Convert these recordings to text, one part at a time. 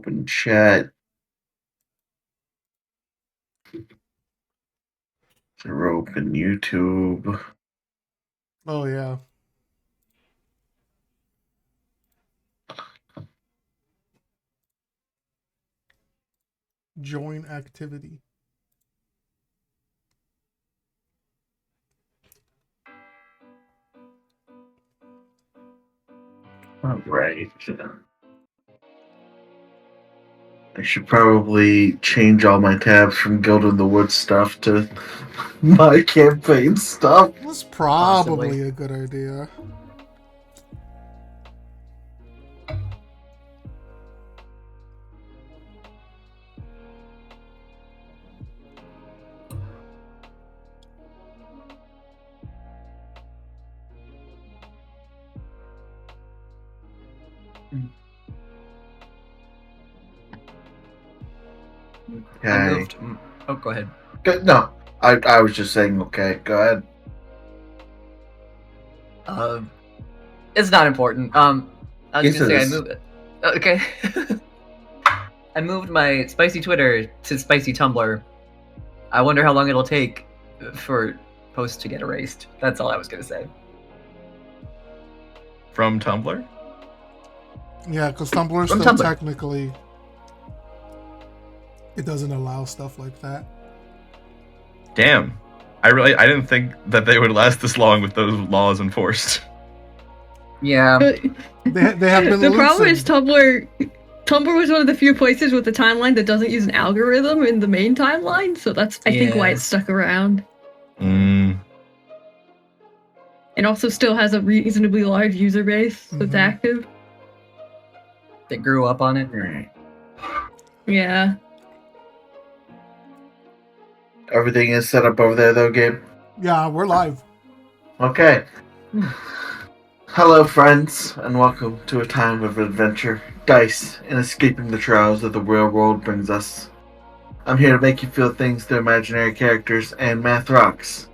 open chat. Zero open YouTube. Oh, yeah. Join activity. All right. I should probably change all my tabs from Guild in the Woods stuff to my campaign stuff. That's probably a good idea. Okay. I moved. Oh, go ahead. Good. No, I was just saying. Okay, go ahead. It's not important. I was Yes, gonna say it I is. moved. Okay. I moved my spicy Twitter to spicy Tumblr. I wonder how long it'll take for posts to get erased. That's all I was gonna say. From Tumblr? Yeah, because Tumblr From still Tumblr. technically it doesn't allow stuff like that. Damn. I didn't think that they would last this long with those laws enforced. Yeah. They have been. The problem loosened. is Tumblr was one of the few places with the timeline that doesn't use an algorithm in the main timeline, so that's I think why Yeah. it's stuck around. Mm. It also still has a reasonably large user base that's active. That grew up on it. Right. Yeah. Everything is set up over there, though, Gabe. Yeah, we're live. Okay. Hello, friends, and welcome to a time of adventure, dice, and escaping the trials that the real world brings us. I'm here to make you feel things through imaginary characters and math rocks.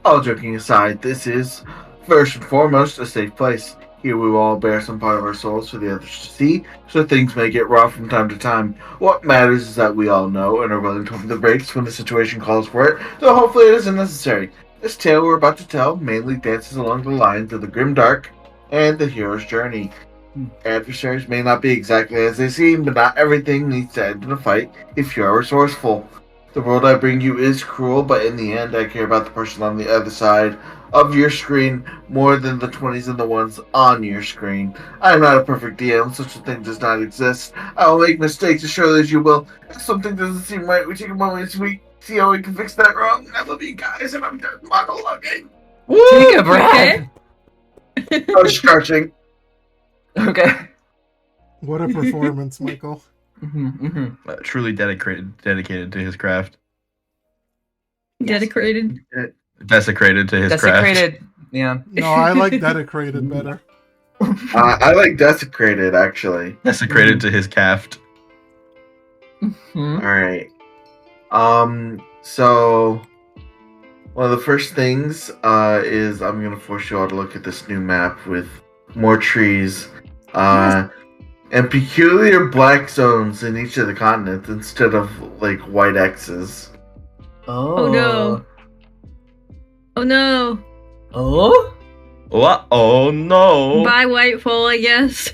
All joking aside, this is, first and foremost, a safe place. Here we will all bear some part of our souls for the others to see, so things may get rough from time to time. What matters is that we all know and are willing to pump the brakes when the situation calls for it, though hopefully it isn't necessary. This tale we're about to tell mainly dances along the lines of the grim dark and the hero's journey. Adversaries may not be exactly as they seem, but not everything needs to end in a fight if you are resourceful. The world I bring you is cruel, but in the end I care about the person on the other side of your screen more than the 20s and the ones on your screen. I am not a perfect DM, such a thing does not exist. I will make mistakes as surely as you will. If something doesn't seem right, we take a moment to see how we can fix that wrong. I love you guys, and I'm done monologuing. Take a breath. I was stretching. Okay. What a performance, Michael. Truly dedicated to his craft. Dedicated. Desecrated to his Desecrated. craft. Yeah. No, I like dedicated better. I like desecrated, actually. Desecrated to his caft. Alright. So one of the first things is I'm gonna force you all to look at this new map with more trees. And peculiar black zones in each of the continents instead of like white X's. Oh no. Oh no. Oh? What? Oh no! Bye, Whitefall, I guess.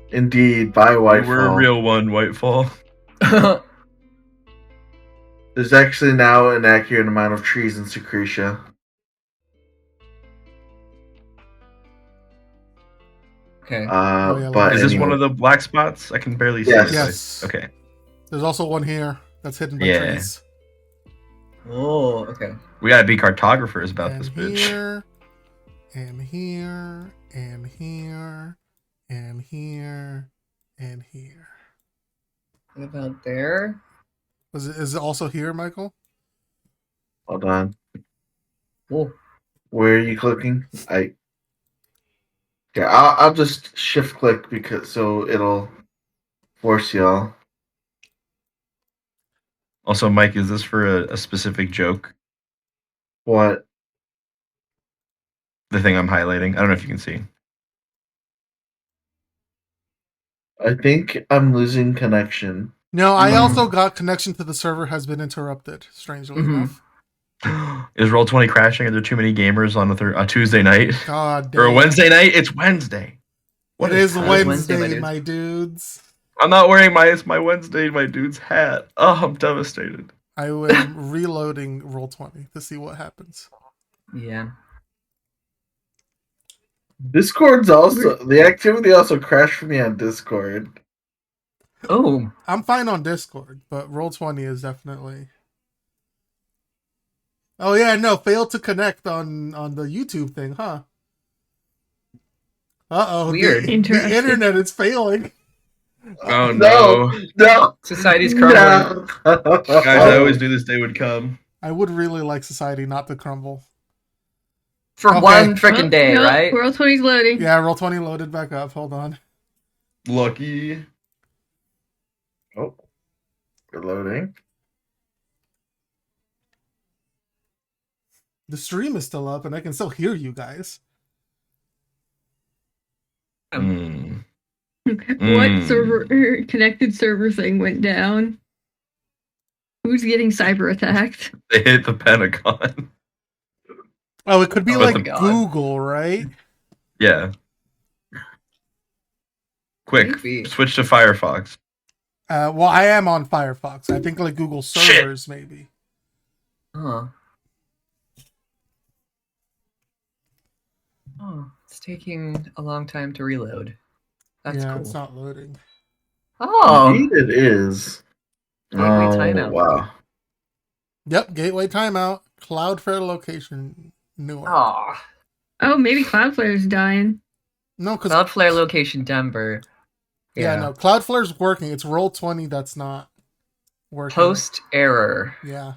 Indeed, by Whitefall. We're a real one, Whitefall. There's actually now an accurate amount of trees in Secretia. Okay. But is this anyway. one of the black spots? I can barely see Yes. it. Yes. Okay. There's also one here that's hidden by Yeah. trees. Oh, okay. We gotta be cartographers about And this bitch. here, and here, and here, and here, and here. What about there? Is it also here, Michael? Hold on. Oh. Where are you clicking? I'll just shift click so it'll force y'all. Also, Mike, is this for a specific joke? What? The thing I'm highlighting? I don't know if you can see. I think I'm losing connection. No, I Mhm. also got connection to the server has been interrupted, strangely Mhm. enough. Is Roll20 crashing? Are there too many gamers on a Tuesday night? God Or a damn. Wednesday night? It's Wednesday. It is time? Wednesday, Wednesday, my my dudes. I'm not wearing my Wednesday, my dude's hat. Oh, I'm devastated. I am reloading Roll20 to see what happens. Yeah. Discord's also the activity also crashed for me on Discord. Oh, I'm fine on Discord, but Roll20 is definitely. Oh yeah, no, failed to connect on the YouTube thing, huh? Uh-oh, Weird. the Interesting. internet is failing. Oh No, no. no, society's crumbling. no. Guys, I always knew this day would come. I would really like society not to crumble. For Okay. one frickin' day, no, right? World 20's loading. Yeah, Roll20 loaded back up. Hold on. Lucky. Oh, reloading. The stream is still up and I can still hear you guys. Mm. What server connected server thing went down? Who's getting cyber attacked? They hit the Pentagon. Oh, it could be Oh like my God. Google, right? Yeah. Quick, Maybe. switch to Firefox. Well, I am on Firefox. I think like Google servers, maybe. Huh. Oh, it's taking a long time to reload. That's yeah, cool. it's not loading. Oh, Indeed it is. Gateway timeout. Wow. Yep, gateway timeout. Cloudflare location, Newark. oh. Oh, maybe Cloudflare's dying. No, because Cloudflare location Denver. yeah, no, Cloudflare's working. It's Roll20 that's not working. Post error. Yeah.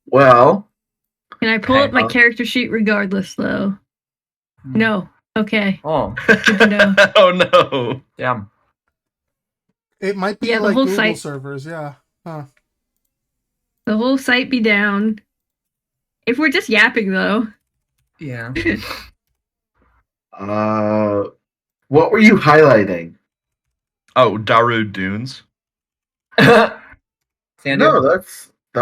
Well, Can I pull Okay. up my character sheet regardless, though? No. Okay. Oh, Good to know. Oh no. damn. It might be Yeah, the like whole Google site- servers, yeah. Huh. The whole site be down. If we're just yapping, though. Yeah. what were you highlighting? Oh, Darude Dunes. Sandy? No, that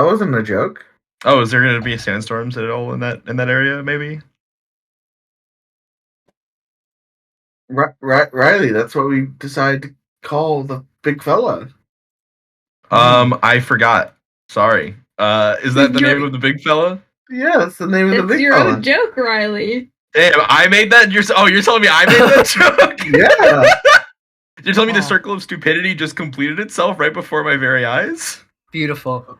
wasn't a joke. Oh, is there gonna be sandstorms at all in that area? Maybe. Riley, that's what we decided to call the big fella. I forgot. Sorry. Is that the name of the big fella? Yeah, that's the name of the It's big your fella. own joke, Riley. Damn, I made that. You're telling me I made that joke? Yeah. You're telling me the Oh. circle of stupidity just completed itself right before my very eyes? Beautiful.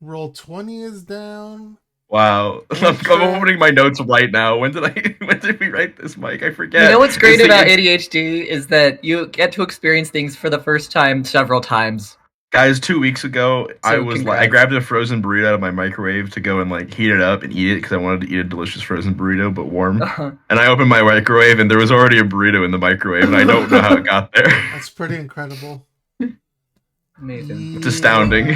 Roll20 is down. Wow. I'm Sure. opening my notes right now. When did we write this, Mike? I forget. You know what's great It's the- about ADHD is that you get to experience things for the first time several times. Guys, 2 weeks ago, I congrats. grabbed a frozen burrito out of my microwave to go and heat it up and eat it because I wanted to eat a delicious frozen burrito, but warm. And I opened my microwave and there was already a burrito in the microwave, and I don't know how it got there. That's pretty incredible. Amazing. It's astounding.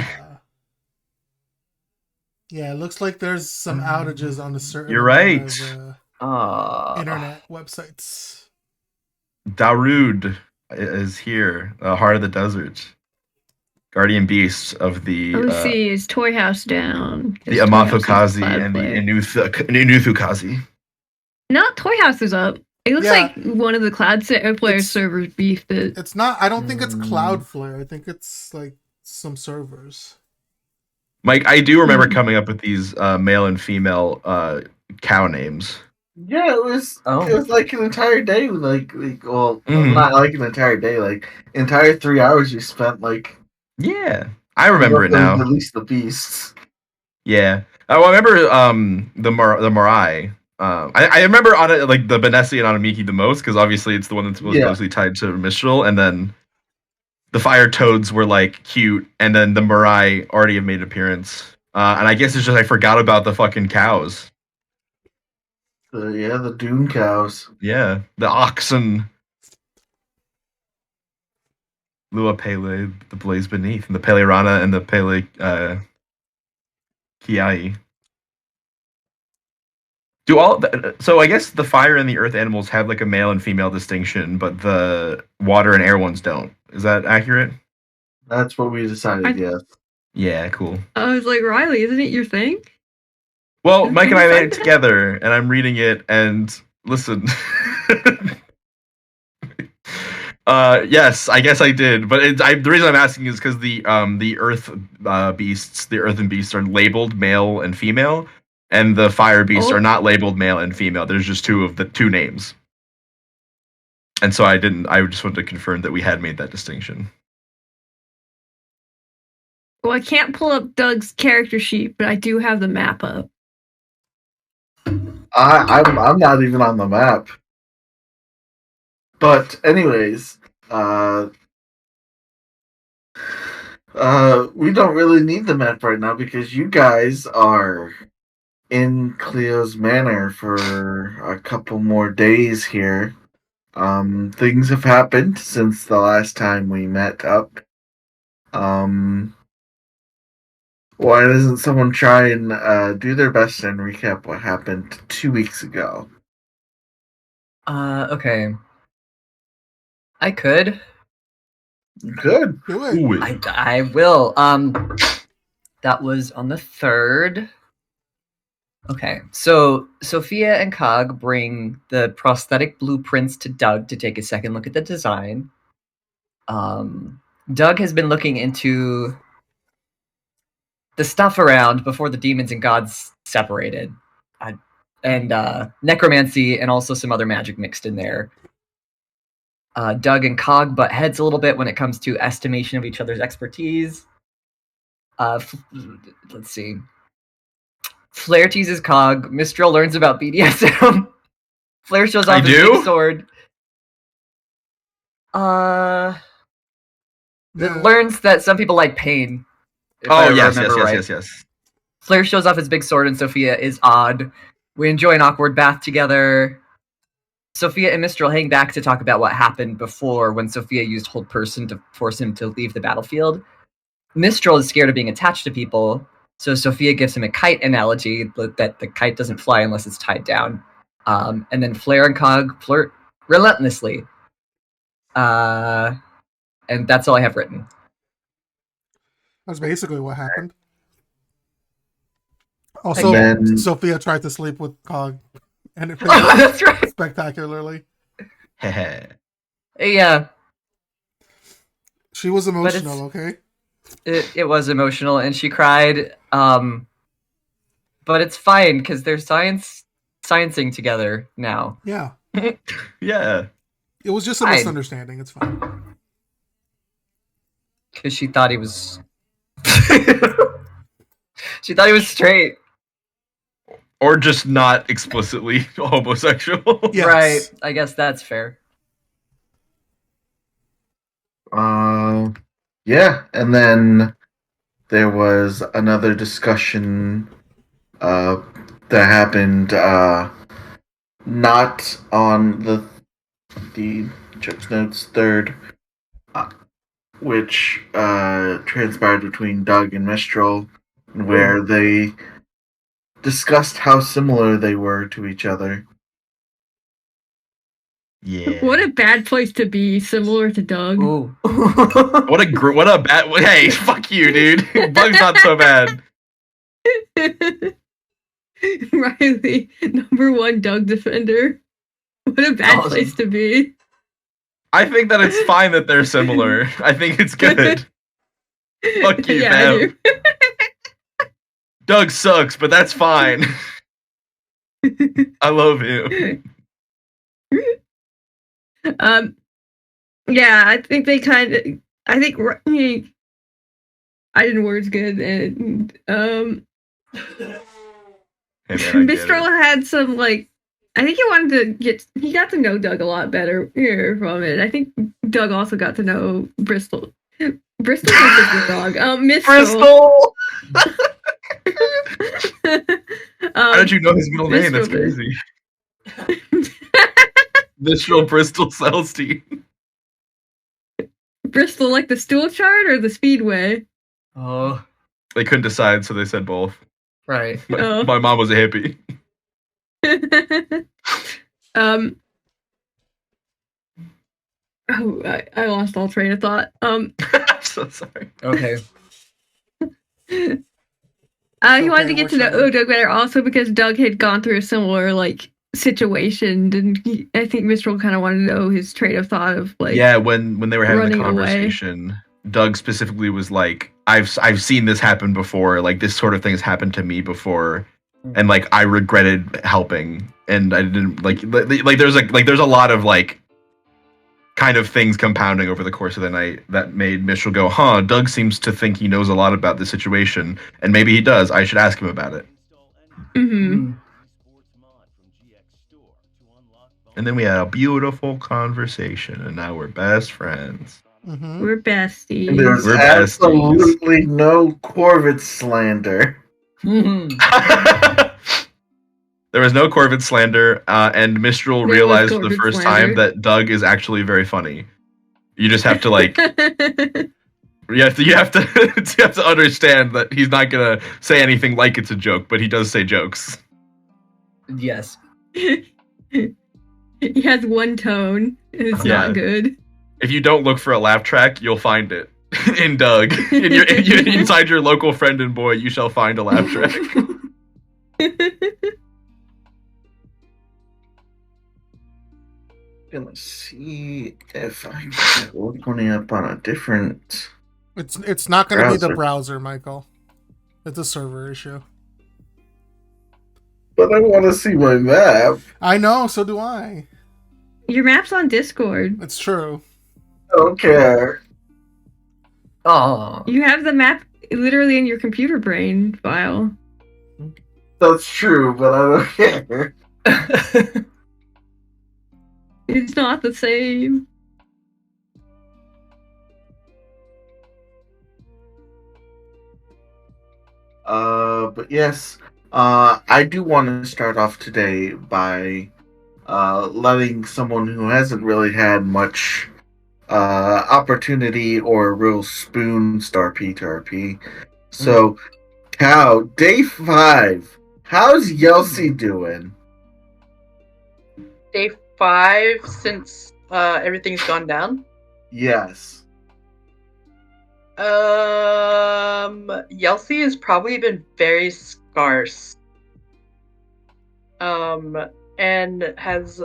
Yeah, it looks like there's some outages on a certain You're amount right. of, internet websites. Darude is here, Heart of the Desert. Guardian beasts of the Let me see. Is Toy House down? the Is Toy House Amathokazi on and the Cloudflare? Inuthukazi. No, Toy House is up. It looks Yeah. like one of the Cloudflare It's- servers beefed it. It's not. I don't think it's Cloudflare. I think it's like some servers. Mike, I do remember coming up with these male and female cow names. Yeah, it was like an entire day, well, not like an entire day, like entire 3 hours you spent Yeah, I remember it now. Release the beasts. Yeah. Oh, I remember the Morai. I remember on it the Benessi and Anamiki the most because obviously it's the one that's mostly tied to Mistral, and then the Fire Toads were cute, and then the Morai already have made an appearance. And I guess it's just I forgot about the fucking cows. The Dune cows. Yeah, the oxen. Lua Pele, the Blaze Beneath, and the Pele Rana and the Pele Kiai. So I guess the fire and the earth animals have like a male and female distinction, but the water and air ones don't. Is that accurate? That's what we decided. Yes. Yeah, cool. I was like, Riley, isn't it your thing? Well, Mike and I made it together, and I'm reading it, and listen. Yes, I guess I did, but the reason I'm asking is because the earth beasts, the earthen beasts, are labeled male and female, and the fire beasts are not labeled male and female. There's just two names, and so I just wanted to confirm that we had made that distinction. Well, I can't pull up Doug's character sheet, but I do have the map up. I'm not even on the map. But anyways, we don't really need the map right now because you guys are in Cleo's Manor for a couple more days here. Things have happened since the last time we met up. Why doesn't someone try and do their best and recap what happened 2 weeks ago? Okay. I could. Good. Do it. I will. That was on the 3rd. Okay, so Sophia and Cog bring the prosthetic blueprints to Doug to take a second look at the design. Doug has been looking into the stuff around before the demons and gods separated, and necromancy and also some other magic mixed in there. Doug and Cog butt heads a little bit when it comes to estimation of each other's expertise. Let's see. Flair teases Cog. Mistral learns about BDSM. Flair shows off his big sword. Learns that some people like pain. Yes. Flair shows off his big sword, and Sophia is odd. We enjoy an awkward bath together. Sophia and Mistral hang back to talk about what happened before when Sophia used hold person to force him to leave the battlefield. Mistral is scared of being attached to people, so Sophia gives him a kite analogy that the kite doesn't fly unless it's tied down. And then Flair and Cog flirt relentlessly. And that's all I have written. That's basically what happened. Also, Sophia tried to sleep with Cog, and it failed that's right. spectacularly. Yeah. She was emotional, okay? It was emotional, and she cried. But it's fine, because they're sciencing together now. Yeah. Yeah. It was just a misunderstanding. It's fine. Because she thought he was... she thought he was straight. Or just not explicitly homosexual. Yes. Right. I guess that's fair. Yeah, and then there was another discussion that happened not on the Church Notes 3rd, which transpired between Doug and Mistral, where they discussed how similar they were to each other. Yeah. What a bad place to be, similar to Doug. Ooh. What a bad... Hey, fuck you, dude. Bug's not so bad. Riley, #1 Doug defender. What a bad place to be. I think that it's fine that they're similar. I think it's good. Fuck you, fam. Doug sucks, but that's fine. I love him. Yeah, I think they kind of. I think I didn't words good, and Mistral had some like. I think he got to know Doug a lot better here from it. I think Doug also got to know Bristol. Bristol is the dog. Mistral. How did you know his middle name? That's crazy. Mistral Bristol Celestine. Bristol, like the stool chart or the speedway? Oh. They couldn't decide, so they said both. Right. My mom was a hippie. I lost all train of thought. I'm so sorry. Okay. He wanted to get to know Doug. Doug better, also because Doug had gone through a similar situation, and I think Mistral kind of wanted to know his train of thought of when they were having the running conversation, Doug specifically was like, I've seen this happen before, like this sort of thing has happened to me before, and like I regretted helping, and I didn't like there's a lot of like kind of things compounding over the course of the night that made Mitchell go, huh, Doug seems to think he knows a lot about this situation, and maybe he does. I should ask him about it. Mm-hmm. And then we had a beautiful conversation, and now we're best friends. Mm-hmm. We're besties. And there's We're absolutely no Corvid slander. There was no Corvid slander, and Mistral There was realized for the Corvid first slander. time that Doug is actually very funny. You just have to like, you have to understand that he's not gonna say anything like it's a joke, but he does say jokes. Yes. He has one tone, and it's Yeah. not good. If you don't look for a laugh track, you'll find it in Doug. Inside your local friend and boy, you shall find a laugh track. Let's see if I can open it up on a different. It's not going to be the Browser. browser, Michael. It's a server issue. But I want to see my map. I know, so do I. Your map's on Discord. It's true. I don't care. Oh. You have the map literally in your computer brain file. That's true, but I don't care. It's not the same. But yes, I do want to start off today by letting someone who hasn't really had much opportunity or a real spoon star PTRP. So, Cal, day 5. How's Yelsey doing? Day 5 since everything's gone down. Yes. Yelsey has probably been very scarce. And has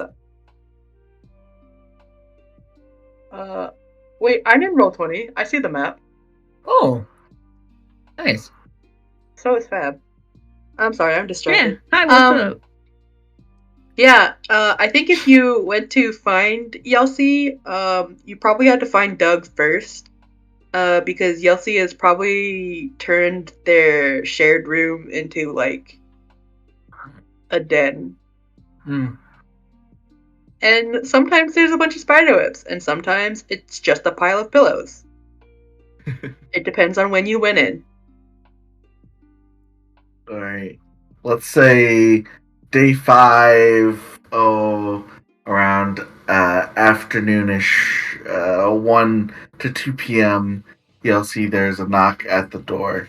wait, I'm in Roll20. I see the map. Oh. Nice. So is Fab. I'm sorry, I'm Yeah. distracted. Hi, what's up? Yeah, I think if you went to find Yelsey, you probably had to find Doug first. Because Yelsey has probably turned their shared room into like a den. And sometimes there's a bunch of spiderwebs, and sometimes it's just a pile of pillows. It depends on when you went in. Alright. Let's say day 5, around afternoonish, 1 to 2 p.m., you'll see there's a knock at the door.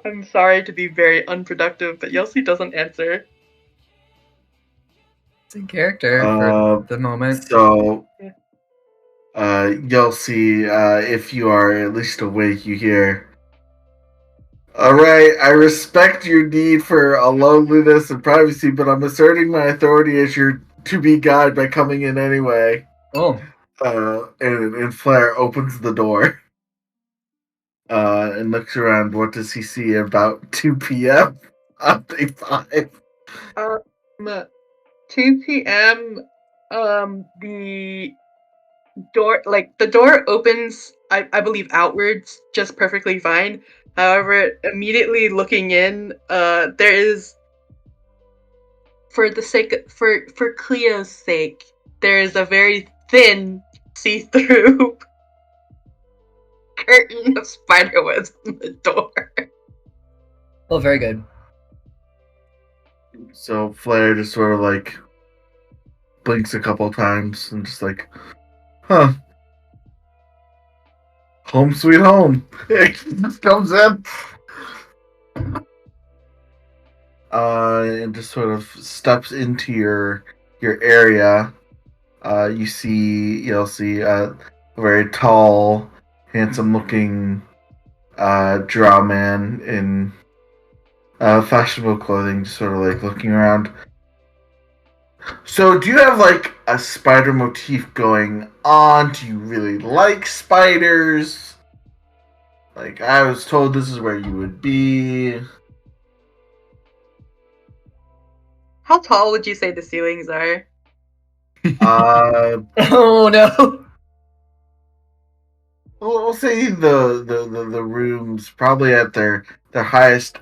I'm sorry to be very unproductive, but Yelsey doesn't answer. It's in character for the moment. So, you'll see, if you are at least awake, you hear, "Alright, I respect your need for a loneliness and privacy, but I'm asserting my authority as your to-be guide by coming in anyway." Oh. And Flair opens the door. And looks around. What does he see about 2 p.m. on day 5? 2 p.m. The door opens, I believe, outwards just perfectly fine. However, immediately looking in, there is, for Cleo's sake, there is a very thin, see-through curtain of spiderwebs on the door. Oh, very good. So Flair just sort of like blinks a couple times and just like, huh. Home sweet home. He just comes in. and just sort of steps into your area. You see a very tall, handsome-looking drow man in fashionable clothing, just sort of like looking around. So, do you have like a spider motif going on? Do you really like spiders? Like, I was told this is where you would be. How tall would you say the ceilings are? Oh no. We'll say the rooms probably at their highest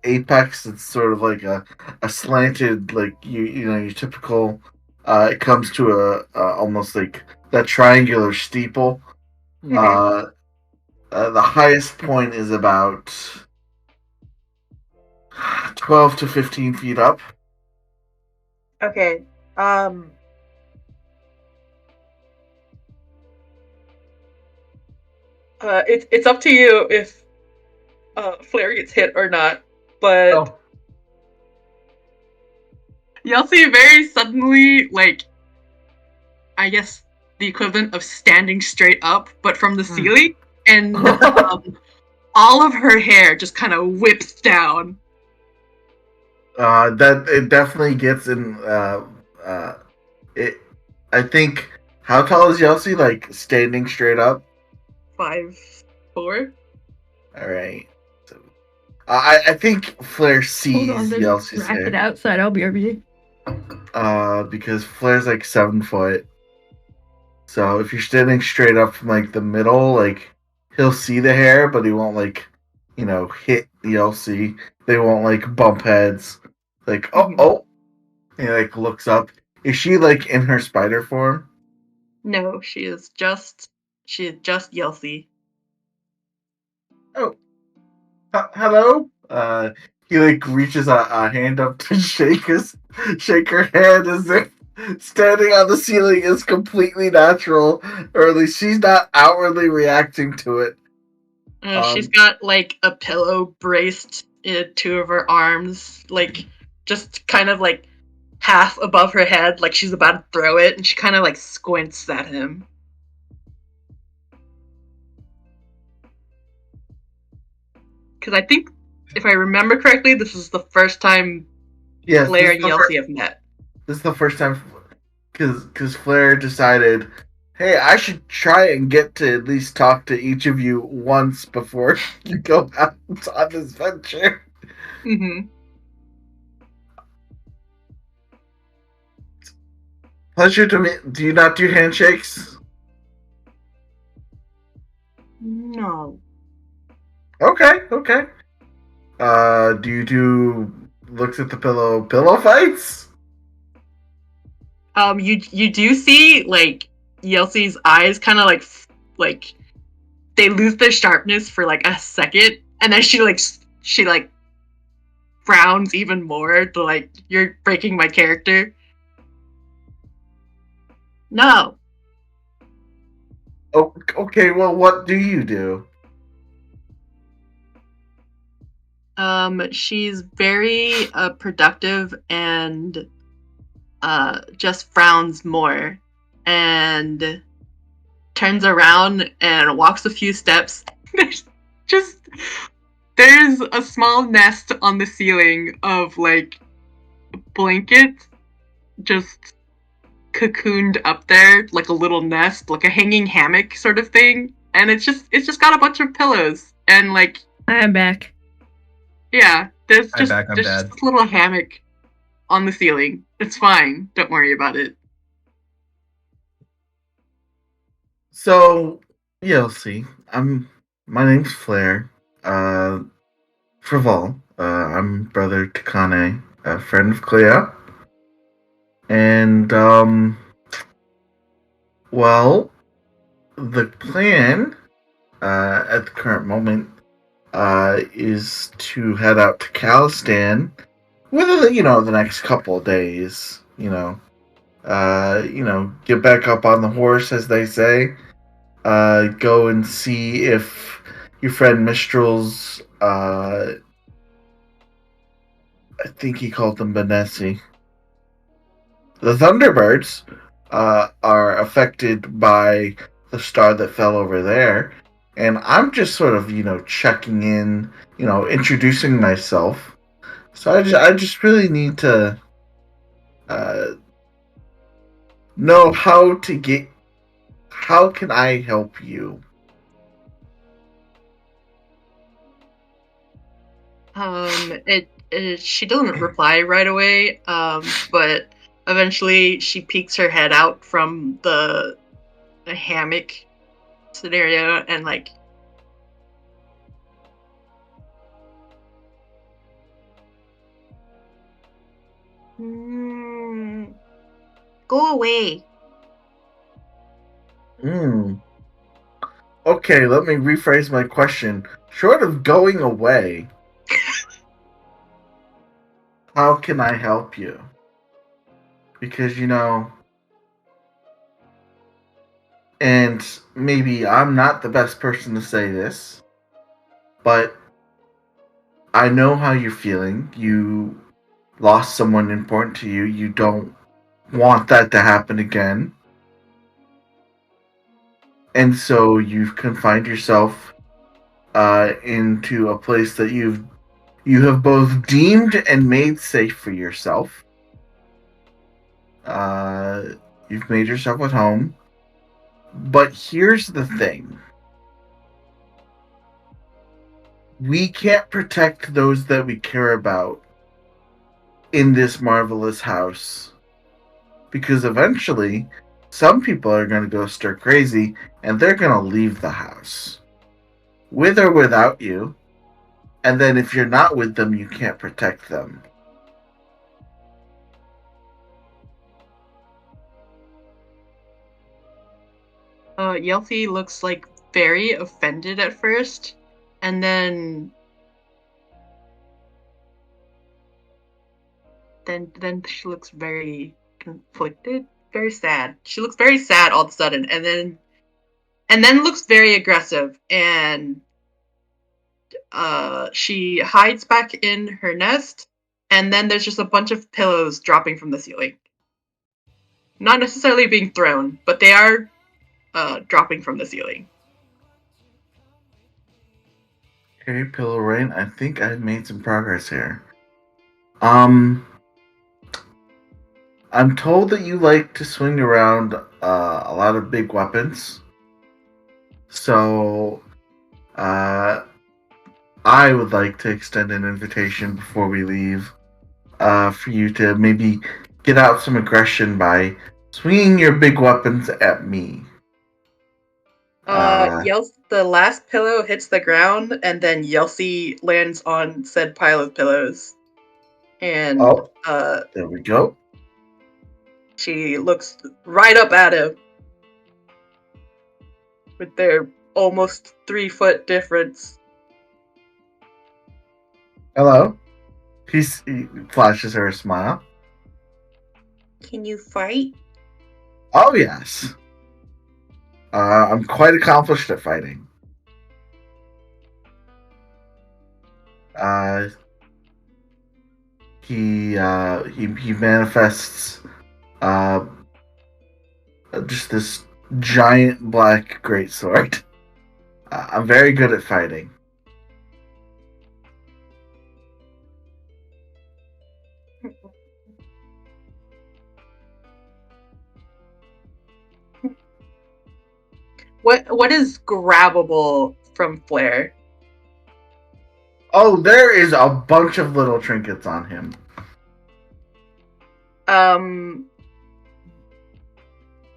apex. It's sort of like a slanted, like you know your typical. It comes to a almost like that triangular steeple. Mhm. The highest point is about 12 to 15 feet up. Okay. It's up to you if Flare gets hit or not, but Oh. Yelsey very suddenly, like, I guess the equivalent of standing straight up, but from the ceiling, and all of her hair just kind of whips down. That it definitely gets in. It. I think. How tall is Yelsey? Like standing straight up. 5'4". All right. So, I think Flare sees Hold on, there's Yelsey's a racket hair. outside. I'll be RBG. Because Flare's like 7 foot. So if you're standing straight up from like the middle, like he'll see the hair, but he won't like, hit Yelsey. They won't like bump heads. Like oh. He like looks up. Is she like in her spider form? No, she is just Yelsey. Oh, hello. He like reaches a hand up to shake her hand as if standing on the ceiling is completely natural, or at least she's not outwardly reacting to it. She's got like a pillow braced in two of her arms, like just kind of like half above her head, like she's about to throw it, and she kind of like squints at him. Because I think, if I remember correctly, this is the first time Flare and Yelsey have met. This is the first time, because Flare decided, hey, I should try and get to at least talk to each of you once before you go out on this venture. Mm-hmm. Pleasure to meet. Do you not do handshakes? No. Okay. Do you do looks at the pillow fights? You do see like Yelsey's eyes kind of like they lose their sharpness for like a second, and then she frowns even more to like, you're breaking my character. No. Oh, okay. Well, what do you do? She's very productive and just frowns more and turns around and walks a few steps. There's a small nest on the ceiling of like blankets just cocooned up there, like a little nest, like a hanging hammock sort of thing, and it's just got a bunch of pillows and like, I am back. yeah, there's I'm just back, I'm there's bad. just this little hammock on the ceiling. It's fine. Don't worry about it. So, see. My name's Flare. Frival. I'm brother to Kane, a friend of Clea. And, well, the plan, at the current moment, is to head out to Calistan within, the next couple of days, get back up on the horse, as they say, go and see if your friend Mistral's, I think he called them Benesi. The Thunderbirds are affected by the star that fell over there, and I'm just sort of, checking in, introducing myself. So I just really need to uh, know how to get. How can I help you? She doesn't reply right away, but eventually she peeks her head out from the hammock scenario and like, go away. Okay, let me rephrase my question. Short of going away, how can I help you? Because, and maybe I'm not the best person to say this, but I know how you're feeling. You lost someone important to you. You don't want that to happen again. And so you've confined yourself into a place that you have both deemed and made safe for yourself. You've made yourself at home. But here's the thing. We can't protect those that we care about in this marvelous house. Because eventually, some people are going to go stir crazy and they're going to leave the house. With or without you. And then if you're not with them, you can't protect them. Yelthy looks like very offended at first, and then she looks very conflicted, very sad. She looks very sad all of a sudden, and then looks very aggressive, and she hides back in her nest, and then there's just a bunch of pillows dropping from the ceiling. Not necessarily being thrown, but they are dropping from the ceiling. Okay, Pillow Rain, I think I've made some progress here. I'm told that you like to swing around a lot of big weapons. So, I would like to extend an invitation before we leave for you to maybe get out some aggression by swinging your big weapons at me. The last pillow hits the ground, and then Yelsi lands on said pile of pillows. And there we go. She looks right up at him with their almost 3-foot difference. Hello. He flashes her a smile. Can you fight? Oh, yes. I'm quite accomplished at fighting. He manifests just this giant black greatsword. I'm very good at fighting. What is grabbable from Flair? Oh, there is a bunch of little trinkets on him.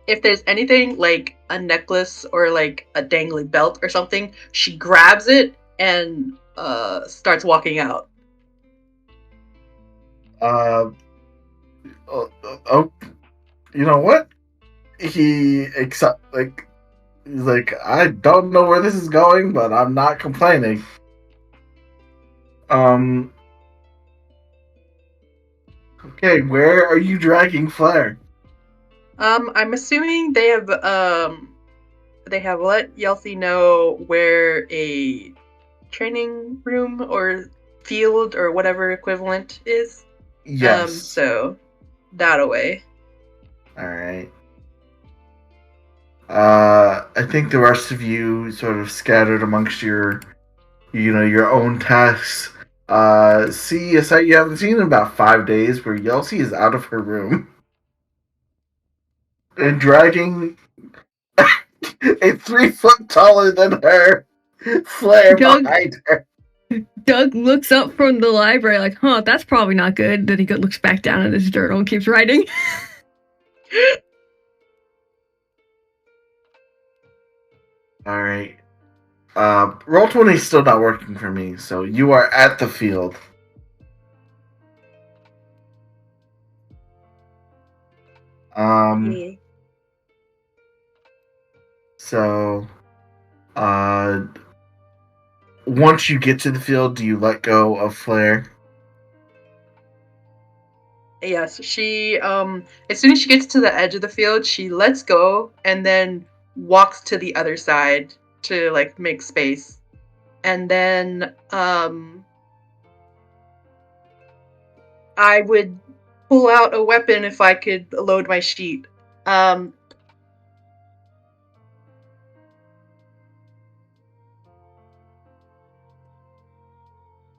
If there's anything like a necklace or like a dangly belt or something, she grabs it and starts walking out. Oh, you know what? He's like, I don't know where this is going, but I'm not complaining. Okay, where are you dragging Flair? I'm assuming they have let Yelthy know where a training room or field or whatever equivalent is. Yes. So that away. All right. I think the rest of you sort of scattered amongst your own tasks. See a sight you haven't seen in about 5 days, where Yelsie is out of her room and dragging a 3 foot taller than her Slayer Doug- behind her. Doug looks up from the library like, huh, that's probably not good. Then he looks back down at his journal and keeps writing. All right. Roll20 is still not working for me, so you are at the field. Yeah. So, once you get to the field, do you let go of Flare? Yes, she as soon as she gets to the edge of the field, she lets go and then walks to the other side to like make space. And then I would pull out a weapon if I could load my sheet.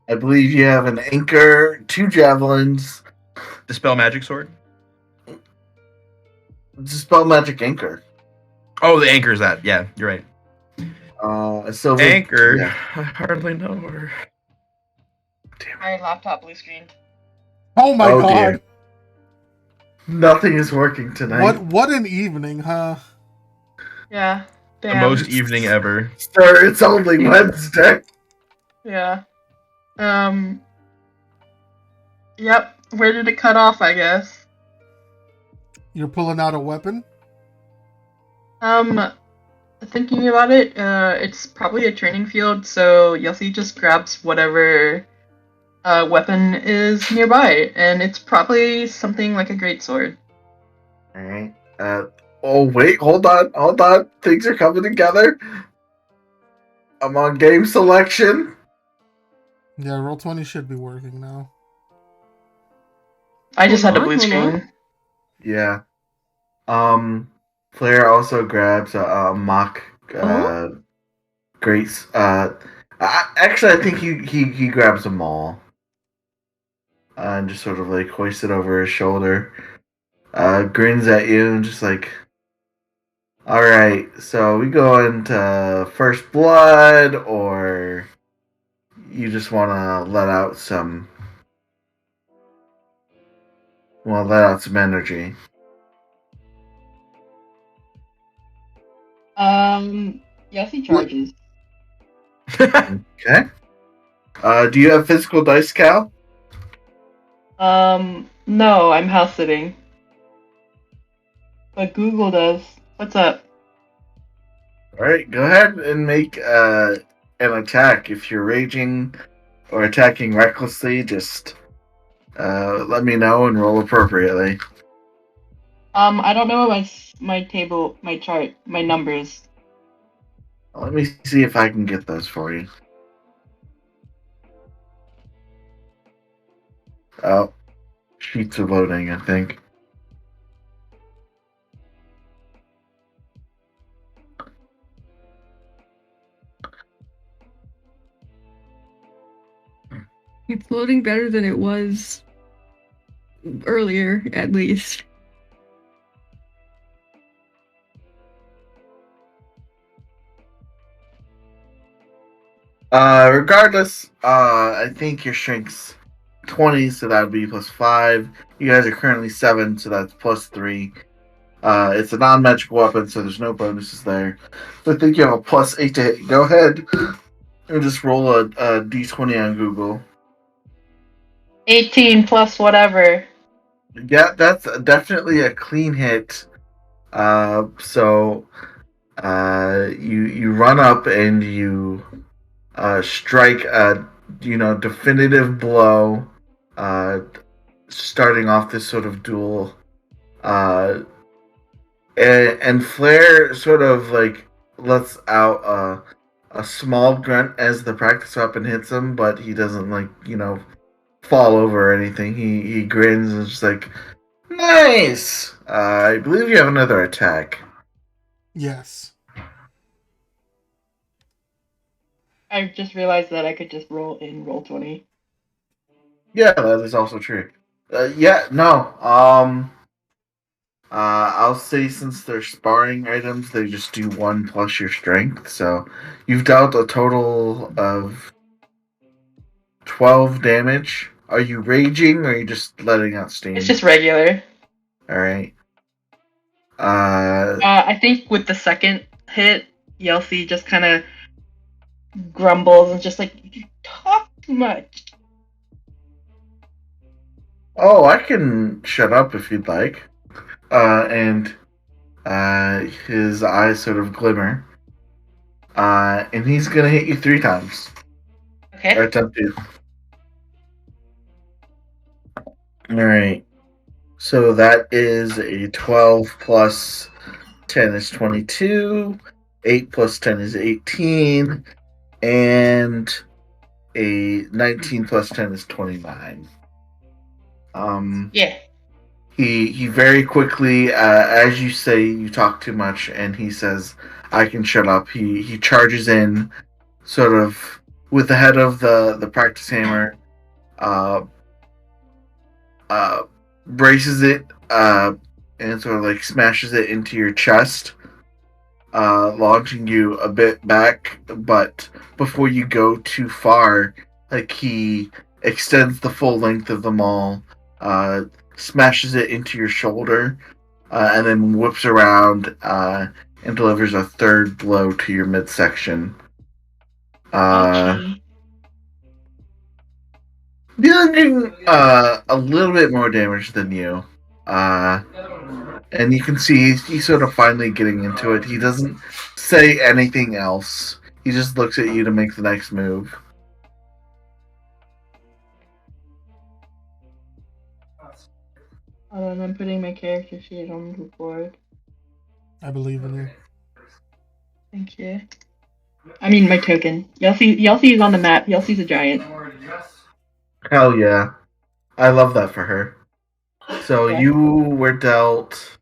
I believe you have an anchor, 2 javelins, Dispel magic sword. Dispel magic anchor. Oh, the anchor is that. Yeah, you're right. A silver Anchor. Yeah. I hardly know her. My laptop blue screen. Oh my god. Dear. Nothing is working tonight. What an evening, huh? Yeah. The most evening ever. Sir, it's only Wednesday. Yeah. Yep. Where did it cut off, I guess? You're pulling out a weapon? Thinking about it, it's probably a training field, so Yossi just grabs whatever weapon is nearby, and it's probably something like a greatsword. Alright. Oh, wait, hold on. Things are coming together. I'm on game selection. Yeah, Roll20 should be working now. I just had a Hold blue on, hold screen. Yeah. Flair also grabs a mock Grace. Actually, I think he grabs them all. And just sort of like hoists it over his shoulder. Grins at you and just like, alright, so we go into first blood, or you just want to let out some energy? Yossi charges. Okay. Do you have physical dice, Cal? No, I'm house sitting. But Google does. What's up? Alright, go ahead and make an attack. If you're raging or attacking recklessly, just let me know and roll appropriately. I don't know my table, my chart, my numbers. Let me see if I can get those for you. Oh, sheets are loading, I think. It's loading better than it was earlier, at least. Regardless, I think your strength's 20, so that would be +5. You guys are currently 7, so that's +3. It's a non-magical weapon, so there's no bonuses there. So I think you have a +8 to hit. Go ahead and just roll a d20 on Google. 18 plus whatever. Yeah, that's definitely a clean hit. So you run up and you strike a definitive blow, starting off this sort of duel. And Flair sort of like lets out a small grunt as the practice weapon hits him, but he doesn't fall over or anything. He grins and is just like, nice. I believe you have another attack. Yes. I just realized that I could just roll 20. Yeah, that is also true. I'll say since they're sparring items, they just do 1 plus your strength. So you've dealt a total of 12 damage. Are you raging or are you just letting out steam? It's just regular. Alright. I think with the second hit, Yelsi just kind of grumbles and just like, you talk too much. Oh, I can shut up if you'd like. And his eyes sort of glimmer. And he's gonna hit you 3 times. Okay. Or attempt to. Alright. So that is a 12 plus 10 is 22. 8 plus 10 is 18. And a 19 plus 10 is 29. Yeah. He very quickly, as you say, you talk too much, and he says, "I can shut up." He charges in, sort of with the head of the practice hammer, braces it, and sort of like smashes it into your chest, launching you a bit back. But before you go too far, like he extends the full length of the maul, smashes it into your shoulder, and then whips around and delivers a 3rd blow to your midsection. Dealing a little bit more damage than you. And you can see he's sort of finally getting into it. He doesn't say anything else. He just looks at you to make the next move. I'm putting my character sheet on the board. I believe in you. Thank you. I mean, my token. Yelsi is on the map. Yelsi's a giant. Hell yeah. I love that for her. So Yeah. you were dealt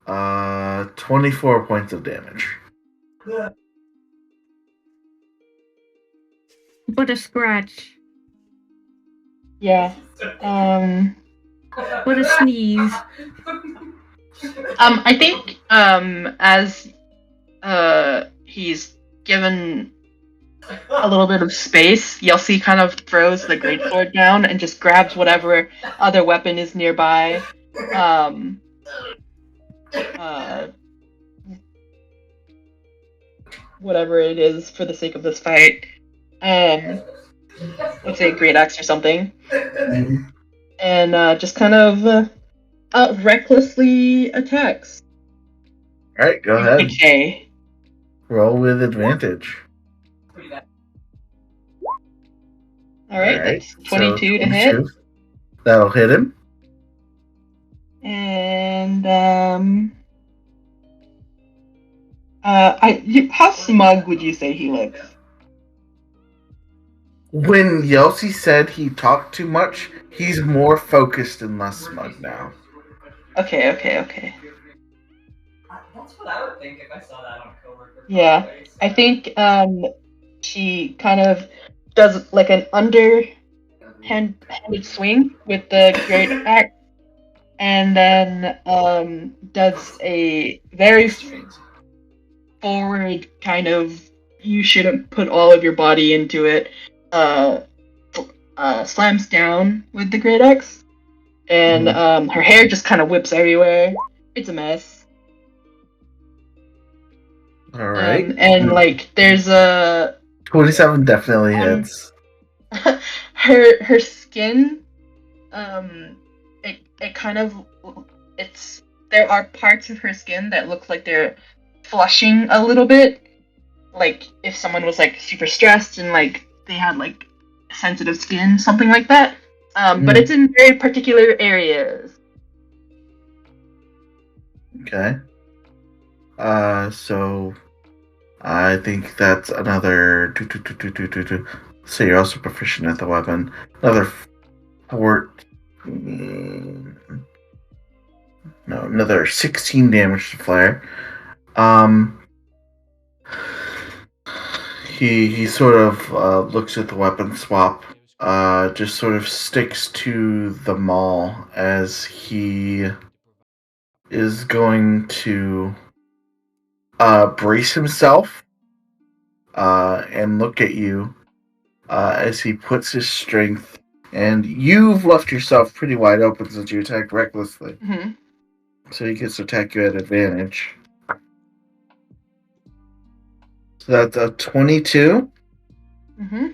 24 points of damage. What a scratch. Yeah. What a sneeze. I think as he's given a little bit of space, Yelsi kind of throws the greatsword down and just grabs whatever other weapon is nearby. Whatever it is for the sake of this fight. Let's say a great axe or something. Mm-hmm. And just kind of recklessly attacks. Alright, go ahead. Okay. Roll with advantage. Alright, that's 22 to hit. That'll hit him. And how smug would you say he looks? When Yelsi said he talked too much, he's more focused and less smug now. Okay. That's what I would think if I saw that on a coworker. Yeah, I think she kind of does like an underhanded swing with the great axe, and then does a very forward kind of, you shouldn't put all of your body into it, slams down with the great axe, and her hair just kind of whips everywhere. It's a mess. Alright. And like there's a 27 definitely hits. her skin, it kind of, there are parts of her skin that look like they're flushing a little bit, like if someone was like super stressed and like they had like sensitive skin, something like that. But it's in very particular areas. Okay. So I think that's another two. So you're also proficient at the weapon. Another 14. No, another 16 damage to Flare. He sort of looks at the weapon swap. Just sort of sticks to the maul as he is going to brace himself and look at you as he puts his strength. And you've left yourself pretty wide open since you attacked recklessly. Mm-hmm. So he gets to attack you at advantage. So that's a 22. Mm-hmm.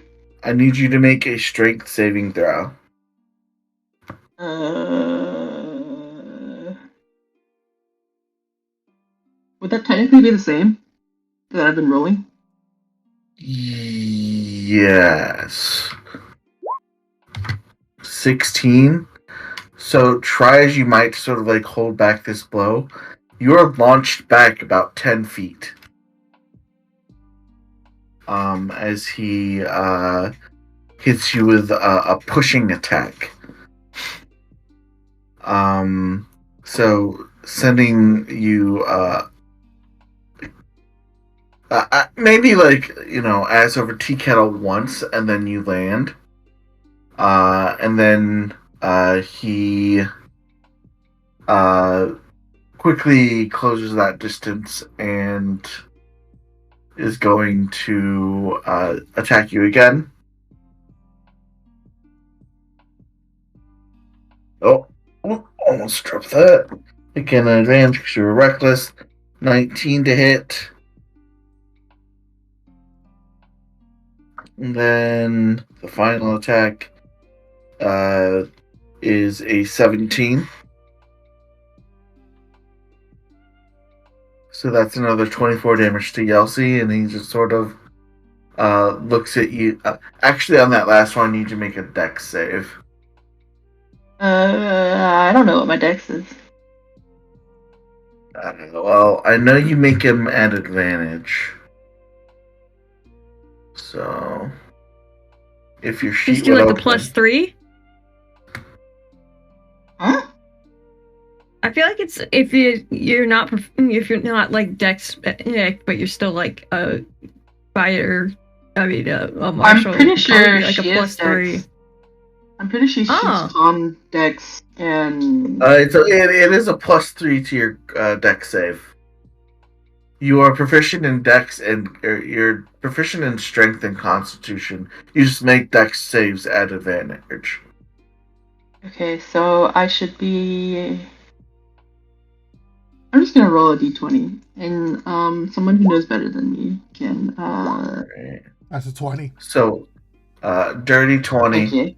I need you to make a strength saving throw. Would that technically be the same that I've been rolling? Yes. 16. So try as you might to sort of like hold back this blow. You are launched back about 10 feet. As he hits you with a pushing attack. So sending you maybe like, as over tea kettle once, and then you land. And then he quickly closes that distance and is going to attack you again. Oh, almost dropped that. Again, an advantage because you were reckless. 19 to hit. And then the final attack is a 17. So that's another 24 damage to Yelsey, and he just sort of looks at you. Actually, on that last one, I need you to make a dex save. I don't know what my dex is. Well, I know you make him at advantage. So, if your sheet Just do would like open, a +3. Huh? I feel like it's if you're not like Dex, but you're still like a fighter. I mean, a marshal. I'm pretty sure like she a is +3. Dex. I'm pretty sure she's on Dex and. it is a +3 to your dex save. You are proficient in dex and you're proficient in strength and constitution. You just make dex saves at advantage. Okay, so I should be. I'm just gonna roll a d20, and someone who knows better than me can. Right. That's a 20. So, dirty 20. Okay.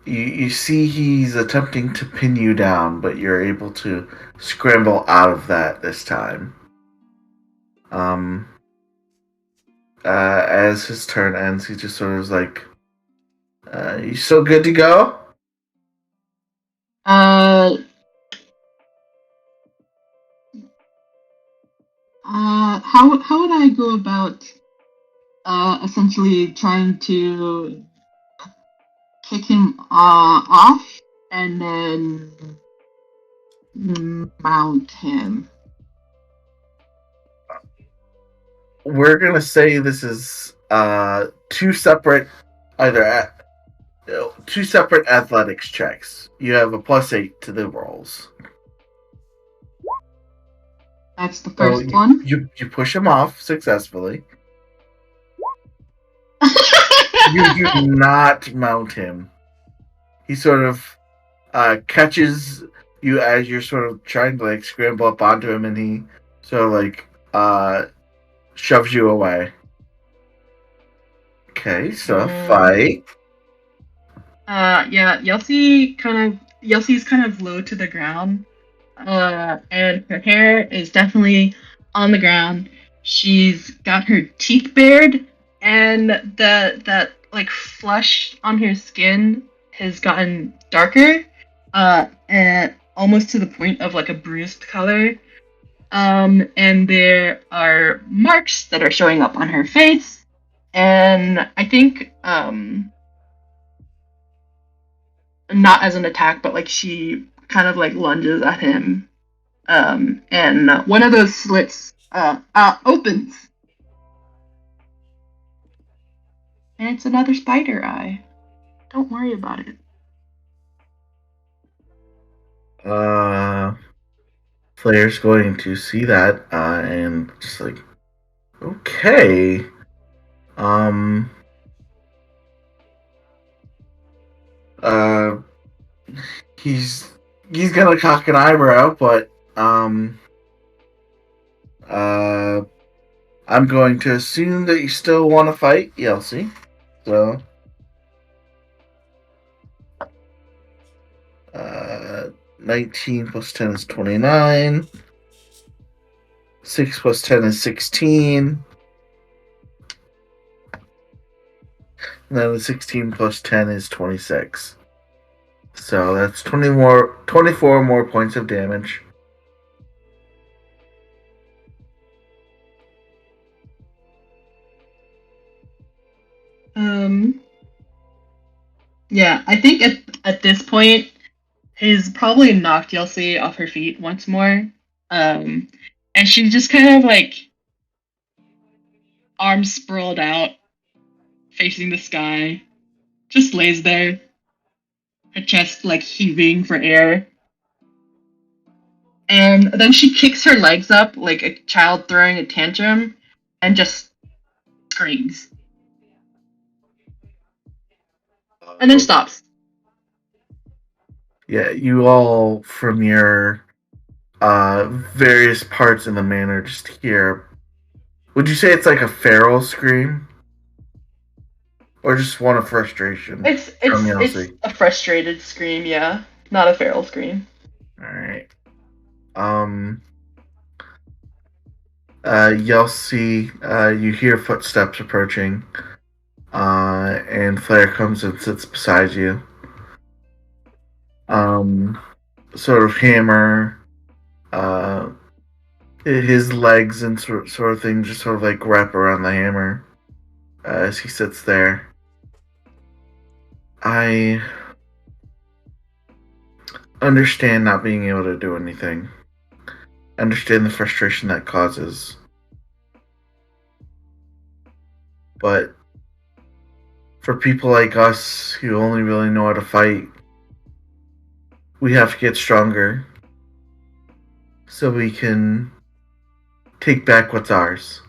You see he's attempting to pin you down, but you're able to scramble out of that this time. As his turn ends, he just sort of is like, you still good to go? How would I go about essentially trying to kick him off and then mount him? We're gonna say this is two separate athletics checks. You have a +8 to the rolls. That's the first one. You push him off successfully. You do not mount him. He sort of catches you as you're sort of trying to like scramble up onto him, and he sort of like shoves you away. Okay, so fight. Yeah, Yelsey's kind of low to the ground. And her hair is definitely on the ground. She's got her teeth bared, and that like flush on her skin has gotten darker, and almost to the point of like a bruised color. And there are marks that are showing up on her face. And I think, not as an attack, but like she kind of like lunges at him. And one of those slits opens. And it's another spider eye. Don't worry about it. Flair's going to see that and just like, okay. Uh, he's gonna cock an eyebrow, but I'm going to assume that you still want to fight, Yelsey. So, 19 plus 10 is 29. 6 plus 10 is 16. And then the 16 plus 10 is 26. So that's 24 more points of damage. Yeah, I think at this point, he's probably knocked Yelsey off her feet once more. And she's just kind of like arms sprawled out, facing the sky, just lays there, her chest like heaving for air. And then she kicks her legs up like a child throwing a tantrum and just screams. And then stops. Yeah, you all from your various parts in the manor just hear. Would you say it's like a feral scream? Or just one of frustration? It's a frustrated scream, yeah. Not a feral scream. Alright. Yelsey, you hear footsteps approaching. And Flair comes and sits beside you. Sort of hammer, his legs and sort of thing just sort of like wrap around the hammer as he sits there. I understand not being able to do anything. Understand the frustration that causes. But for people like us who only really know how to fight, we have to get stronger so we can take back what's ours.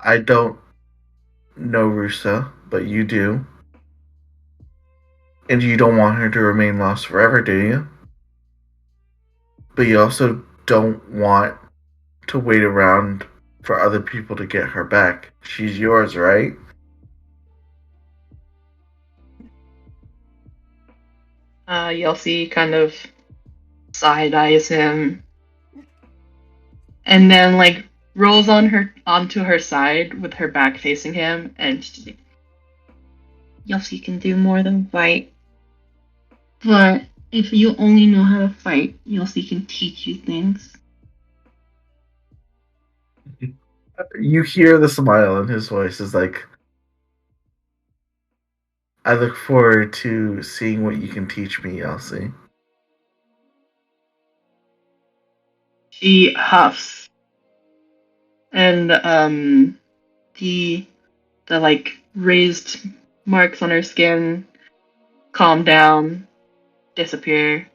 I don't know Rusa, but you do. And you don't want her to remain lost forever, do you? But you also don't want to wait around for other people to get her back. She's yours, right? Yelsey kind of side-eyes him and then like rolls onto her side with her back facing him, and she's like, Yelsey can do more than fight. But if you only know how to fight, Yelsey can teach you things. You hear the smile in his voice. Is like, I look forward to seeing what you can teach me, Yelsey. She huffs, and the like raised marks on her skin calm down, disappear,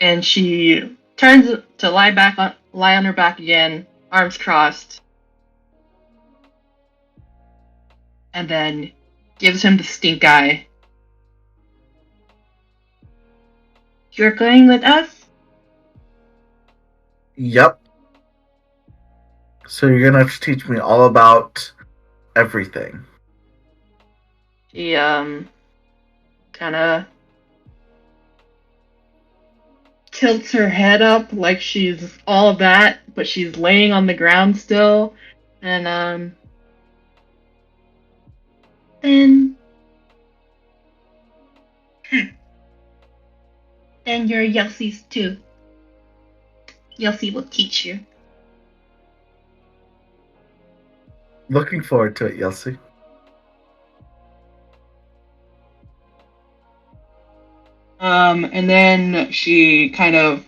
and she turns to lie on her back again, arms crossed, and then gives him the stink eye. You're going with us? Yep. So you're gonna have to teach me all about everything. She kind of tilts her head up like she's all of that, but she's laying on the ground still, and then And you're Yelsie's too. Yelsie will teach you. Looking forward to it, Yelsie. And then she kind of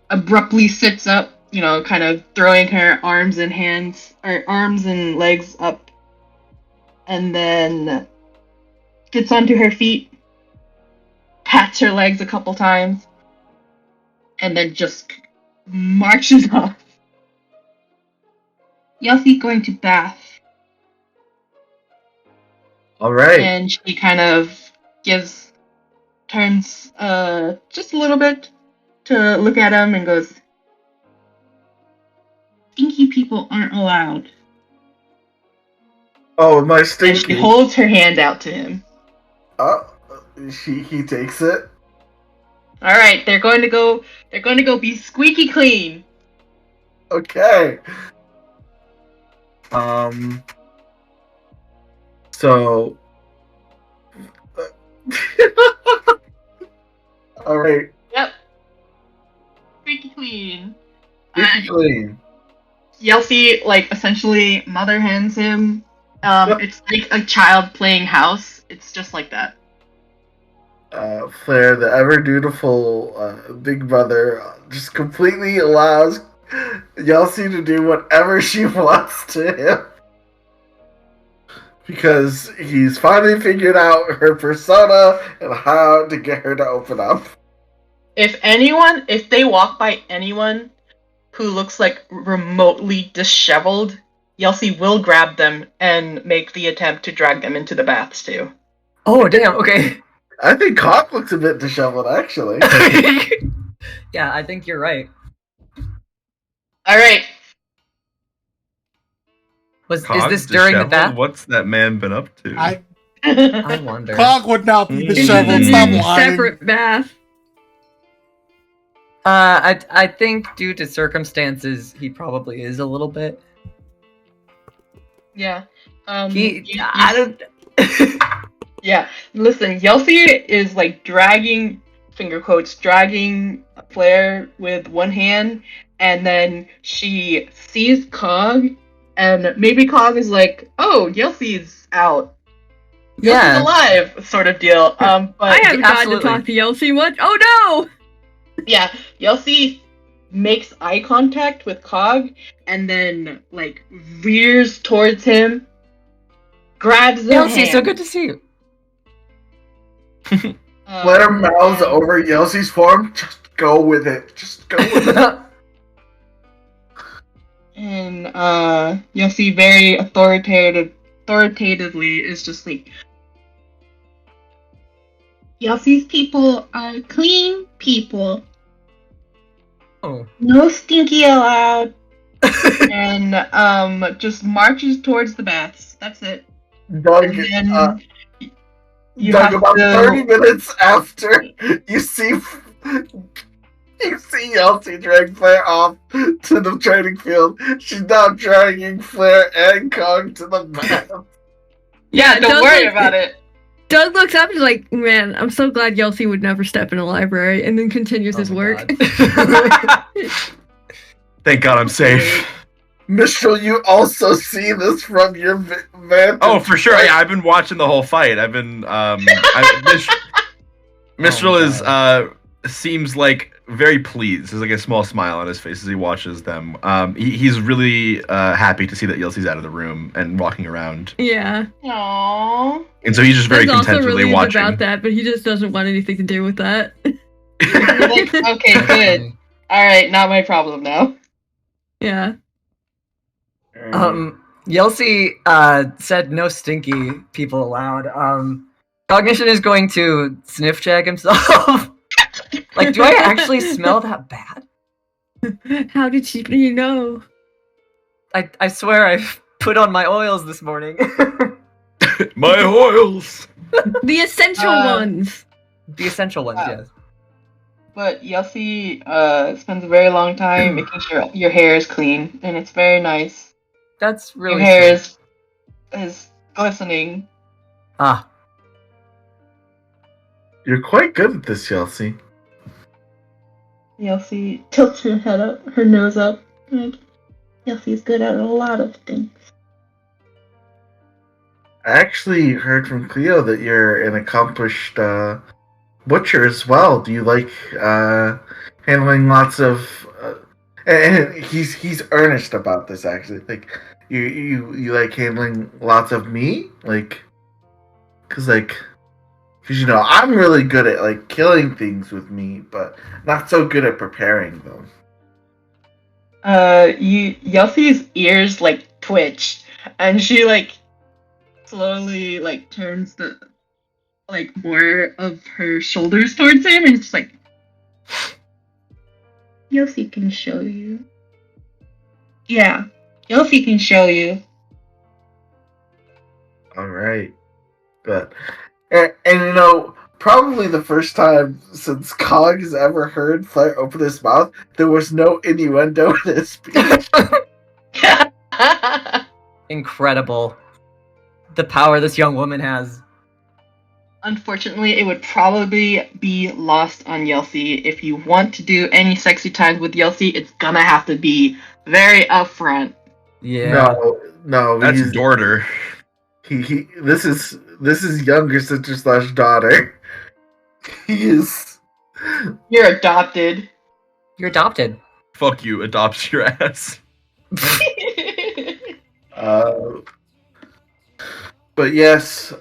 abruptly sits up, kind of throwing her arms and legs up, and then gets onto her feet, pats her legs a couple times, and then just marches off. Yelsie's going to bath. All right. And she kind of turns just a little bit to look at him and goes, "Stinky people aren't allowed." Oh, my And stinky. she holds her hand out to him. He takes it. All right, they're going to go be squeaky clean. Okay. So. All right. Yep. Squeaky clean. Squeaky clean. Yelsey, essentially mother hands him. Yep. It's like a child playing house. It's just like that. Flair, the ever dutiful big brother, just completely allows Yelsey to do whatever she wants to him. Because he's finally figured out her persona and how to get her to open up. If they walk by anyone who looks like remotely disheveled, Yelsey will grab them and make the attempt to drag them into the baths too. Oh, damn, okay. I think Cock looks a bit disheveled, actually. Yeah, I think you're right. Alright. Is this during the bath? What's that man been up to? I wonder. Cog would not be This is disheveled. a Stop new lying. separate bath. I think due to circumstances, he probably is a little bit. Yeah. I don't. Yeah. Listen, Yelsey is dragging, finger quotes, dragging Flair with one hand, and then she sees Cog, and maybe Cog is like, "Oh, Yelsey's out. Yeah. Yelsey's alive," sort of deal. But I haven't gotten to absolutely. talk to Yelsey much. Oh yeah, Yelsey makes eye contact with Cog, and then veers towards him, grabs the Yelsey, hand. so good to see you. Let her mouths over Yelsey's form. Just go with it. Just go with it. And Yelsey very authoritatively is just like, "Yelsey's people are clean people. Oh. No stinky allowed." And just marches towards the baths. That's it. Doug, And then you Doug, have about to... 30 minutes after, you see Yelsey drag Flair off to the training field. She's now dragging Flair and Kong to the bath. Yeah, don't Doug worry looks- about it. Doug looks up and is like, "Man, I'm so glad Yelsey would never step in a library," and then continues Oh his my work. God. Thank God I'm safe. Mistral, you also see this from your vantage. Oh, for sure. Yeah, I've been watching the whole fight. I've been Mistral is seems very pleased. There's a small smile on his face as he watches them. He's really happy to see that Yelsey's out of the room and walking around. Yeah. Aww. And so he's just very Doug's also contentedly relieved watching. about that, but he just doesn't want anything to do with that. Okay, good. Alright, not my problem now. Yeah. Yelsey said no stinky people allowed. Cognition is going to sniff check himself. Do I actually smell that bad? How did you know? I swear I put on my oils this morning. My oils. The essential ones. The essential ones, yes. But Yelsey spends a very long time making sure your hair is clean, and it's very nice. That's really Your hair sweet. is glistening. Ah. You're quite good at this, Yelsey. Yelsie tilts her head up, her nose up. Like, Yelsie's good at a lot of things. I actually heard from Cleo that you're an accomplished butcher as well. Do you like handling lots of? And he's earnest about this actually. Like you like handling lots of meat, like because I'm really good at like killing things with meat, but not so good at preparing them. Yelsie's ears like twitch, and she like slowly like turns the like more of her shoulders towards him, and it's like, Yelsie can show you. Yeah, Yelsie can show you. All right, good. And probably the first time since Cog has ever heard Flair open his mouth, there was no innuendo in his speech. Incredible. The power this young woman has. Unfortunately, it would probably be lost on Yelsie. If you want to do any sexy times with Yelsie, it's gonna have to be very upfront. Yeah. No, That's he's daughter. he. This is younger sister / daughter. He is. You're adopted. You're adopted. Fuck you, adopts your ass. But yes,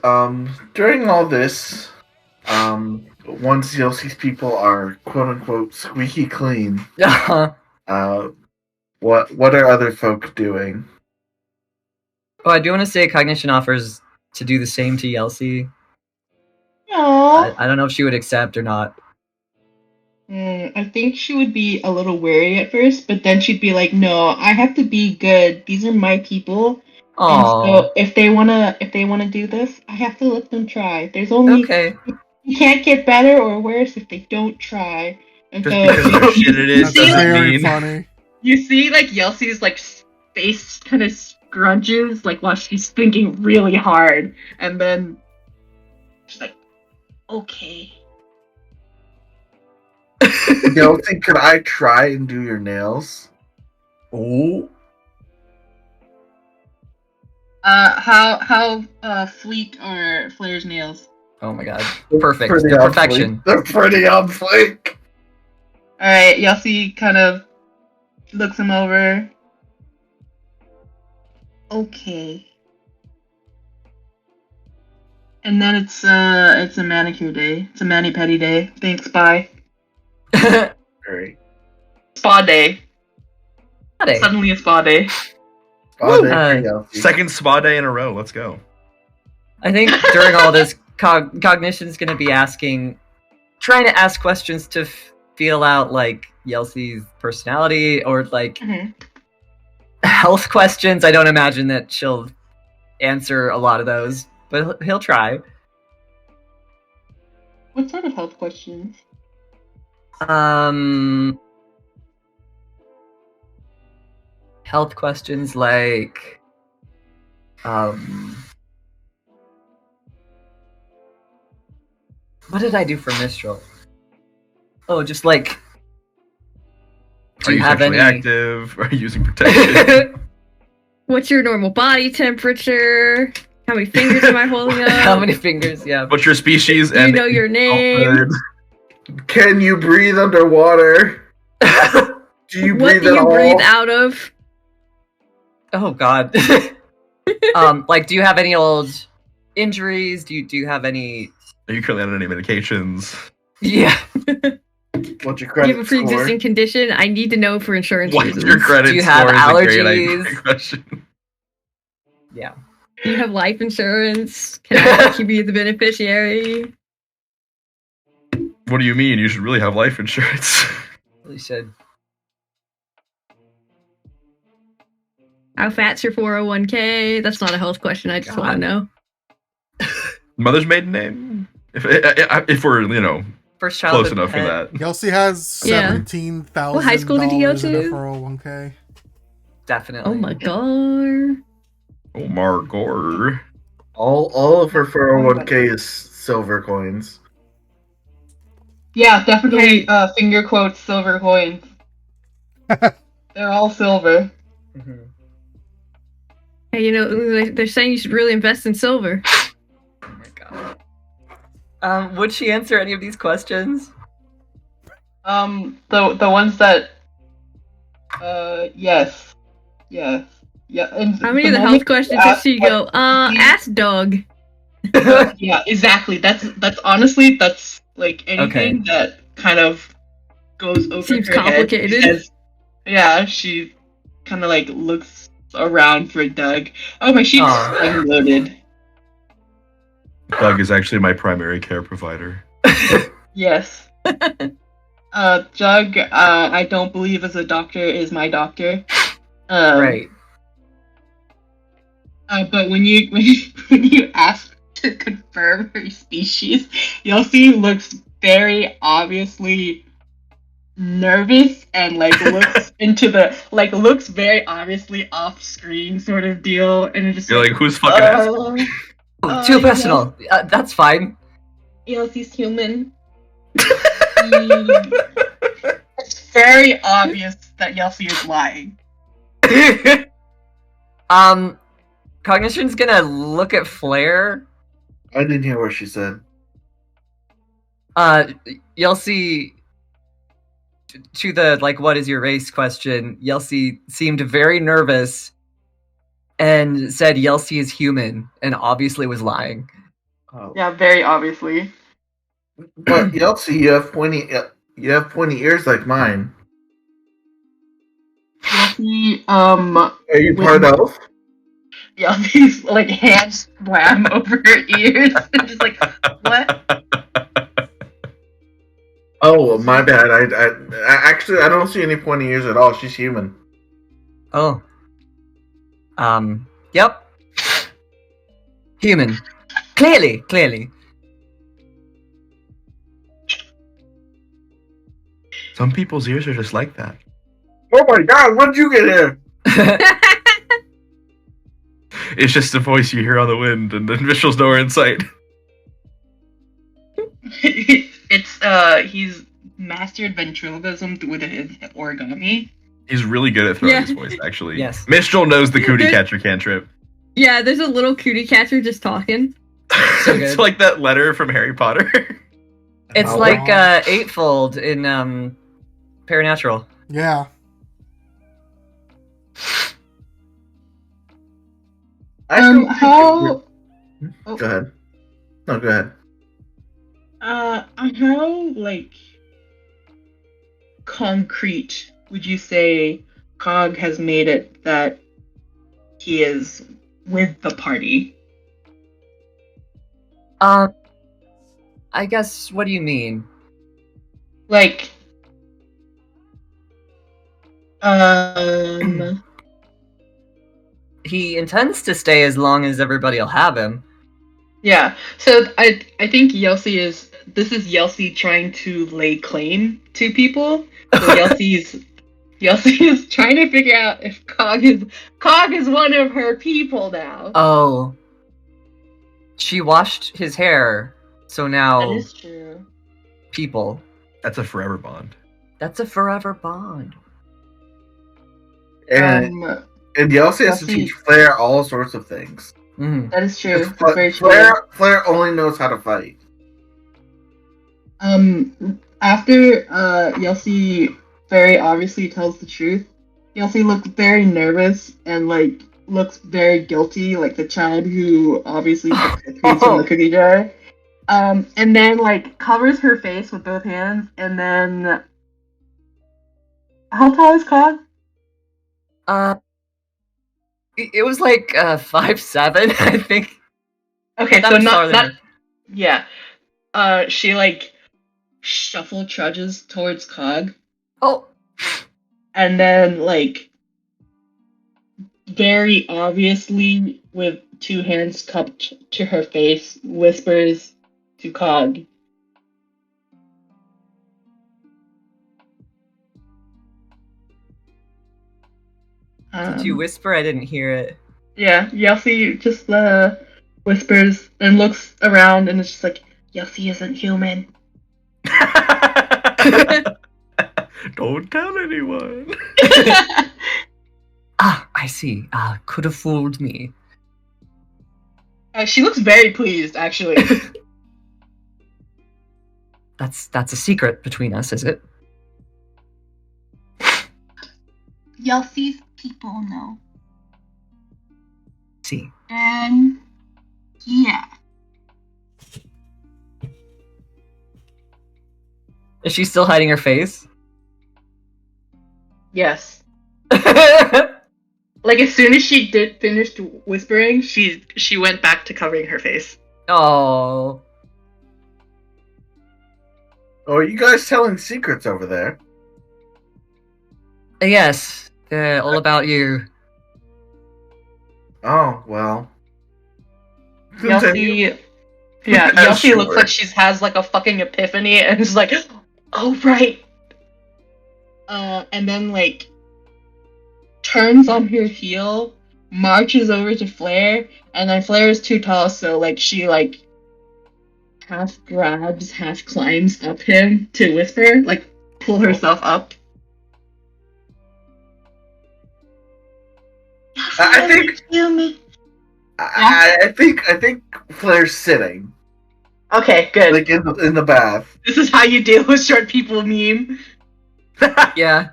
during all this, once Yelsie's people are quote unquote squeaky clean, what are other folk doing? Oh, I do want to say Cognition offers to do the same to Yelsie. Aww. I don't know if she would accept or not. I think she would be a little wary at first, but then she'd be like, "No, I have to be good. These are my people, and so if they wanna do this, I have to let them try. There's only you can't get better or worse if they don't try." And Just so because they're shit at it That's doesn't very mean. funny. you see, like Yelsie's like face kind of scrunches, like while she's thinking really hard, and then she's like, "Okay." Yelsie, could I try and do your nails? Oh. How fleet are Flair's nails? Oh my god. Perfect. Pretty They're on perfection. fleek. They're pretty on fleek. Alright, Yelsie kind of looks him over. Okay. And then it's a manicure day. It's a mani-pedi day. Thanks, bye. Great. Spa day. Hey. Suddenly a spa day. Spa day for Yelsie. Second spa day in a row. Let's go. I think during all this, Cognition's going to be trying to ask questions to feel out like Yelsie's personality or like health questions. I don't imagine that she'll answer a lot of those, but he'll try. What sort of health questions? Health questions like what did I do for Mistral? Oh, just like Are you have sexually any active? Are you using protection? What's your normal body temperature? How many fingers am I holding up? How many fingers? Yeah. What's your species? Do you know your name? Can you breathe underwater? Do you What breathe do at you all? breathe out of? Oh god. Like, do you have any old injuries? Do you have any? Are you currently on any medications? Yeah. What's your Do credit you have a pre-existing score? condition? I need to know for insurance What's reasons. your credit Do you score? have is a allergies? great question. Yeah. Do you have life insurance? Can I keep you the beneficiary? What do you mean? You should really have life insurance. Really should. How fat's your 401k? That's not a health question. I just want to know. Mother's maiden name? If we're First close childhood enough for pet. that. Yelsie has Yeah. $17,000 What high school did you go in a to? 401k. Definitely. Oh my god. Oh, Margor. All of her 401k is silver coins. Yeah, definitely. Finger quotes silver coins. They're all silver. Mm-hmm. Hey, you know, they're saying you should really invest in silver. Oh my god. Would she answer any of these questions? The ones that, yes, yeah. And How many of the health questions does she go? Ask Doug. Yeah, exactly. That's honestly like anything that kind of goes over Seems her complicated. Head. Yeah, she kind of like looks around for Doug. Oh, my sheet's loaded. Doug is actually my primary care provider. Yes. Doug, I don't believe as a doctor is my doctor. Right. But when you ask to confirm her species, Yelsi looks very obviously nervous and like looks looks very obviously off screen sort of deal, and it's just You're like, who's fucking asking? Too personal. That's fine. Yelsi's human. It's very obvious that Yelsi is lying. Cognition's gonna look at Flare. I didn't hear what she said. Yelsi, to the like, what is your race question? Yelsi seemed very nervous and said Yelsi is human, and obviously was lying. Oh. Yeah, very obviously. But Yeltsi, you have pointy ears like mine. Yelsi, Are you part elf? Yelsi's like hands slam over her ears and just like, what? Oh, my bad. I actually I don't see any pointy ears at all. She's human. Oh. Yep. Human. Clearly. Some people's ears are just like that. Oh my god, when did you get here? It's just a voice you hear on the wind, and the Mitchell's nowhere in sight. He's mastered ventriloquism with his origami. He's really good at throwing his voice, actually. Yes. Mitchell knows the cootie catcher cantrip. Yeah, there's a little cootie catcher just talking. So It's good. like that letter from Harry Potter. It's Oh, like Eightfold in Paranatural. Yeah. How? Go ahead. No, go ahead. How like concrete would you say Cog has made it that he is with the party? I guess, what do you mean? Like, He intends to stay as long as everybody will have him. yeah. So I think this is Yelsi trying to lay claim to people. So Yelsi is trying to figure out if Cog is one of her people now. Oh. She washed his hair, so now That is true. people. That's a forever bond. That's a forever bond. And Yelsi has to teach Flare all sorts of things. Mm-hmm. That is true. Fla- That's very true. Flare only knows how to fight. After Yelsi very obviously tells the truth, Yelsi looks very nervous and like looks very guilty, like the child who obviously took the treats from the cookie jar. And then like covers her face with both hands, and then how tall is Cog? It was like 5'7", I think. Okay, That so was not taller than yeah. She like shuffle trudges towards Cog, Oh, and then like very obviously with two hands cupped to her face whispers to Cog, did you whisper? I didn't hear it. yeah, Yelsi just whispers and looks around and is just like, Yelsi isn't human. Don't tell anyone. I see. Could have fooled me. She looks very pleased, actually. That's a secret between us, is it? Yelsey's people know. See. And yeah. Is she still hiding her face? Yes. Like as soon as she did finish whispering, she went back to covering her face. Oh. Oh, are you guys telling secrets over there? Yes. All about you. Oh, well. Continue. Yelsey, yeah, Yeah, Yelsey sure. looks like she has like a fucking epiphany and is like, oh right. And then like turns on her heel, marches over to Flare, and then Flare is too tall, so like she like half grabs, half climbs up him to whisper, like pull herself up. I think Flair's sitting, Okay, good. like in the bath. This is how you deal with short people meme. Yeah.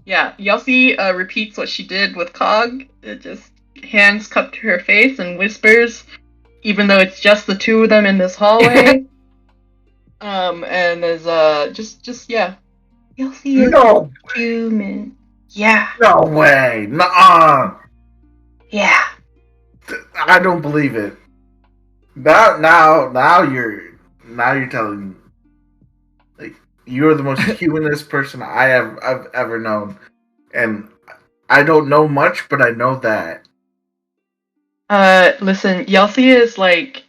Yeah, Yelsey repeats what she did with Cog. It just hands cupped to her face and whispers, even though it's just the two of them in this hallway. And is just yeah. Yelsey is No, human. Yeah, no way. Nuh-uh. yeah. I don't believe it. Now you're telling, like, you're the most humanist person I've ever known, and I don't know much, but I know that. Listen, Yelsey is like.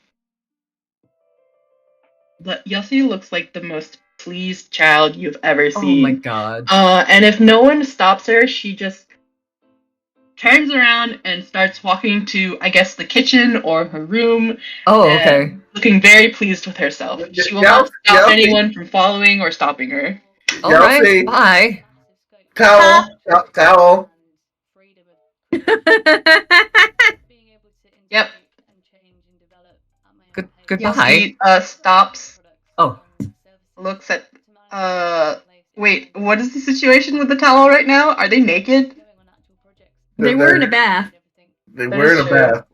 Yelsey looks like the most pleased child you've ever seen. Oh my god. And if no one stops her, she just turns around and starts walking to, I guess, the kitchen or her room. Oh, okay. Looking very pleased with herself. She will not stop anyone from following or stopping her. Alright, Yelsey, bye. towel. Yep. Goodbye. Yelsey stops, Oh. looks at. Wait, what is the situation with the towel right now? Are they naked? They were in a bath. They were in a bath.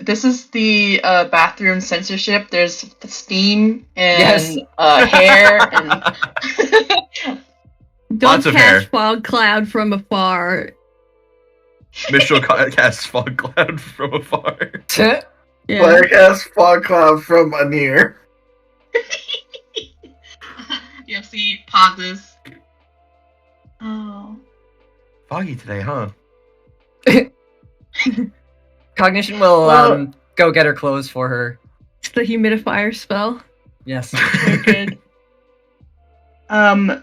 This is the bathroom censorship. There's steam and Yes. hair and Don't Lots of hair. cast fog cloud from afar. Mistral casts fog cloud from afar. Yeah. Flair casts fog cloud from a near. Yelsey pauses. Oh. Foggy today, huh? Cognition will Well- go get her clothes for her. It's the humidifier spell. Yes. Good.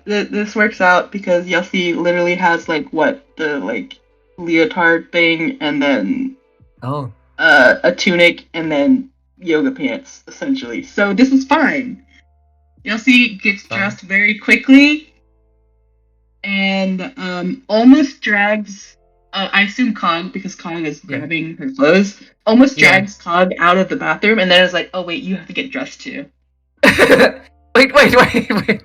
This works out because Yelsey literally has like the like leotard thing and then Oh. a tunic and then yoga pants essentially. So this is fine. Yelsey gets Fine. dressed very quickly and almost drags. I assume Cog, because Cog is Yeah. grabbing her clothes, almost Yeah. drags Cog out of the bathroom and then is like, "Oh wait, you have to get dressed too." Wait.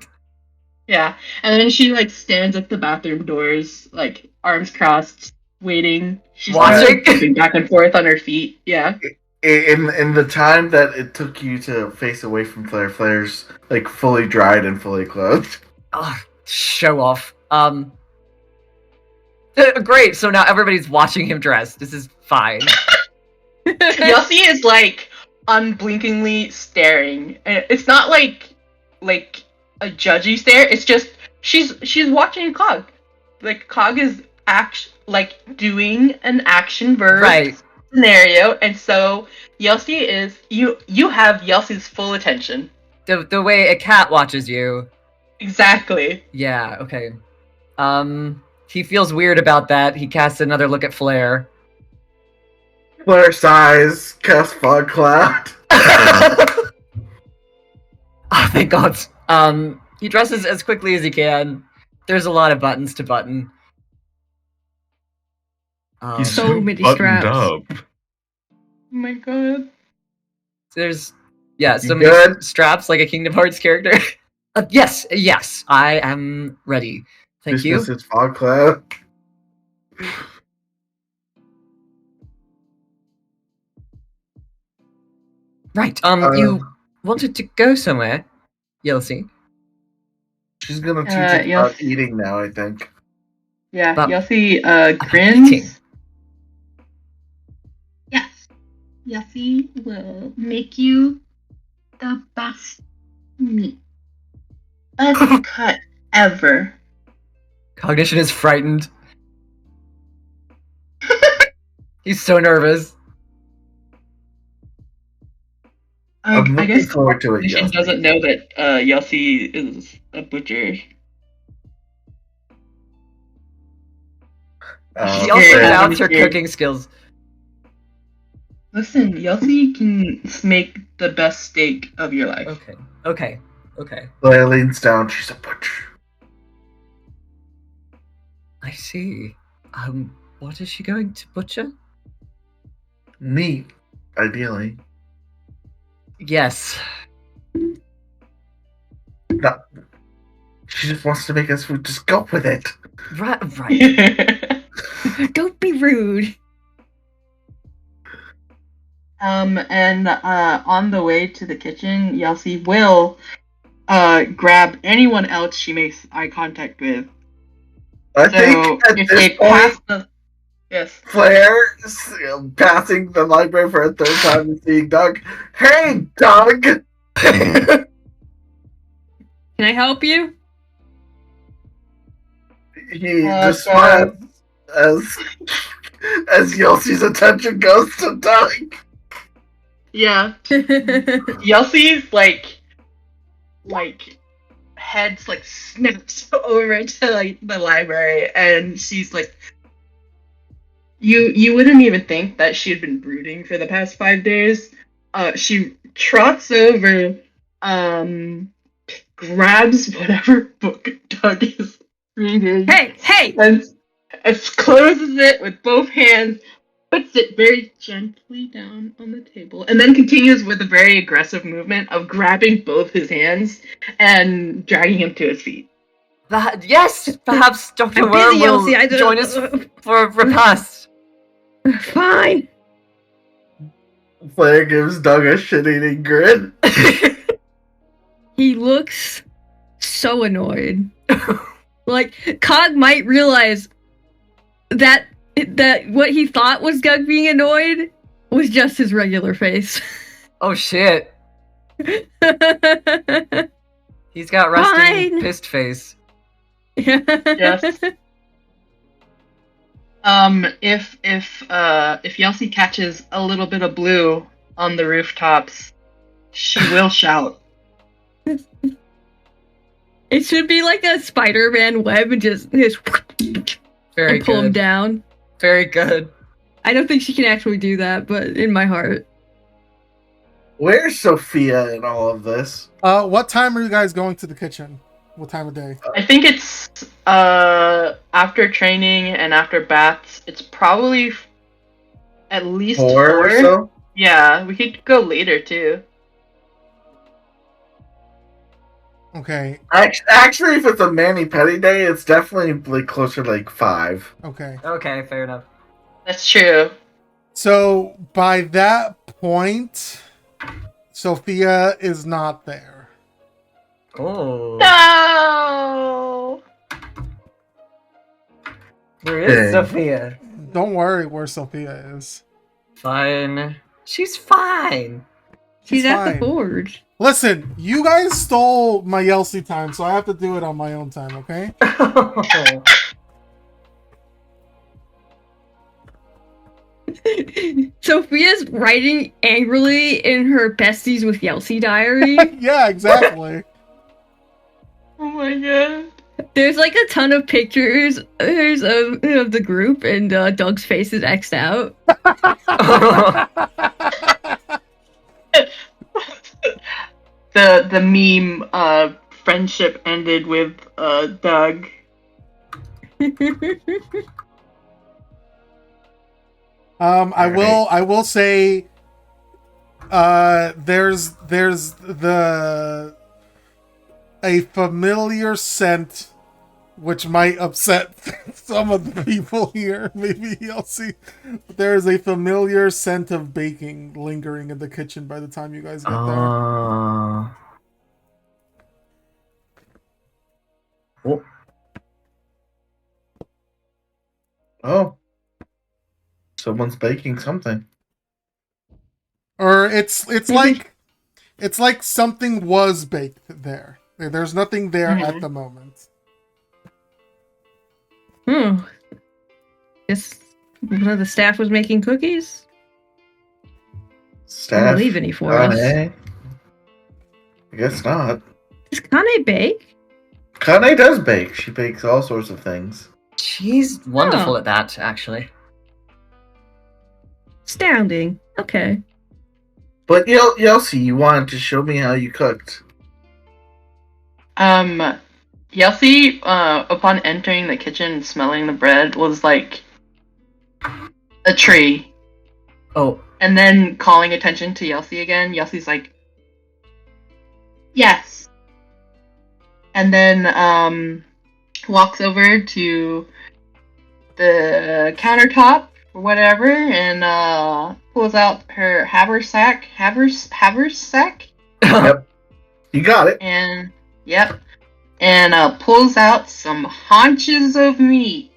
Yeah, and then she like stands at the bathroom doors, like arms crossed, waiting. She's Watching? moving back and forth on her feet. Yeah. In the time that it took you to face away from Flair, Flair's like fully dried and fully clothed. Oh, show off. Great. So now everybody's watching him dress. This is fine. Yelsey is like unblinkingly staring. And it's not like a judgy stare. It's just she's watching Cog. Like Cog is doing an action verb Right. scenario, and so Yelsey is you have Yelsey's full attention. The way a cat watches you. Exactly. Yeah. Okay. He feels weird about that. He casts another look at Flair. Flair sighs, casts fog cloud. Oh, thank God. He dresses as quickly as he can. There's a lot of buttons to button. He's So so many buttoned straps. up. Oh my god. There's You so many good? straps like a Kingdom Hearts character. Yes, I am ready. Thank you. Dismiss its fog cloud. Right. You wanted to go somewhere, Yelsi? She's gonna teach us yes. about eating now, I think. Yeah, But- Yossi eating. grins. Yes. Yossi will make you the best meat. Best cut ever. Cognition is frightened. He's so nervous. I'm I looking guess forward to it. Cognition Yes. doesn't know that Yossi is a butcher. He also yeah. doubts her Yeah. cooking skills. Listen, Yossi can make the best steak of your life. Okay. Leia leans down. She's a butcher. I see. What is she going to butcher? Meat, ideally. Yes. No. She just wants to make us food. Just go with it. Right. Don't be rude. And on the way to the kitchen, Yossi will grab anyone else she makes eye contact with. I So think at if this they point, pass the yes. Claire passing the library for a third time and seeing Doug. Hey, Doug! Can I help you? He just so- smiles as Yossi's attention goes to Doug. Yeah. Yossi's like heads like snaps over to like the library, and she's like, you wouldn't even think that she had been brooding for the past 5 days. She trots over, grabs whatever book Doug is reading. Hey! And closes it with both hands, puts it very gently down on the table, and then continues with a very aggressive movement of grabbing both his hands and dragging him to his feet. Yes, perhaps Dr. I'm Worm busy, will Elsie. I don't- join us for a repast. Fine. Claire gives Doug a shit-eating grin. He looks so annoyed. Like, Cog might realize that what he thought was Doug being annoyed was just his regular face. Oh shit. He's got resting Fine. pissed face. Yes. If Yossi catches a little bit of blue on the rooftops, she will shout. It should be like a Spider-Man web and just Very and pull him good. down. Very good. I don't think she can actually do that, but in my heart. Where's Sophia in all of this? What time are you guys going to the kitchen? What time of day? I think it's after training and after baths. It's probably at least 4 or so? Yeah, we could go later too. Okay. Actually, if it's a mani-pedi day, it's definitely like closer to like 5. Okay. Okay, fair enough. That's true. So by that point, Sophia is not there. Oh. No. Where is Dang. Sophia? Don't worry where Sophia is. Fine. She's fine. She's at the fine. forge. Listen, you guys stole my Yelsi time, so I have to do it on my own time, okay? Sophia's writing angrily in her besties with Yelsi diary. Yeah, exactly. Oh my god. There's like a ton of pictures of the group, and Doug's face is X'd out. the meme friendship ended with Doug. I will say there's a familiar scent which might upset some of the people here. Maybe you'll see. There is a familiar scent of baking lingering in the kitchen by the time you guys get there. Oh. Someone's baking something. Or it's like something was baked there. There's nothing there at the moment. Guess one of the staff was making cookies. Staff? Didn't leave any for us. I guess not. Does Kane bake? Kane does bake. She bakes all sorts of things. She's wonderful at that, actually. Astounding. Okay. But Yelsi, you wanted to show me how you cooked. Yelsi, upon entering the kitchen and smelling the bread, was like a tree. Oh. And then calling attention to Yelsi again, Yelsi's like, yes. And then walks over to the countertop or whatever and pulls out her haversack. Yep. You got it. And yep. And pulls out some haunches of meat.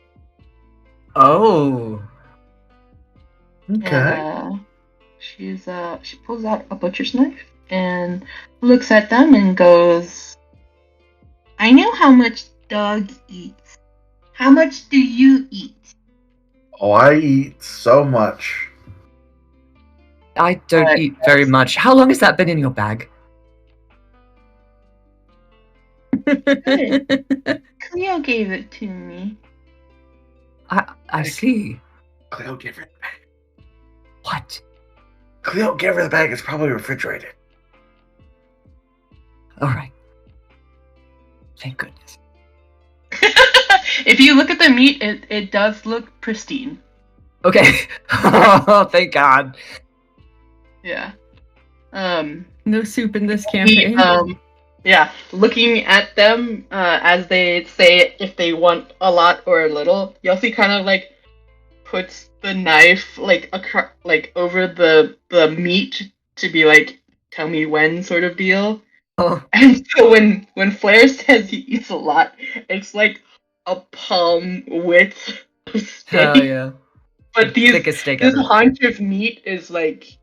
Oh. Okay. And, she pulls out a butcher's knife and looks at them and goes, I know how much Doug eats. How much do you eat? Oh, I eat so much. I don't eat very much. How long has that been in your bag? Cleo gave it to me. I see. Cleo gave her the bag. What? Cleo gave her the bag. It's probably refrigerated. Alright. Thank goodness. If you look at the meat, it does look pristine. Okay. Oh, thank God. Yeah. No soup in this campaign. Yeah, looking at them as they say if they want a lot or a little, Yossi kind of like puts the knife like over the meat to be like, tell me when sort of deal. Oh. And so when Flair says he eats a lot, it's like a palm width of steak. Hell yeah. But Thickest steak this ever. haunch of meat is like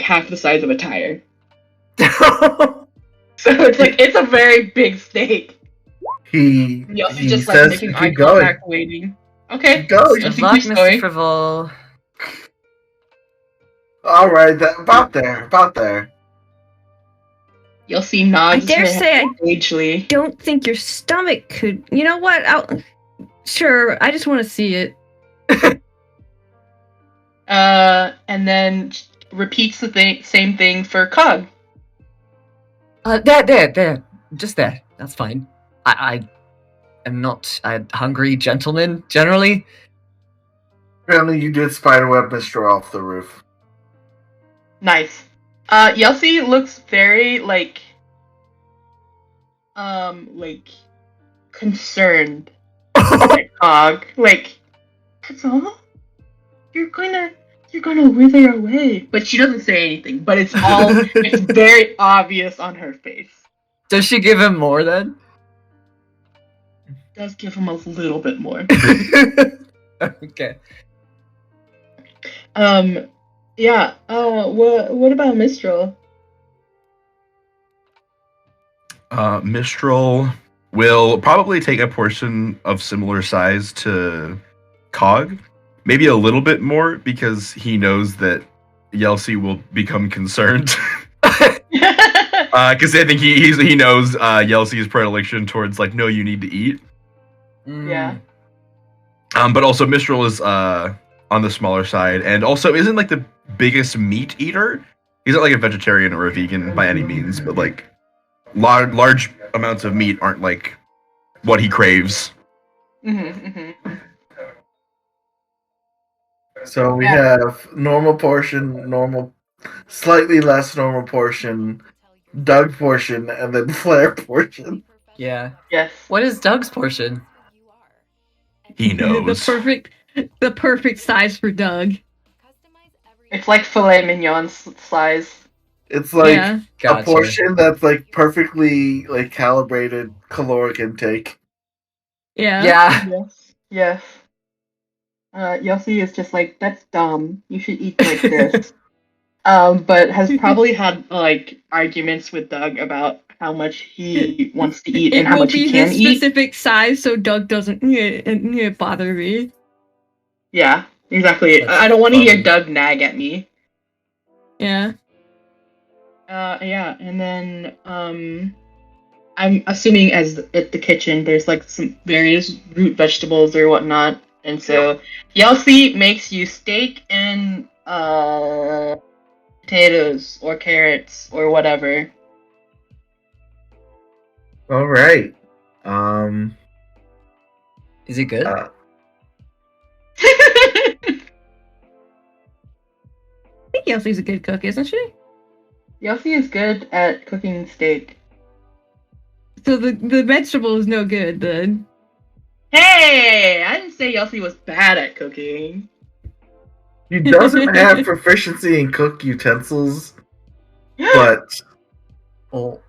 half the size of a tire. So it's a very big steak. He just says making to eye keep going. contact, waiting. Okay. Keep going. Good Yossi luck, keeps Mr. going. Frivol. All right, about there. Yossi nods. I dare say I sagely. don't think your stomach could. You know what? Sure, I just want to see it. And then repeats the same thing for Cog. There. Just there. That's fine. I am not a hungry gentleman, generally. Apparently you did spiderweb Mr. off the roof. Nice. Yossi looks very concerned at Cog. That's all? You're gonna wither away. But she doesn't say anything, but it's very obvious on her face. Does she give him more then? Does give him a little bit more. Okay. Yeah. What about Mistral? Mistral will probably take a portion of similar size to Cog. Maybe a little bit more because he knows that Yelsi will become concerned. Because I think he knows Yelsi's predilection towards no, you need to eat. Yeah. But also Mistral is on the smaller side, and also isn't like the biggest meat eater. He's not like a vegetarian or a vegan by any means, but like large amounts of meat aren't like what he craves. So we have normal portion, normal, slightly less normal portion, Doug portion, and then Flair portion. Yeah. Yes. What is Doug's portion? He knows. the perfect size for Doug. It's like filet mignon size. It's like Yeah. a portion that's like perfectly like calibrated caloric intake. Yeah. Yeah. Yes. Yes. Yossi is just like, that's dumb. You should eat like this. But has probably had like arguments with Doug about how much he wants to eat and how much he can It will be his specific size, so Doug doesn't bother me. Yeah, exactly. That's I don't want to hear funny. Doug nag at me. Yeah. Yeah, and then I'm assuming as at the kitchen, there's like some various root vegetables or whatnot, and so Yelsi makes you steak and potatoes or carrots or whatever. All right. Is it good? I think Yoshi's a good cook, isn't she? Yossi is good at cooking steak. So the vegetable is no good then. Hey, I didn't say Yossi was bad at cooking. He doesn't have proficiency in cook utensils, but Oh.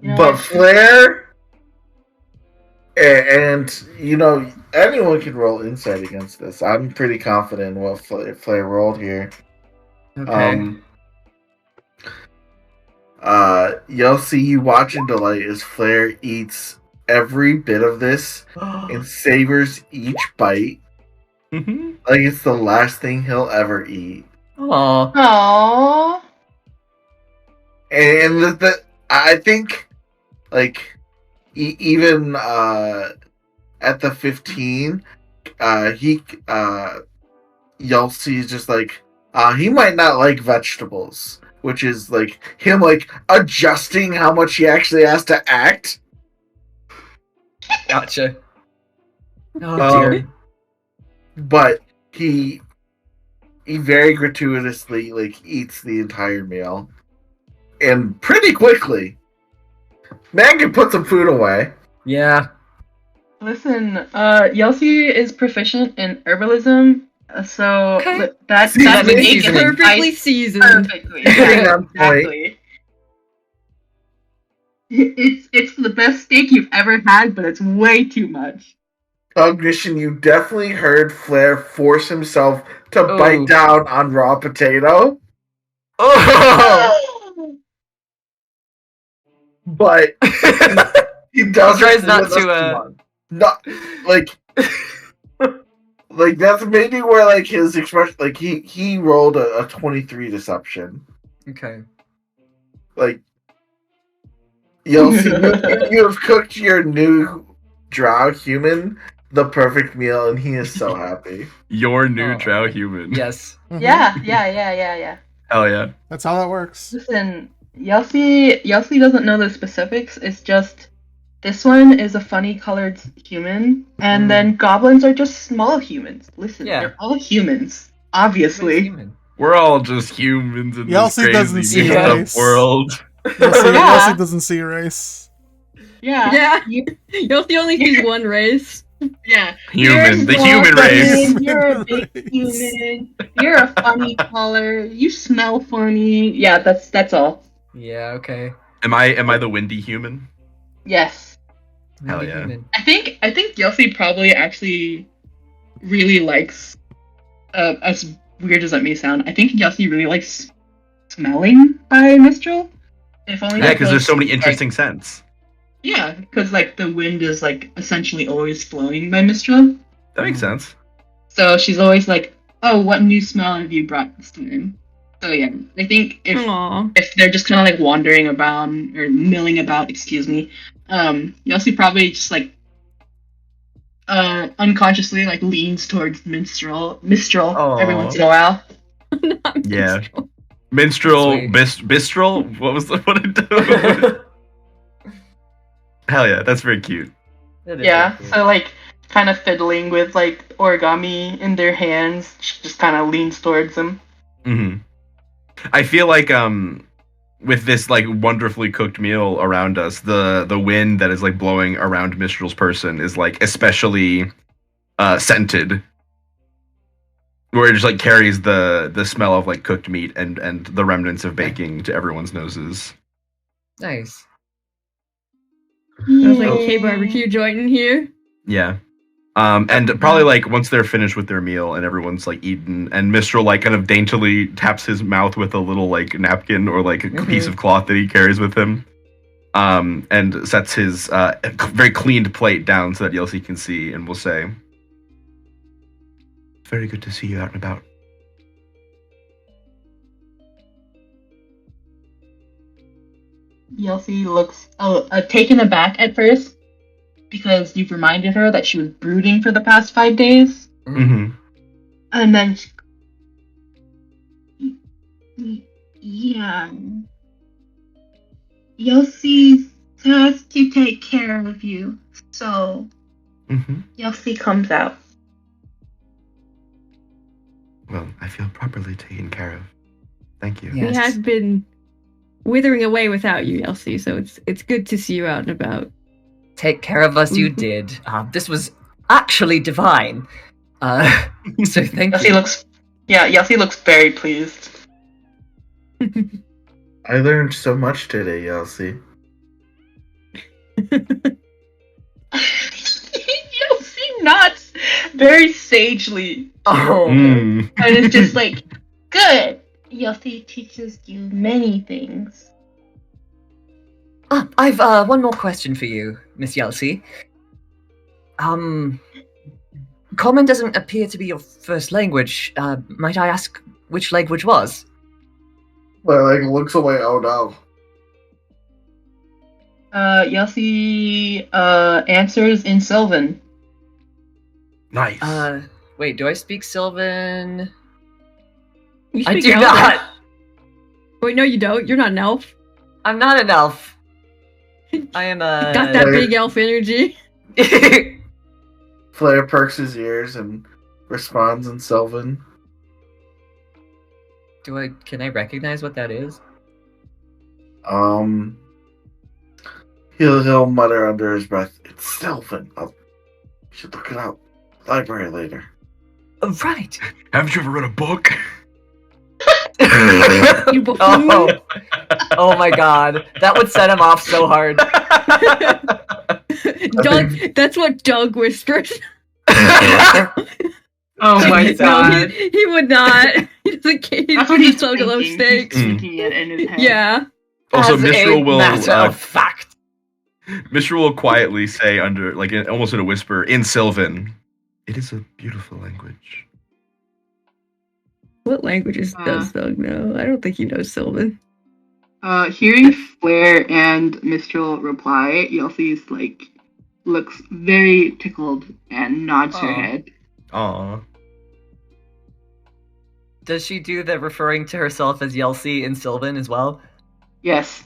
You know but what? Flair and you know anyone can roll insight against this. I'm pretty confident in what Flair rolled here. Okay. You'll see you watch in delight as Flair eats every bit of this and savors each bite like it's the last thing he'll ever eat. Aw. Aww. And I think like even at the 15, you'll see just like he might not like vegetables, which is like him like adjusting how much he actually has to act. Gotcha. Oh dear. But he very gratuitously like eats the entire meal, and pretty quickly. Man can put some food away. Yeah. Listen, Yelsi is proficient in herbalism, so Okay. that's Seasoning. makes it Perfectly nice. seasoned. Perfectly. Hitting on point. Exactly. It's the best steak you've ever had, but it's way too much. Cognition, you definitely heard Flair force himself to Oh. bite down on raw potato, Oh. but he doesn't. He tries not with us to, too much. Not like, like that's maybe where like his expression, like he rolled a 23 deception. Okay. Like, you'll see, you have cooked your new drow human the perfect meal, and he is so happy. Your new Oh. drow human. Yes. Mhm. Yeah. Hell yeah. That's how that works. Listen, Yelsi doesn't know the specifics. It's just this one is a funny colored human, and then goblins are just small humans. Listen, Yeah. they're all humans, obviously. Human. We're all just humans in Yelsi this doesn't crazy see messed up race. world. Yossi, Yeah. Yossi doesn't see race. Yeah. Yeah. You- Yossi only sees one race. Yeah. Human, the You're human small, race. You're a big Race. human. You're a funny color. You smell funny. Yeah, that's all. Yeah. Okay. Am I the windy human? Yes. Hell Maybe yeah. human. I think Yossi probably actually really likes, as weird as that may sound, I think Yossi really likes smelling by Mistral. If only Yeah, because there's so many like, interesting scents. yeah, because like the wind is like essentially always flowing by Mistral. That makes sense. So she's always like, "Oh, what new smell have you brought this time?" So yeah, I think Aw. if they're just kind of like wandering about or milling about, excuse me, Yossi probably just like unconsciously like leans towards Mistral every Aw. once in a while. Not Yeah. minstrel. Minstrel, Sweet. Bistral? What was the what it do? Hell yeah, that's very cute. That is Yeah, very cute. so like kind of fiddling with like origami in their hands. She just kind of leans towards them. Hmm. I feel like with this like wonderfully cooked meal around us, the wind that is like blowing around Mistral's person is like especially scented. Where it just like carries the smell of like cooked meat and the remnants of baking to everyone's noses. Nice. I was like, hey, barbecue joint in here. Yeah. And probably like once they're finished with their meal and everyone's like eaten, and Mistral like kind of daintily taps his mouth with a little like napkin or like a piece of cloth that he carries with him, and sets his very cleaned plate down so that Yelsi can see, and will say, "Very good to see you out and about." Yelsi looks taken aback at first because you've reminded her that she was brooding for the past 5 days, Mm-hmm. and then yeah, Yelsi has to take care of you, so Mm-hmm. Yelsi comes out. Well, I feel properly taken care of. Thank you. Yeah. We Yes. have been withering away without you, Elsie, so it's good to see you out and about. Take care of us, you Mhm. did. This was actually divine. So thank Yelsi you. Yelsi looks very pleased. I learned so much today, Elsie. Yelsi nods very sagely, Oh, Mm. and it's just like, good. Yelsi teaches you many things. I've one more question for you, Miss Yelsi. Common doesn't appear to be your first language. Might I ask which language was? Well, like looks away. Oh no. Yelsi answers in Sylvan. Nice. Wait, do I speak Sylvan? You I speak do Elvish. not. Wait, no, you don't. You're not an elf. I'm not an elf. I am a. Got that big elf energy. Flair perks his ears and responds in Sylvan. Can I recognize what that is? He'll mutter under his breath, "It's Sylvan. You should look it up. Library later." Oh, right. Haven't you ever read a book? You buffoon. Oh my god. That would set him off so hard. Doug, that's what Doug whispers. Oh my Jesus. god. He would not. He's a kid. That's what he's so low thinking. stakes. He's thinking it in his head. Yeah. Also, As Mistral a will matter of fact. Mistral will quietly say under like almost in a whisper in Sylvan, "It is a beautiful language." What languages does Doug know? I don't think he knows Sylvan. Hearing Flair and Mistral reply, Yelsi's like looks very tickled and nods her Aw. head. Aww. Does she do the referring to herself as Yelsi in Sylvan as well? Yes.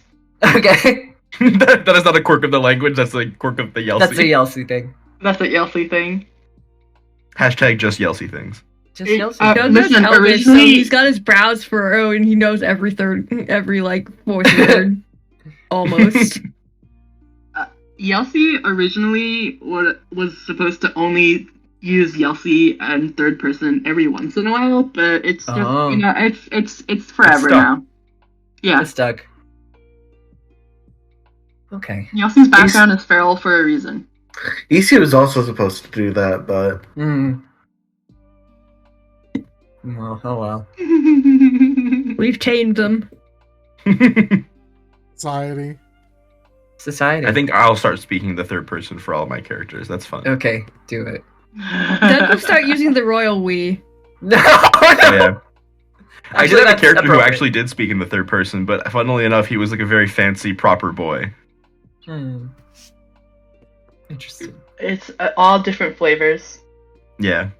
Okay. that is not a quirk of the language. That's a quirk of the Yelsi. That's a Yelsi thing. That's a Yelsi thing. Hashtag just Yelsi things. Just It- Yelsi. Doug knows listen, Elvish, so originally- he's got his brows furrowed and he knows every fourth word. Almost. Yelsi originally was supposed to only use Yelsi and third person every once in a while, but it's just Oh. it's forever stuck. now. Yeah. It's Doug. Okay. Yelsi's background is feral for a reason. EC was also supposed to do that, but Well, oh well. We've tamed them. Society. Society. I think I'll start speaking the third person for all of my characters. That's fun. Okay, do it. Doug will start using the royal we. No! Oh, yeah. I Actually, did have a that's character who appropriate. actually did speak in the third person, but funnily enough, he was like a very fancy, proper boy. Interesting. It's all different flavors. Yeah.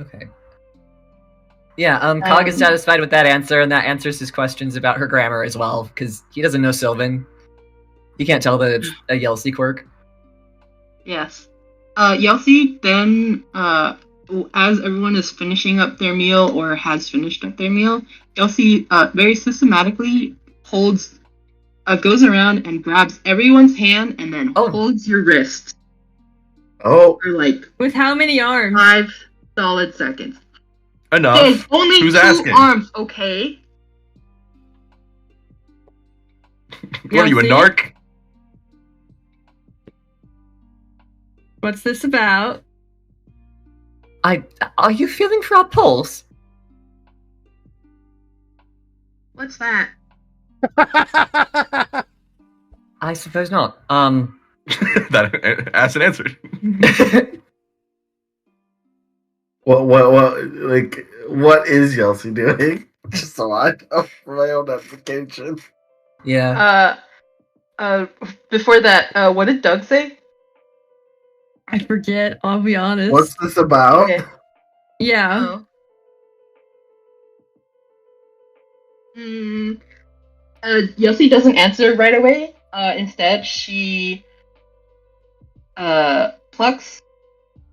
Okay. Yeah, Cog is satisfied with that answer, and that answers his questions about her grammar as well, because he doesn't know Sylvan. He can't tell that it's a Yelsey quirk. Yes. Yelsey then, as everyone is finishing up their meal or has finished up their meal, Yelsey very systematically holds, goes around and grabs everyone's hand and then holds your wrist. Oh. For like with how many arms? 5 solid seconds. Enough. There's only Who's 2 asking? arms, okay? What are you, a narc? What's this about? Are you feeling for our pulse? What's that? I suppose not. That asked and answered. What is Yelsey doing? Just so I know for my own application. Yeah. Before that, what did Doug say? I forget, I'll be honest. What's this about? Okay. Yeah. Yossi doesn't answer right away. Instead, she plucks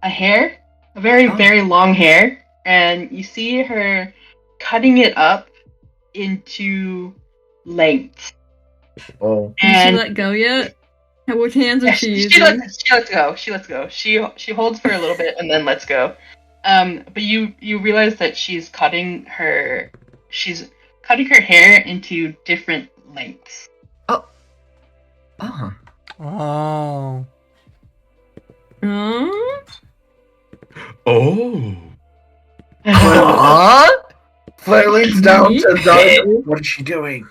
a hair, a very long hair, and you see her cutting it up into lengths. Oh. Did she let go yet? What hands is she using? She lets go. She lets go. She holds for a little bit and then lets go. But you realize that she's cutting her hair into different lengths. Oh. Oh. Flair leans down to Doug. What is she doing?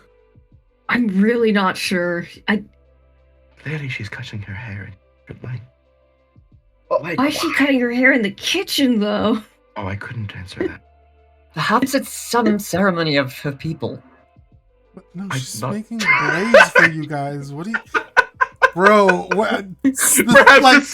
I'm really not sure. Clearly, she's cutting her hair in different lengths. Why is she cutting her hair in the kitchen, though? Oh, I couldn't answer that. Perhaps it's some ceremony of her people. No, she's making blades for you guys. What do you... Bro, what? Like,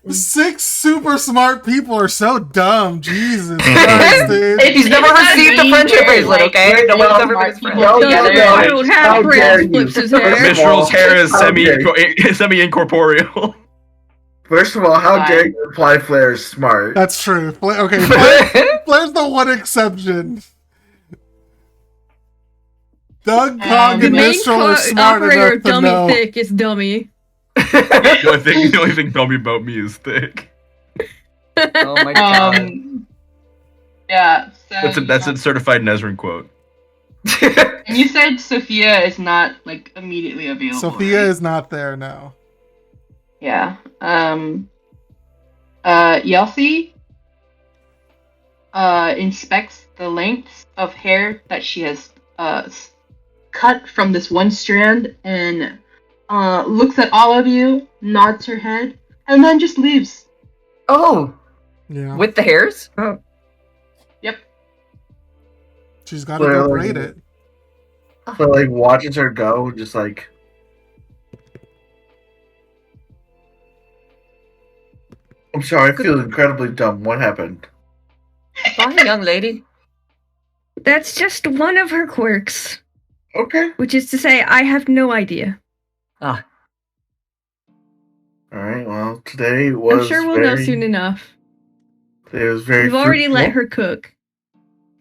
6 super smart people are so dumb. Jesus Christ, dude. He's never received a friendship bracelet, okay? No one's ever been his friend. I don't have friends, flips his hair. Mistral's hair is semi-incorporeal. First of all, how dare you imply Flair is smart? That's true. Okay, Flair's the one exception. Doug, Cog, and Mistral are smart operator enough to dummy know. thick is dummy. The only thing dummy about me is thick. Oh my god. Yeah, so That's a certified Nezrin quote. And you said Sophia is not like immediately available. Sophia right? is not there now. Yeah. Yelsey inspects the lengths of hair that she has cut from this one strand and looks at all of you, nods her head, and then just leaves. Oh! Yeah. With the hairs? Oh. Yep. She's got to go braid it. But like watches her go, just like. I'm sorry, I feel incredibly dumb. What happened? Bye, young lady. That's just one of her quirks. Okay. Which is to say, I have no idea. Ah. Alright, well, today was. I'm sure we'll know soon enough. It was very. We've already let her cook.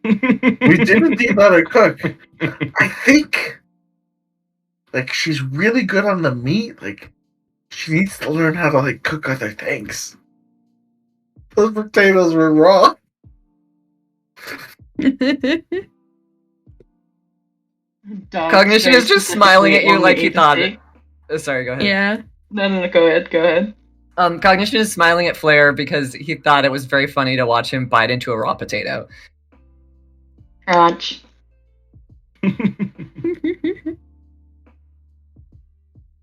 We did indeed let her cook. I think. Like, she's really good on the meat. Like, she needs to learn how to, like, cook other things. Those potatoes were raw. Cognition is just smiling at you like he thought it. Sorry, go ahead. Yeah. No, go ahead. Cognition is smiling at Flair because he thought it was very funny to watch him bite into a raw potato. Crunch.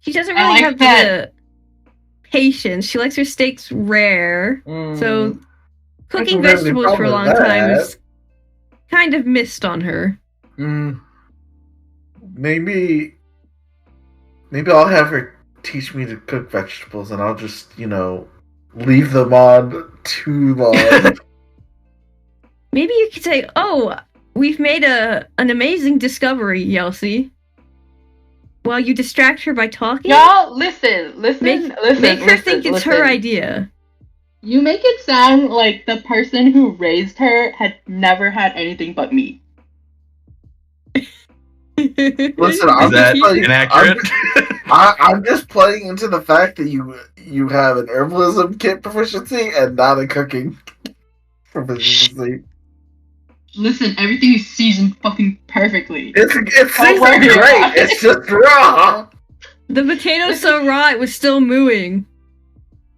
She doesn't really have the patience. She likes her steaks rare. So cooking vegetables for a long time is kind of missed on her. Maybe I'll have her teach me to cook vegetables, and I'll just, leave them on too long. Maybe you could say, "Oh, we've made an amazing discovery, Yelsey." While you distract her by talking, Y'all, listen. make her think it's her idea. You make it sound like the person who raised her had never had anything but meat. Listen, Is that inaccurate? I'm just playing into the fact that you have an herbalism kit proficiency and not a cooking proficiency. Listen, everything is seasoned fucking perfectly. It's seasoned great. It's just raw. The potato's so raw it was still mooing.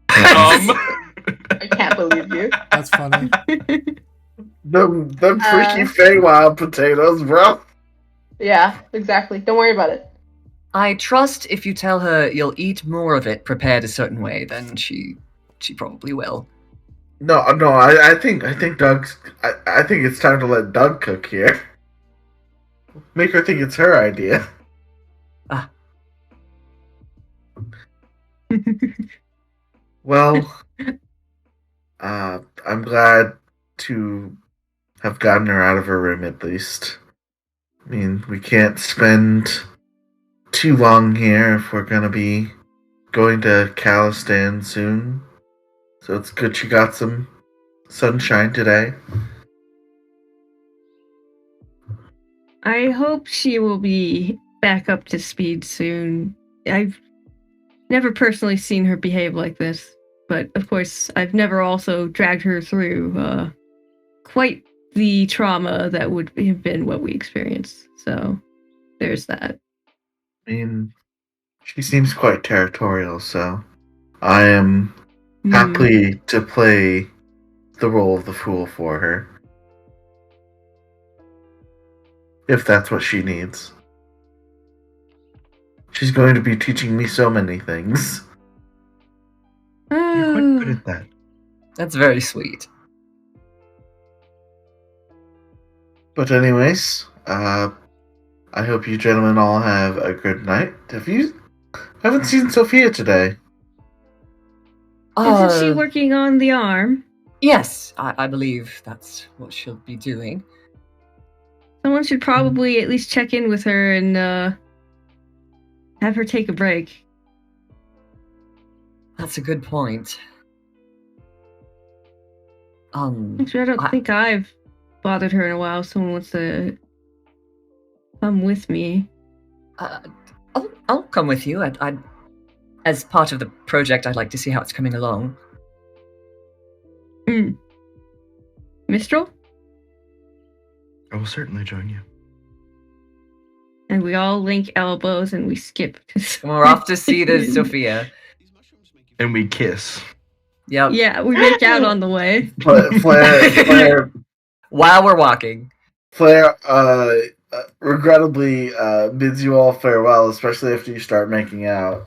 I can't believe you. That's funny. Them freaky Feywild potatoes, bro. Yeah, exactly. Don't worry about it. I trust if you tell her you'll eat more of it prepared a certain way, then she probably will. No. I think Doug's. I think it's time to let Doug cook here. Make her think it's her idea. Well, I'm glad to have gotten her out of her room at least. I mean, we can't spend too long here if we're gonna be going to Calistan soon. So it's good she got some sunshine today. I hope she will be back up to speed soon. I've never personally seen her behave like this, but of course, I've never also dragged her through quite the trauma that would have been what we experienced. So there's that. I mean, she seems quite territorial, so I am happy to play the role of the fool for her. If that's what she needs. She's going to be teaching me so many things. You're quite good at that. That's very sweet. But anyways, I hope you gentlemen all have a good night. I haven't seen Sophia today. Isn't she working on the arm? Yes, I believe that's what she'll be doing. Someone should probably at least check in with her and have her take a break. That's a good point. Actually, I don't think I've bothered her in a while. Someone wants to come with me. I'll come with you. I'd as part of the project, I'd like to see how it's coming along. Mistral? I will certainly join you. And we all link elbows and we skip. And we're off to see the Sophia. And we kiss. Yep. Yeah, we make out on the way. But Flair, while we're walking. Flair, regrettably, bids you all farewell, especially after you start making out.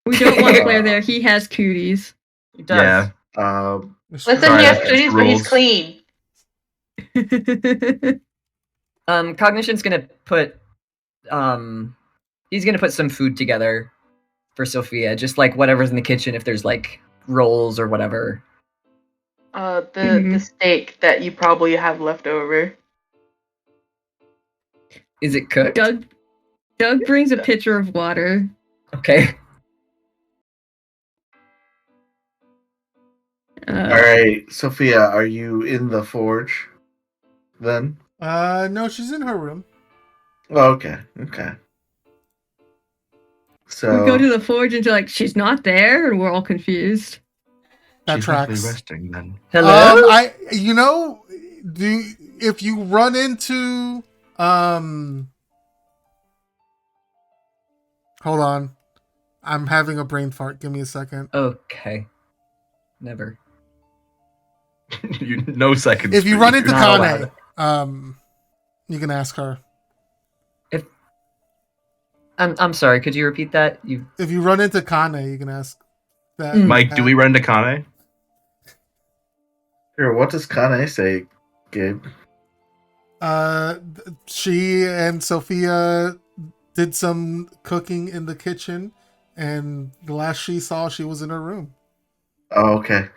We don't want Flair there. He has cooties. He does. Yeah. Listen, he has cooties, but he's clean. Cognition's gonna put he's gonna put some food together for Sophia, just like whatever's in the kitchen, if there's like rolls or whatever. The steak that you probably have left over. Is it cooked? Doug brings a pitcher of water. Okay. Alright, Sophia, are you in the forge then? No, she's in her room. Oh, okay. So We go to the forge and like she's not there, and we're all confused. That She's tracks. likely resting then. Hello? If you run into hold on. I'm having a brain fart. Give me a second. Okay. Never. No seconds. If you run into Not Kane, you can ask her. I'm sorry, could you repeat that? If you run into Kane, you can ask that. Mike, do we run into Kane? Here, what does Kane say, Gabe? She and Sophia did some cooking in the kitchen, and the last she saw, she was in her room. Oh, okay.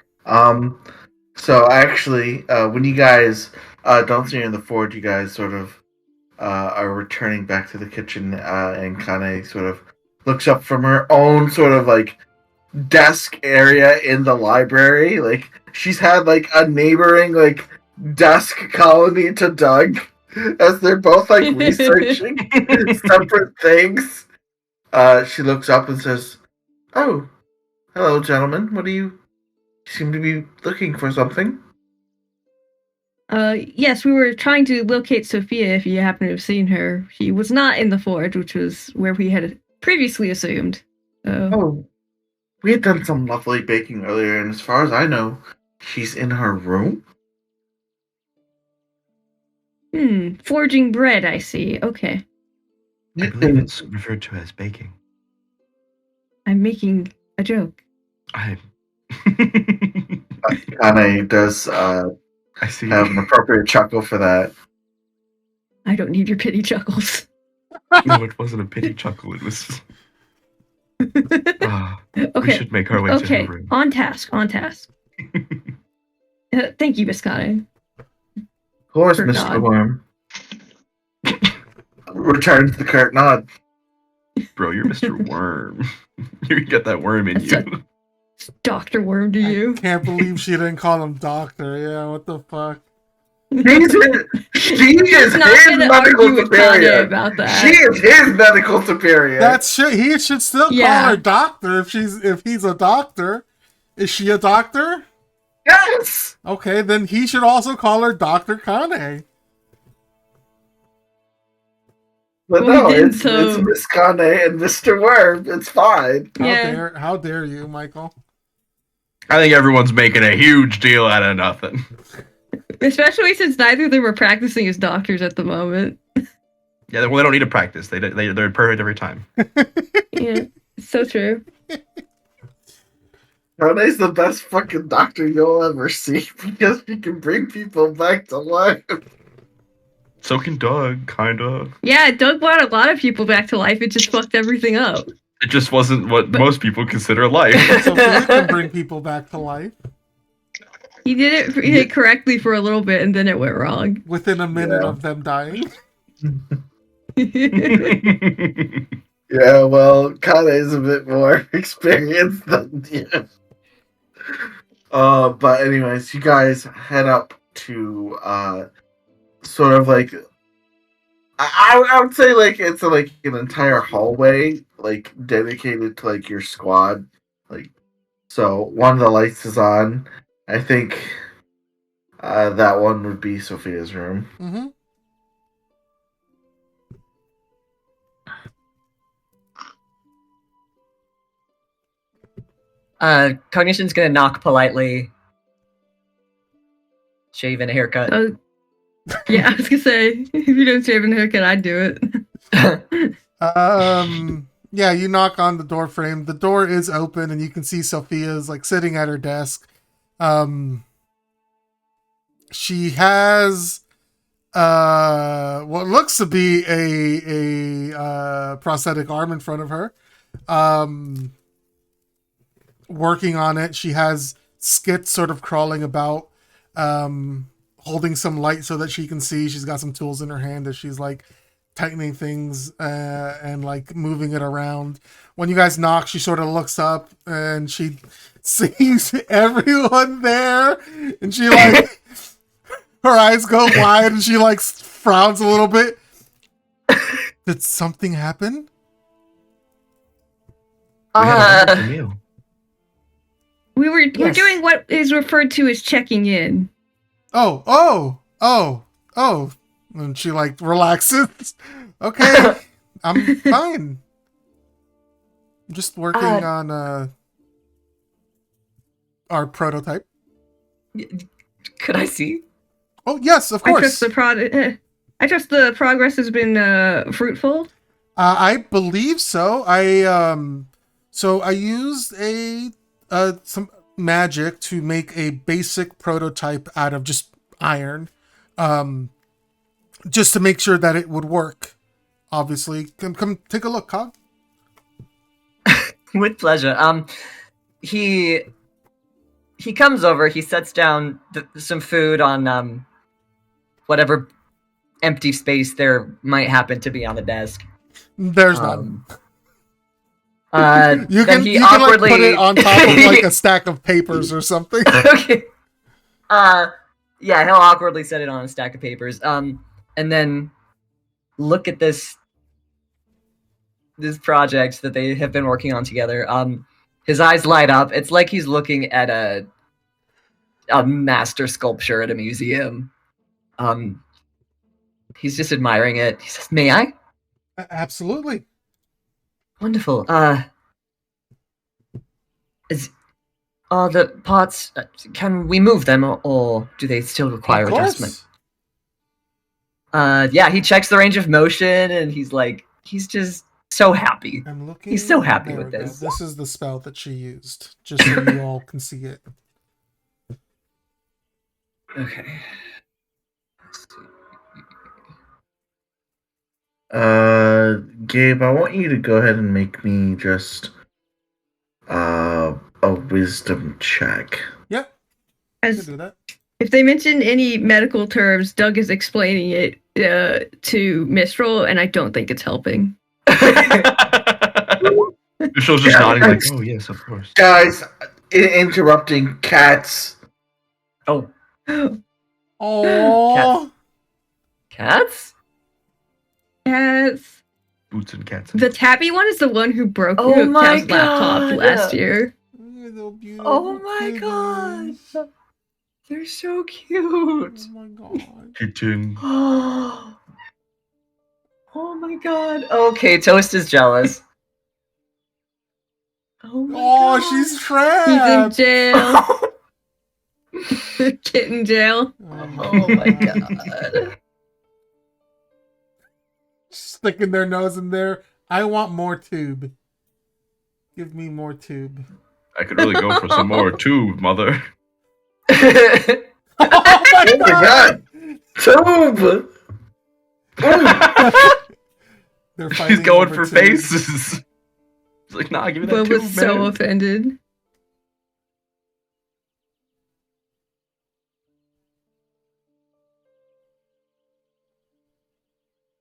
So actually, when you guys don't see her in the forge, you guys sort of are returning back to the kitchen, and Kane sort of looks up from her own sort of like desk area in the library. Like she's had like a neighboring like desk colony to Doug as they're both like researching separate things. She looks up and says, "Oh, hello, gentlemen. What do you seem to be looking for something?" Yes, we were trying to locate Sophia if you happen to have seen her. She was not in the forge, which was where we had previously assumed. Oh, we had done some lovely baking earlier, and as far as I know, she's in her room. Forging bread, I see. Okay. I believe it's referred to as baking. I'm making a joke. I Kane does I see. have an appropriate chuckle for that. I don't need your pity chuckles. No, it wasn't a pity chuckle. It was. We Okay. should make our way to her room. On task. Thank you, Miss Kane. Of course, Curt Mr. nod. Worm. Returns the curt nod. Bro, you're Mr. Worm. You got that worm in That's you. Dr. Worm to you. I can't believe she didn't call him doctor. Yeah, what the fuck? She is not his gonna medical argue with Kanye superior. about that. She is his medical superior. He should still call her doctor if he's a doctor. Is she a doctor? Yes. Okay, then he should also call her Dr. Kane. But Well, no, we did, it's so- Miss Kane and Mr. Worm. It's fine. How dare you, Michael? I think everyone's making a huge deal out of nothing. Especially since neither of them are practicing as doctors at the moment. Yeah, well, they don't need to practice. They're perfect every time. Yeah, it's so true. Kane's the best fucking doctor you'll ever see because he can bring people back to life. So can Doug, kinda. Yeah, Doug brought a lot of people back to life. It just fucked everything up. It just wasn't what most people consider life. Sophia can bring people back to life. He did it correctly for a little bit, and then it went wrong. Within a minute of them dying. Yeah, well, Kane's a bit more experienced than you. But anyways, you guys head up to sort of like I would say like it's like an entire hallway like dedicated to like your squad. Like so one of the lights is on. I think that one would be Sophia's room. Mm-hmm. Cognition's gonna knock politely. Shave and a haircut. Yeah, I was gonna say, if you don't shave and haircut, I'd do it. Yeah, you knock on the door frame. The door is open, and you can see Sophia's like sitting at her desk. She has what looks to be a prosthetic arm in front of her. Working on it. She has Skit sort of crawling about, holding some light so that she can see. She's got some tools in her hand as she's like tightening things and like moving it around. When you guys knock, she sort of looks up and she sees everyone there, and she like her eyes go wide and she like frowns a little bit. Did something happen? We're doing what is referred to as checking in. Oh. And she like relaxes. Okay. I'm fine. I'm just working on our prototype. Could I see? Oh yes, of course. I trust the progress has been fruitful. I believe so. I used some magic to make a basic prototype out of just iron, just to make sure that it would work. Obviously, come take a look, Cog. With pleasure. He comes over. He sets down some food on whatever empty space there might happen to be on the desk. There's none. You can like put it on top of like a stack of papers or something. Okay. Yeah, he'll awkwardly set it on a stack of papers. And then look at this project that they have been working on together. His eyes light up. It's like he's looking at a master sculpture at a museum. He's just admiring it. He says, "May I?" Absolutely. Wonderful. Is the pots? Can we move them, or do they still require adjustment? Yeah. He checks the range of motion, and he's just so happy. I'm looking. He's so happy with this. This is the spell that she used, just so you all can see it. Okay. Gabe, I want you to go ahead and make me just a wisdom check. Yep. As Do that. if they mention any medical terms, Doug is explaining it to Mistral, and I don't think it's helping. Michelle's just nodding like, oh yes, of course. Guys, interrupting cats. Oh. Oh. Cats? Cats. Boots and cats. The tabby one is the one who broke Oh my Cal's laptop God. last year. Oh my god. They're so cute. Oh my god. Kitchen. Oh my god. Okay, Toast is jealous. Oh my god. She's trapped. He's in jail. Kitten jail. Oh my god. Sticking their nose in there. I want more tube. Give me more tube. I could really go for some more too, mother. Oh Oh my god! Tube! They're fighting He's going over for tube. faces. He's like, nah, give me that But tube, was so man. offended.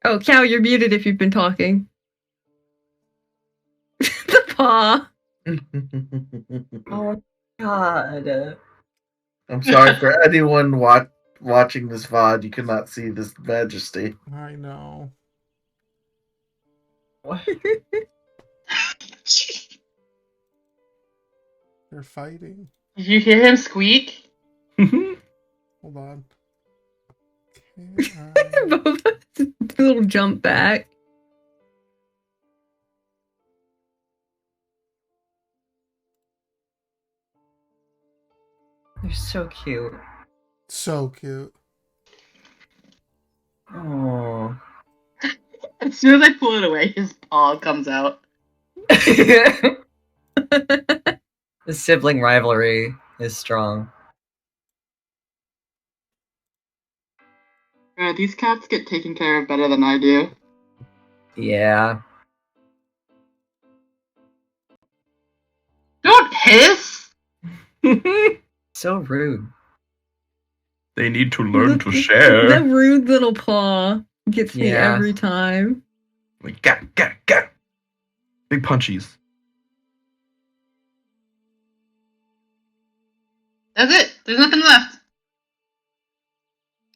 Oh, Cal, you're muted if you've been talking. The paw. Oh god. I'm sorry for anyone watching this VOD. You cannot see this majesty. I know. What? They're fighting. Did you hear him squeak? Hold on. Okay, Boba's little jump back. They're so cute. so cute. Oh. As soon as I pull it away, his paw comes out. The sibling rivalry is strong. These cats get taken care of better than I do. Yeah. Don't hiss! So rude. They need to learn to The share. rude little paw gets me Yeah. every time. Like, get. Big punchies. That's it. There's nothing left.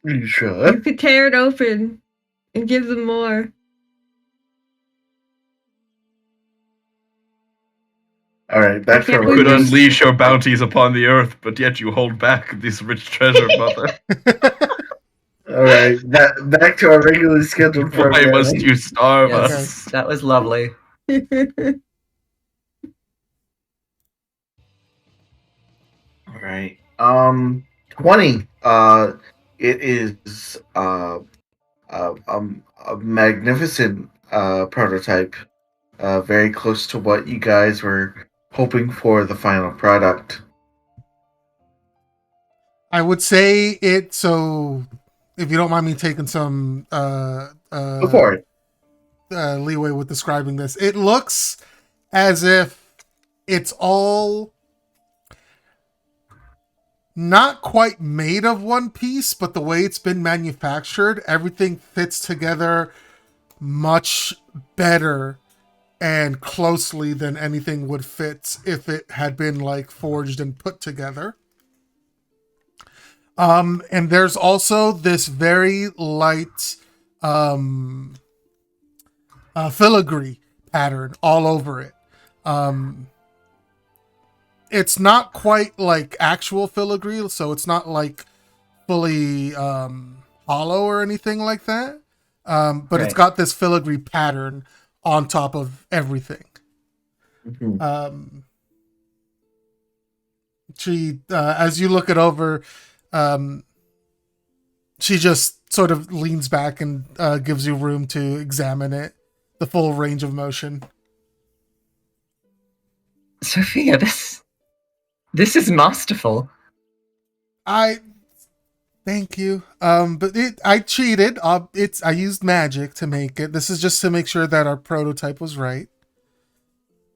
You You should. could tear it open and give them more. Alright, back to can't our You could believe list. unleash your bounties upon the earth, but yet you hold back this rich treasure, mother. Alright, back to our regularly scheduled Why programming. must you starve Yes, us? that was lovely. Alright. 20. It is a magnificent prototype. Very close to what you guys were hoping for the final product. I would say it. So, if you don't mind me taking some Go for it. leeway with describing this, it looks as if it's all not quite made of one piece, but the way it's been manufactured, everything fits together much better and closely than anything would fit if it had been like forged and put together. And there's also this very light filigree pattern all over it. It's not quite like actual filigree, so it's not like fully hollow or anything like that. But It's got this filigree pattern on top of everything. She, as you look it over, she just sort of leans back and gives you room to examine it, the full range of motion. Sophia, this is masterful. Thank you. But I cheated. I used magic to make it. This is just to make sure that our prototype was right.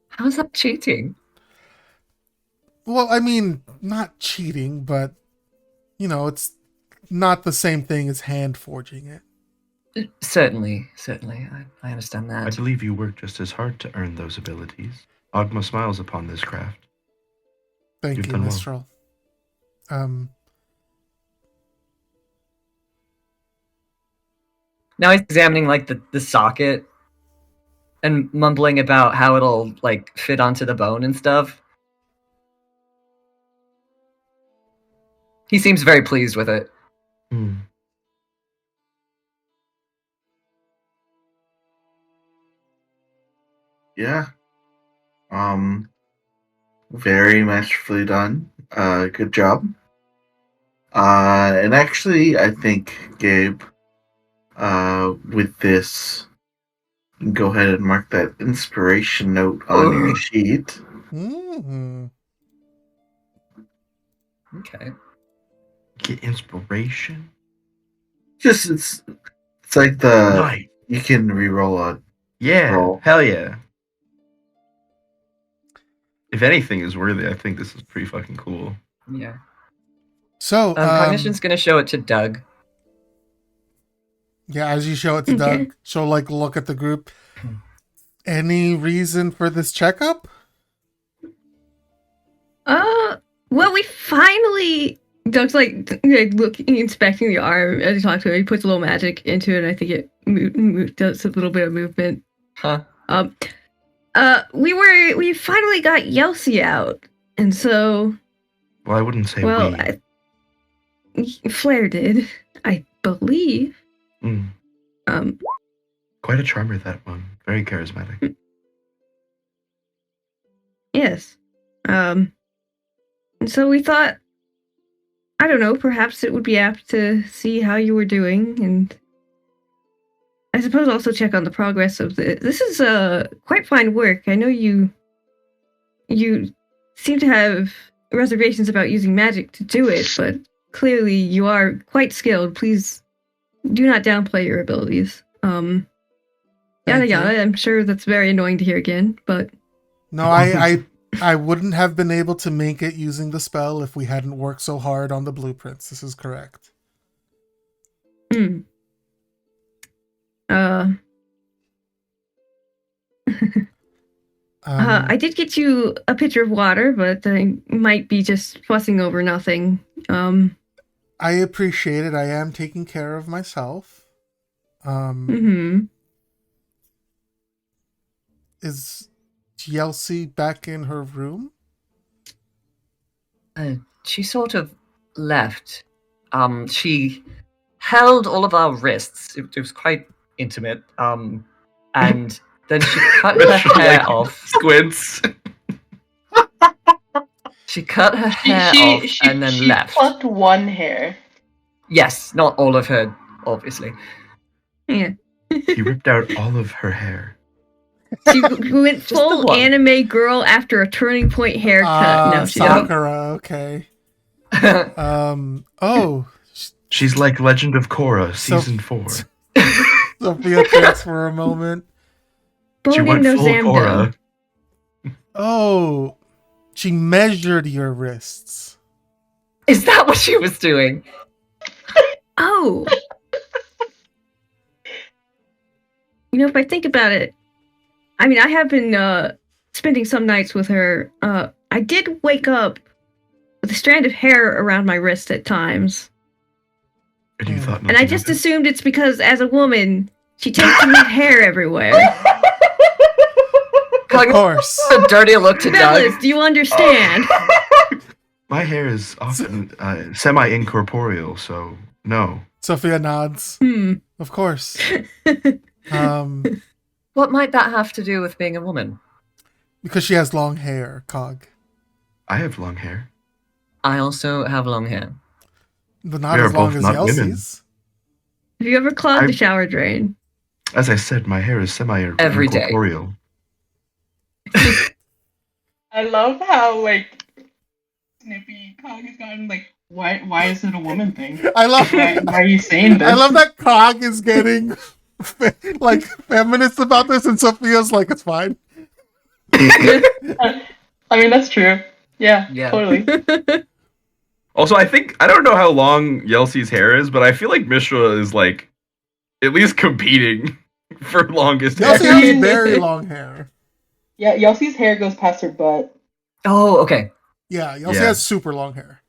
How's that cheating? Well, I mean, not cheating, but it's not the same thing as hand forging it. Certainly. I understand that. I believe you worked just as hard to earn those abilities. Ogma smiles upon this craft. Thank You've you, done well. Mistral. Now he's examining like the socket and mumbling about how it'll like fit onto the bone and stuff. He seems very pleased with it. Yeah. Very masterfully done. Good job. And actually, I think, Gabe, with this, you can go ahead and mark that inspiration note on your sheet. Mm-hmm. Okay. Get inspiration? Just, it's like Nice. you can re-roll a Yeah. roll. Hell yeah. If anything is worthy, I think this is pretty fucking cool. Yeah. So, Cognition's gonna show it to Doug. Yeah, as you show it to Doug, she'll like look at the group. Any reason for this checkup? Well, we finally. Doug's like looking, inspecting the arm as he talks to him. He puts a little magic into it. And I think it does a little bit of movement. Huh. We finally got Yelsi out, and so. Well, I wouldn't say Flair did, I believe. Quite a charmer, that one. Very charismatic. Yes. And so we thought, I don't know, perhaps it would be apt to see how you were doing, and I suppose also check on the progress of this is quite fine work. I know you seem to have reservations about using magic to do it, but clearly you are quite skilled. Please do not downplay your abilities. Yada yada. I'm sure that's very annoying to hear again, but no, I wouldn't have been able to make it using the spell if we hadn't worked so hard on the blueprints. This is correct. I did get you a pitcher of water, but I might be just fussing over nothing. I appreciate it. I am taking care of myself. Is Yelsi back in her room? She sort of left. She held all of our wrists. It was quite intimate. And then she cut her hair off. Squints. She cut her hair off and then left. She plucked one hair. Yes, not all of her, obviously. Yeah. He ripped out all of her hair. She went full anime girl after a turning point haircut. No, she Sakura, okay. She's like Legend of Korra, season 4. Sophia thinks for a moment. She went full Korra. Oh, She measured your wrists. Is that what she was doing? Oh. If I think about it, I mean, I have been spending some nights with her. I did wake up with a strand of hair around my wrist at times. And you thought And I just assumed it's because, as a woman, she tends to leave hair everywhere. Of course. A dirty look to Fellas, Doug. do you understand? My hair is often semi-incorporeal, so no. Sophia nods. Of course. What might that have to do with being a woman? Because she has long hair, Cog. I have long hair. I also have long hair. But not We are as long both as not women. Elsie's. Have you ever clogged the shower drain? As I said, my hair is Every day. semi-incorporeal. I love how Snippy Cog has gotten why is it a woman thing? I love Why are you saying this? I love that Cog is getting feminist about this, and Sophia's like, it's fine. I mean, that's true. Yeah. Totally. Also, I don't know how long Yelsie's hair is, but I feel like Mishra is at least competing for longest hair. Yelsie has very long hair. Yeah, Yelsie's hair goes past her butt. Oh, okay. Yeah, Yelsie has super long hair.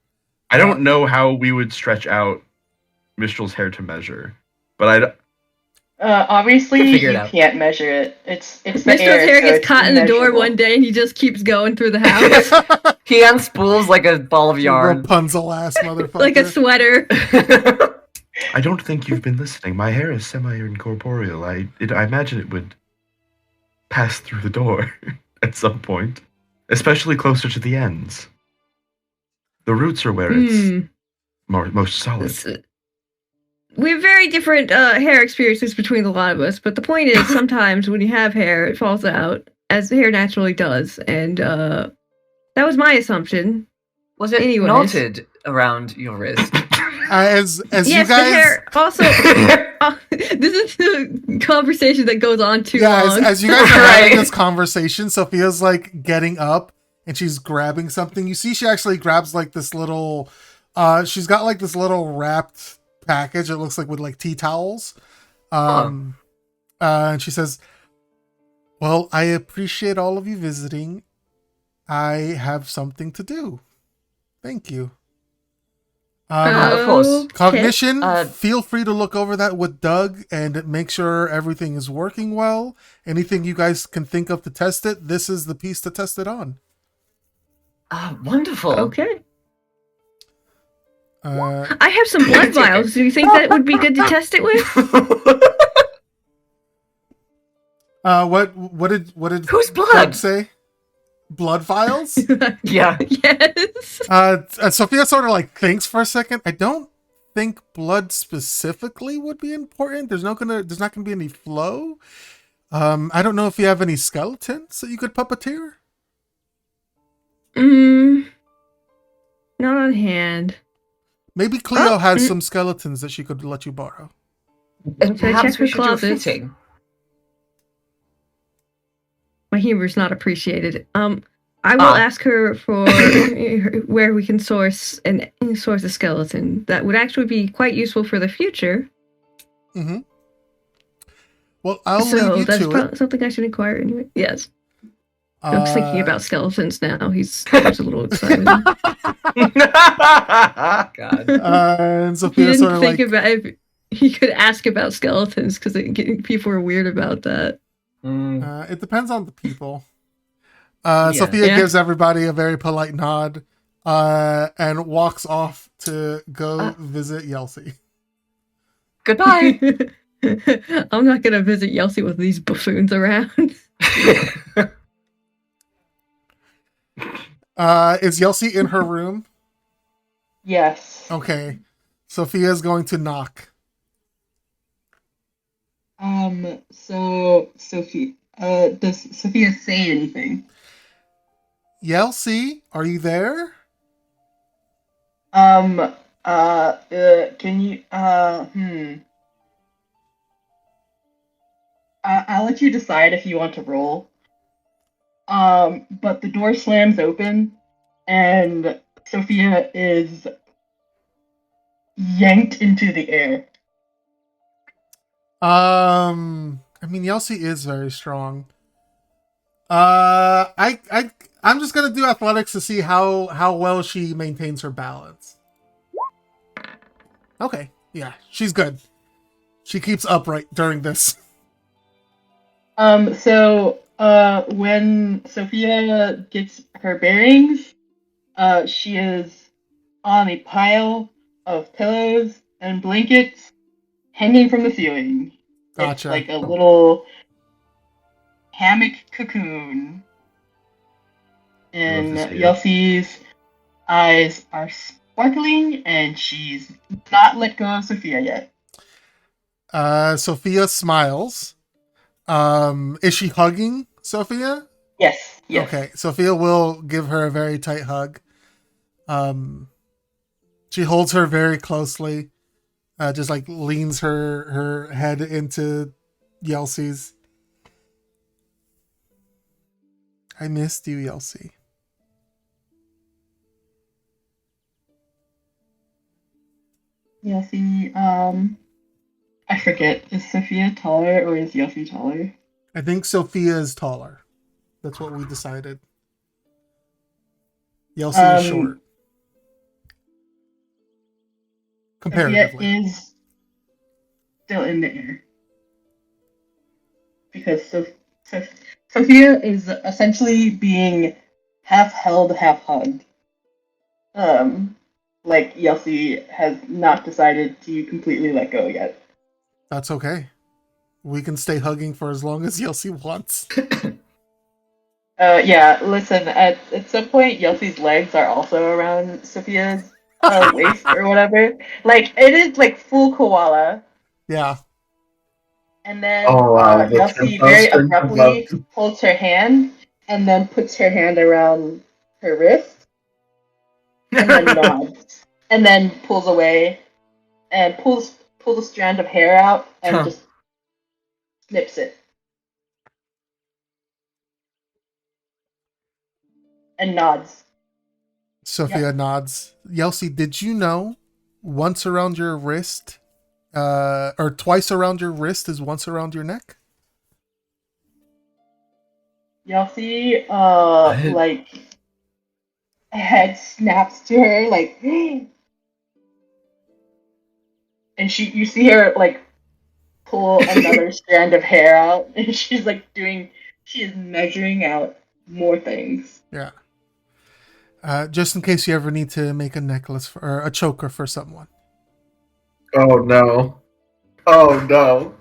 I don't know how we would stretch out Mistral's hair to measure, but Obviously figure it you out. can't measure it. It's the Mr. air, hair so gets it's caught in the door immeasurable. one day and he just keeps going through the house He unspools like a ball of yarn. Rapunzel ass motherfucker. like a sweater. I don't think you've been listening. My hair is semi-incorporeal. I imagine it would pass through the door at some point, especially closer to the ends. The roots are where it's most solid. We have very different hair experiences between a lot of us, but the point is sometimes when you have hair, it falls out, as the hair naturally does, and that was my assumption. Was it Anyways. knotted around your wrist? As Yes, you the guys, hair also. This is a conversation that goes on too long. as you guys are having Right. this conversation, Sophia's like getting up and she's grabbing something. You see, she actually grabs like this little. She's got like this little wrapped package. It looks like with like tea towels. And she says, "Well, I appreciate all of you visiting. I have something to do. Thank you." Of course. Cognition, Okay. feel free to look over that with Doug and make sure everything is working well. Anything you guys can think of to test it, this is the piece to test it on. Wonderful. Okay. Uh, I have some blood vials. Do you think that would be good to test it with? what did Whose Doug blood? say? Blood vials? Yeah. Yes. Sophia sort of like thinks for a second. I don't think blood specifically would be important. There's not gonna be any flow. I don't know if you have any skeletons that you could puppeteer. Not on hand. Maybe Cleo has some skeletons that she could let you borrow. And Should I perhaps check we her should do a closets? fitting. My humor's not appreciated. I will ask her for where we can source a skeleton. That would actually be quite useful for the future. Mm-hmm. Well, I'll So leave you that's to it. something I should inquire anyway. Yes. Doug's thinking about skeletons now. He's a little excited. God. And He Sophia didn't sort of think like, about if he could ask about skeletons because people are weird about that. it depends on the people. Yeah. Sophia Yeah. gives everybody a very polite nod and walks off to go visit Yelsey. Goodbye. I'm not gonna visit Yelsey with these buffoons around. Is Yelsey in her room? Yes. Okay. Sophia's going to knock. So Sophie, does Sophia say anything? Yelsey, are you there? Can you, I'll let you decide if you want to roll. But the door slams open, and Sophia is yanked into the air. I mean, Yelsey is very strong. I'm just gonna do athletics to see how well she maintains her balance. Okay, yeah, she's good. She keeps upright during this. When Sophia gets her bearings, she is on a pile of pillows and blankets hanging from the ceiling. It's Gotcha. like a little hammock cocoon. And Love to see it. Yelsey's eyes are sparkling, and she's not let go of Sophia yet. Sophia smiles. Is she hugging Sophia? Yes. Okay, Sophia will give her a very tight hug. She holds her very closely, just like leans her head into Yelsey's. I missed you, Yelsey. Yelsey, I forget, is Sophia taller or is Yelsey taller? I think Sophia is taller. That's what we decided. Yelsey is short. Comparatively. Sophia is still in the air. Because Sophia is essentially being half held, half hugged. Like Yelsey has not decided to completely let go yet. That's okay. We can stay hugging for as long as Yelsey wants. Yeah, listen, at some point, Yelsey's legs are also around Sophia's waist or whatever. Like, it is like full koala. Yeah. And then The Yelsey tempo very strings abruptly above. holds her hand and then puts her hand around her wrist and then nods. And then pulls away and pulls a strand of hair out and just snips it. And nods. Sophia nods. Yelsey, did you know once around your wrist, or twice around your wrist is once around your neck? Yelsey, like, head snaps to her, like, and you see her, like, pull another strand of hair out, and she's, like, she is measuring out more things. Yeah. Just in case you ever need to make a necklace or a choker for someone. Oh no. Oh no.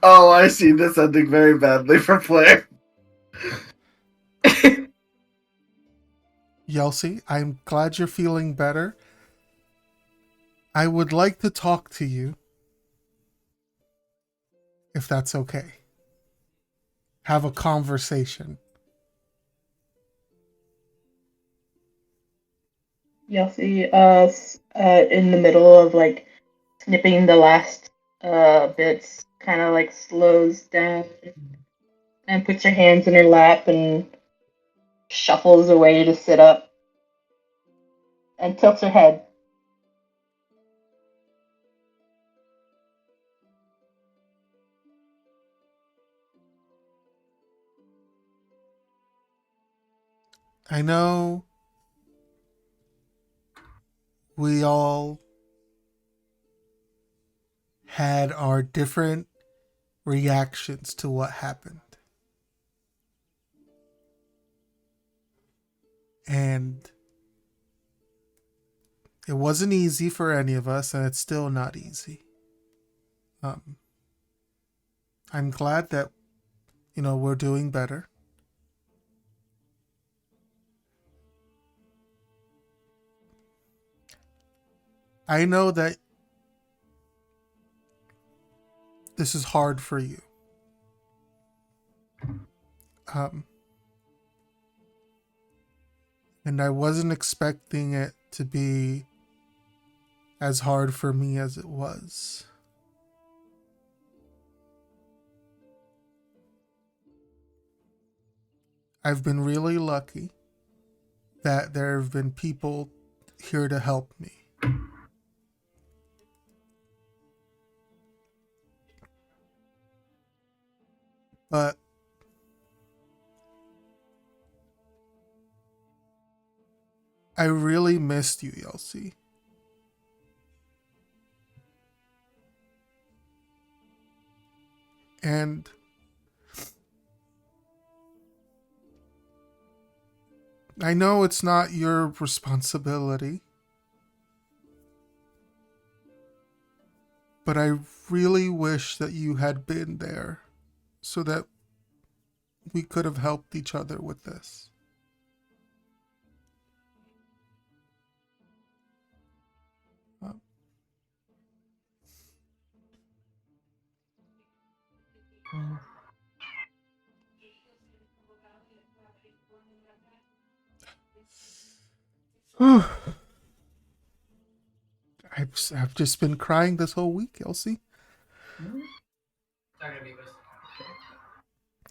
Oh, I see this ending very badly for Flair. Yelsey, I'm glad you're feeling better. I would like to talk to you, if that's okay. Have a conversation. Yelsey, in the middle of, like, snipping the last bits, kind of, like, slows down and puts her hands in her lap and shuffles away to sit up and tilts her head. I know we all had our different reactions to what happened. And it wasn't easy for any of us, and it's still not easy. I'm glad that, we're doing better. I know that this is hard for you. And I wasn't expecting it to be as hard for me as it was. I've been really lucky that there have been people here to help me. But I really missed you, Yelsi. And I know it's not your responsibility, but I really wish that you had been there so that we could have helped each other with this. I've just been crying this whole week, Elsie.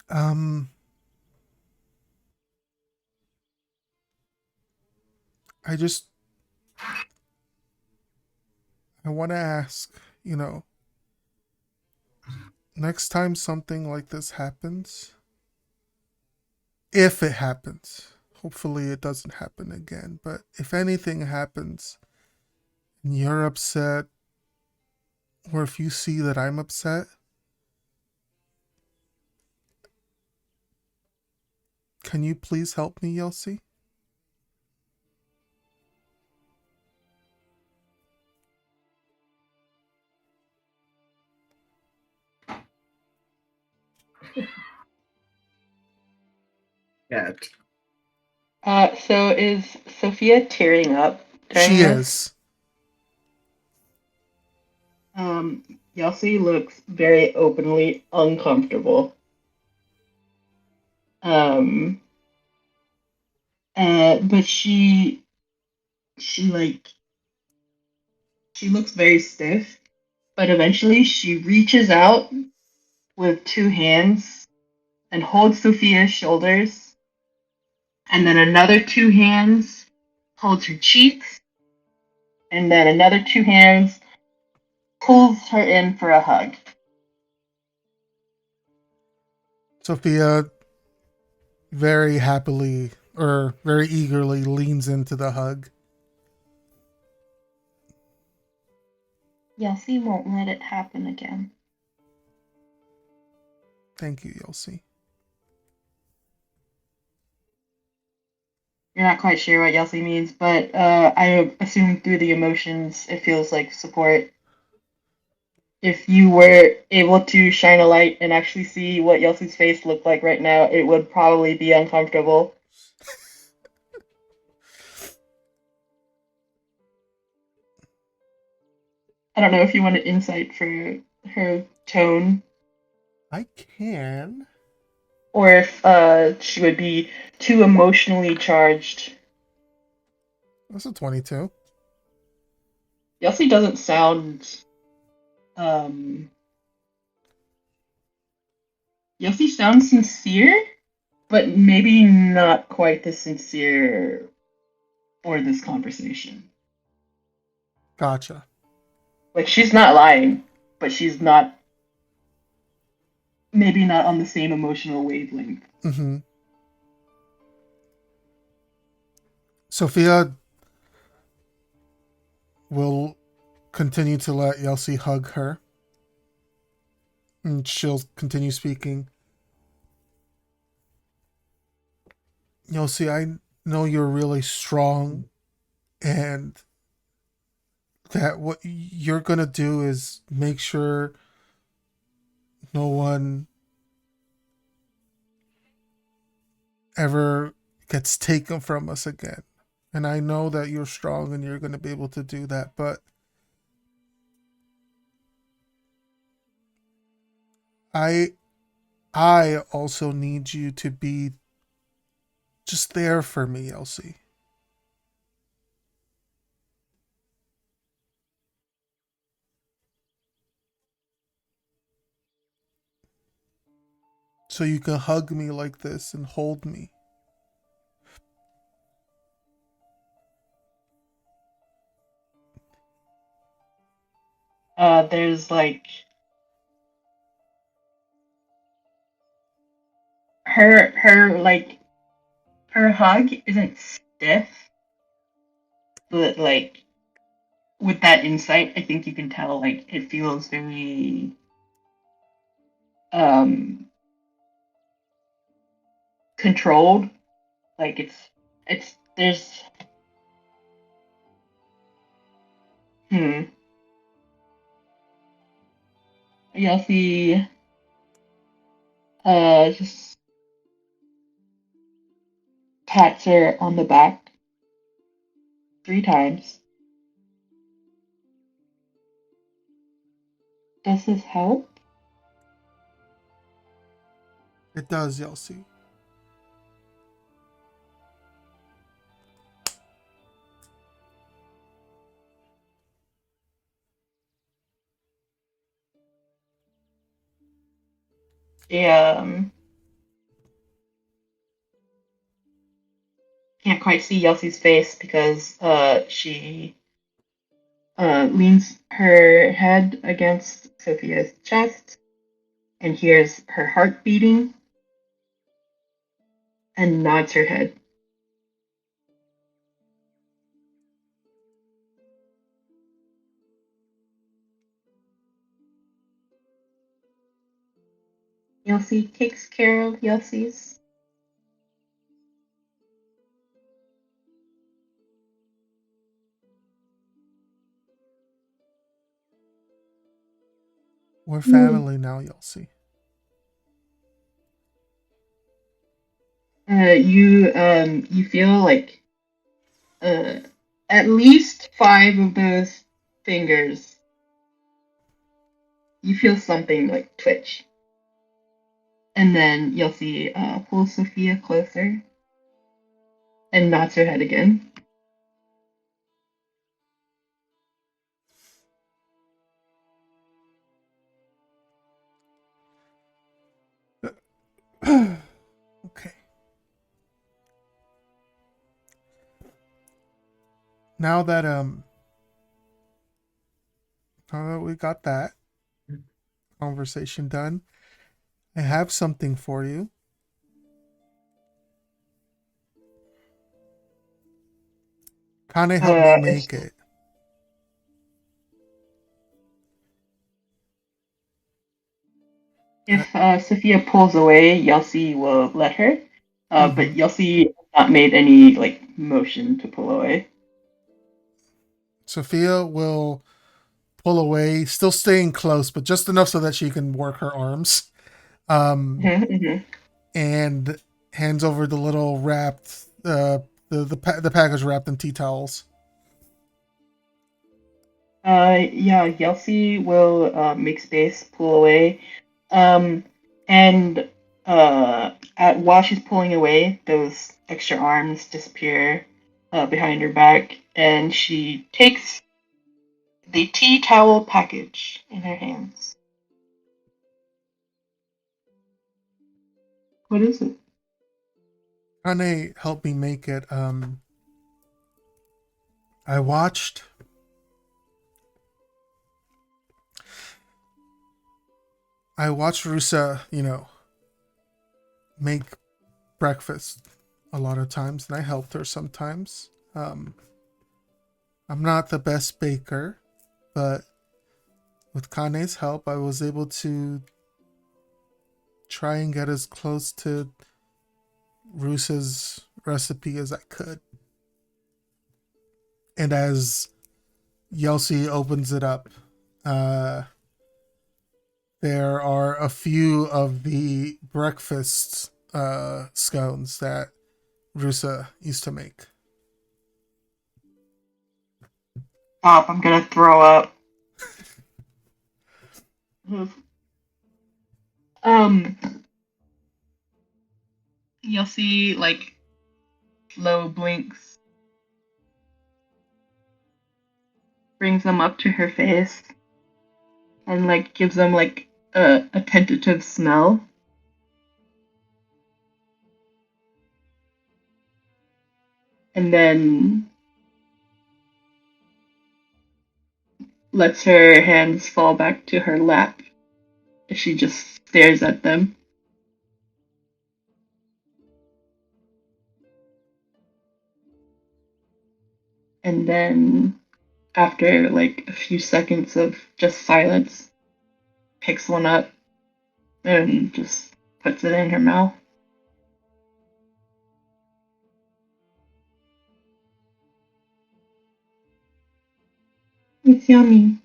Um, I just I want to ask, next time something like this happens, if it happens, hopefully it doesn't happen again, but if anything happens and you're upset, or if you see that I'm upset, can you please help me, Yelsi? Yeah. So is Sophia tearing up during She this? is. Yelsi looks very openly uncomfortable. But she looks very stiff, but eventually she reaches out with two hands and holds Sophia's shoulders, and then another two hands holds her cheeks, and then another two hands pulls her in for a hug. Sophia very happily or very eagerly leans into the hug. Yelsi won't let it happen again. Thank you, Yelsi. You're not quite sure what Yelsi means, but I assume through the emotions it feels like support. If you were able to shine a light and actually see what Yelsi's face looked like right now, it would probably be uncomfortable. I don't know if you want an insight for her tone. I can. Or if she would be too emotionally charged. That's a 22. Yelsi doesn't sound. Yelsi sounds sincere, but maybe not quite as sincere for this conversation. Gotcha. Like, she's not lying, but she's not. Maybe not on the same emotional wavelength. Mm-hmm. Sophia will continue to let Yelsi hug her. And she'll continue speaking. Yelsi, I know you're really strong, and that what you're gonna do is make sure no one ever gets taken from us again. And I know that you're strong and you're going to be able to do that, but I also need you to be just there for me, Elsie. So you can hug me like this and hold me. there's like her hug isn't stiff, but like with that insight, I think you can tell like it feels very controlled. Like it's there's Yelphy just pats her on the back 3 times. Does this help? It does, Yelsi. Can't quite see Yelsie's face because she leans her head against Sophia's chest and hears her heart beating and nods her head. Yelsie takes care of Yelsie's. We're family now, Yelsi. You feel like at least 5 of those fingers. You feel something like twitch. And then Yelsie pulls Sophia closer and nods her head again. Okay. Now that we got that conversation done, I have something for you. Kane helped me make it. If Sophia pulls away, Yelsie will let her. But Yelsie has not made any like motion to pull away. Sophia will pull away, still staying close, but just enough so that she can work her arms. And hands over the little wrapped, the package wrapped in tea towels. Yeah, Yelsie will make space, pull away, and while she's pulling away, those extra arms disappear behind her back, and she takes the tea towel package in her hands. What is it? Kane helped me make it. I watched Rusa, make breakfast a lot of times, and I helped her sometimes. I'm not the best baker, but with Kane's help, I was able to try and get as close to Rusa's recipe as I could. And as Yelsi opens it up, there are a few of the breakfast scones that Rusa used to make. Stop, I'm gonna throw up. You'll see like slow blinks, brings them up to her face, and like gives them like a tentative smell. And then lets her hands fall back to her lap. She just stares at them. And then, after like a few seconds of just silence, picks one up and just puts it in her mouth. It's yummy.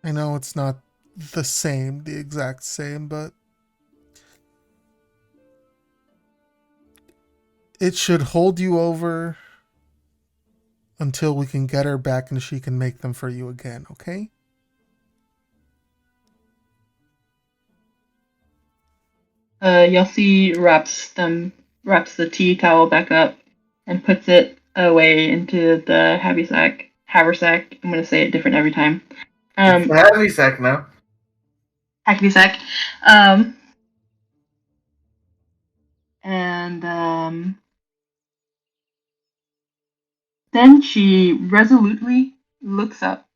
I know it's not the exact same, but it should hold you over until we can get her back and she can make them for you again, okay? Yossi wraps the tea towel back up and puts it away into the haversack. I'm gonna say it different every time. It's the heavy sack now. Haversack. And then she resolutely looks up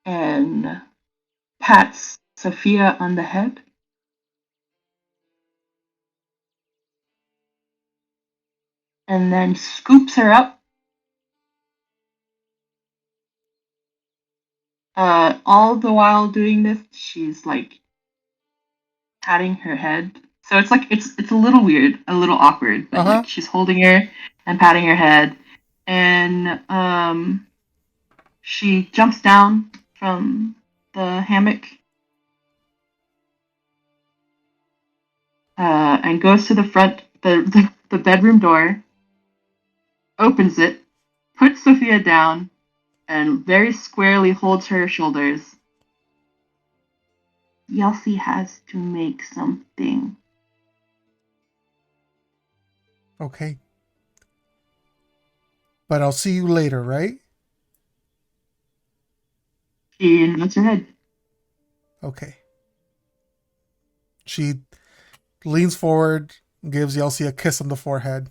and pats Sophia on the head. And then scoops her up. All the while doing this, she's like patting her head. So it's like it's a little weird, a little awkward, but like she's holding her and patting her head, and she jumps down from the hammock and goes to the front, the bedroom door, opens it, puts Sophia down, and very squarely holds her shoulders. Yossi has to make something. Okay. But I'll see you later, right? She nods her head. Okay. She leans forward, gives Yossi a kiss on the forehead,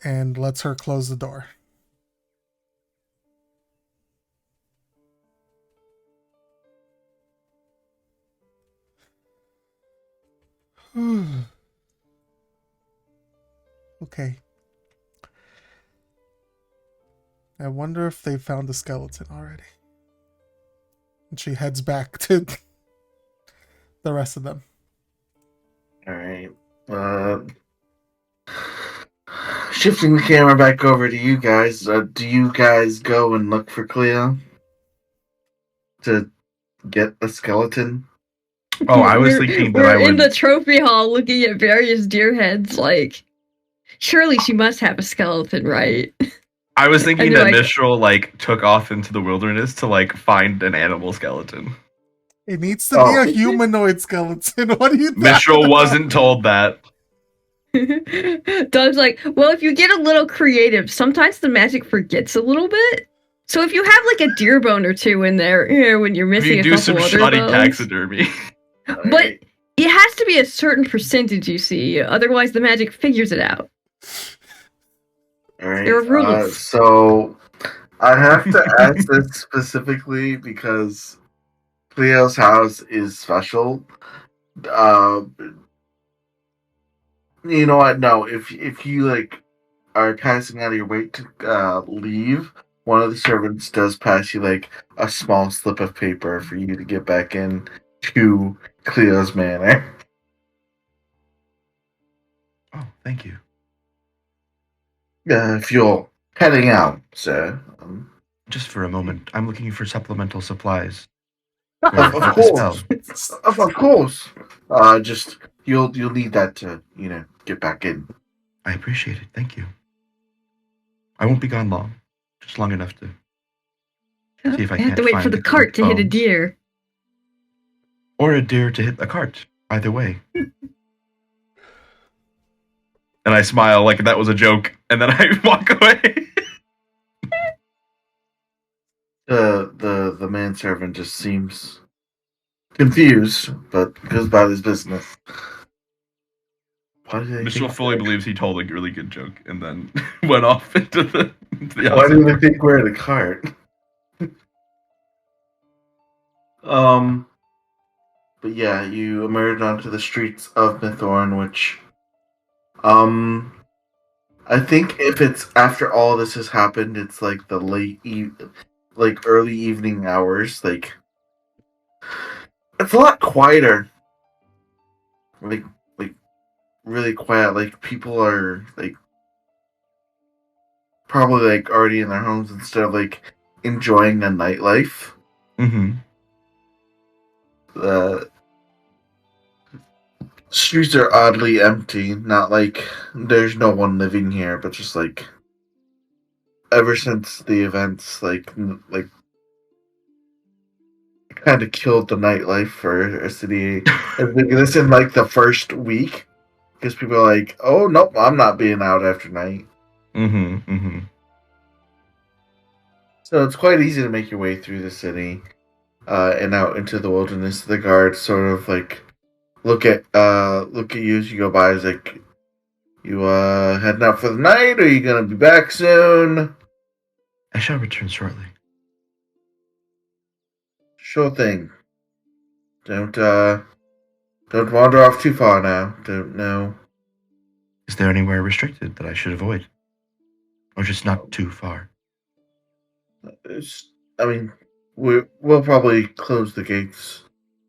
and lets her close the door. Okay. I wonder if they found the skeleton already. And she heads back to the rest of them. Alright. Shifting the camera back over to you guys. Do you guys go and look for Cleo to get the skeleton? Oh, I was thinking that we're I would. in the trophy hall looking at various deer heads. Like, surely she must have a skeleton, right? I was thinking And that you're like- Mistral like took off into the wilderness to like find an animal skeleton. It needs to be a humanoid skeleton. What are you talking Mistral about? wasn't told that. Doug's like, well, if you get a little creative, sometimes the magic forgets a little bit. So if you have like a deer bone or two in there, you know, when you're If missing you a do couple some other shoddy bones, taxidermy. but it has to be a certain percentage, you see. Otherwise, the magic figures it out. Alright. There are rules. So I have to ask this specifically because Cleo's house is special. You know what? No, if you like are passing out of your way to leave, one of the servants does pass you like a small slip of paper for you to get back in to Cleo's manor. Oh, thank you. If you're heading out, sir. Just for a moment, I'm looking for supplemental supplies. Of course, of course. Just you'll need that to get back in. I appreciate it. Thank you. I won't be gone long. Just long enough to see if I have can't to wait find for the the cart to hit a bones. deer. Or a deer to hit a cart. Either way. And I smile like that was a joke, and then I walk away. The manservant just seems confused, but goes about his business. Why do they Mitchell think fully believes he told a really good joke and then went off into the Why do they outside. think we're in a cart? But yeah, you emerge onto the streets of Mithorn, which, I think if it's after all this has happened, it's like the like early evening hours. Like it's a lot quieter. Like really quiet. Like people are like probably like already in their homes instead of like enjoying the nightlife. Mm-hmm. The streets are oddly empty. Not like there's no one living here, but just like ever since the events, like kind of killed the nightlife for a city. I think this in like the first week because people are like, "Oh nope, I'm not being out after night." Mm-hmm. Mm-hmm. So it's quite easy to make your way through the city and out into the wilderness. The guards sort of like look at you as you go by. Is like, "You heading out for the night? Or are you gonna be back soon?" I shall return shortly. Sure thing. Don't wander off too far now. Don't know. Is there anywhere restricted that I should avoid? Or just not too far? I mean, we'll probably close the gates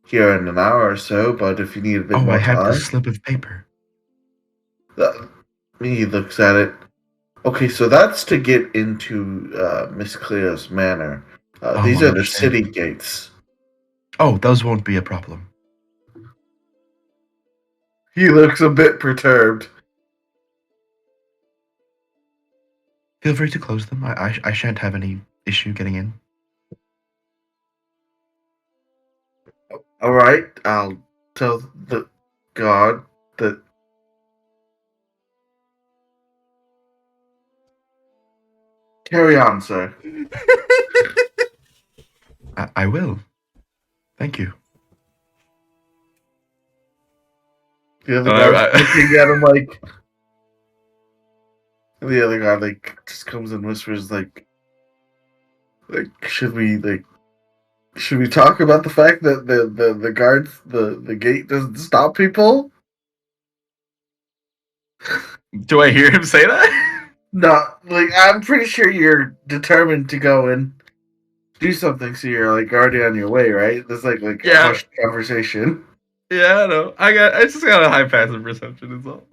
here in an hour or so, but if you need a bit Oh, more I have time, this slip of paper. he looks at it. Okay, so that's to get into Miss Cleo's manor. Oh, These I are the understand. city gates. Oh, those won't be a problem. He looks a bit perturbed. Feel free to close them. I shan't have any issue getting in. All right, I'll tell the guard that. Carry on, sir. I will. Thank you. The other guy's looking at him like. The other guy like just comes and whispers like should we talk about the fact that the guards the gate doesn't stop people? Do I hear him say that? No, like I'm pretty sure you're determined to go and do something, so you're like already on your way, right? There's like a hushed conversation. Yeah, I know. I just got a high passive perception is all.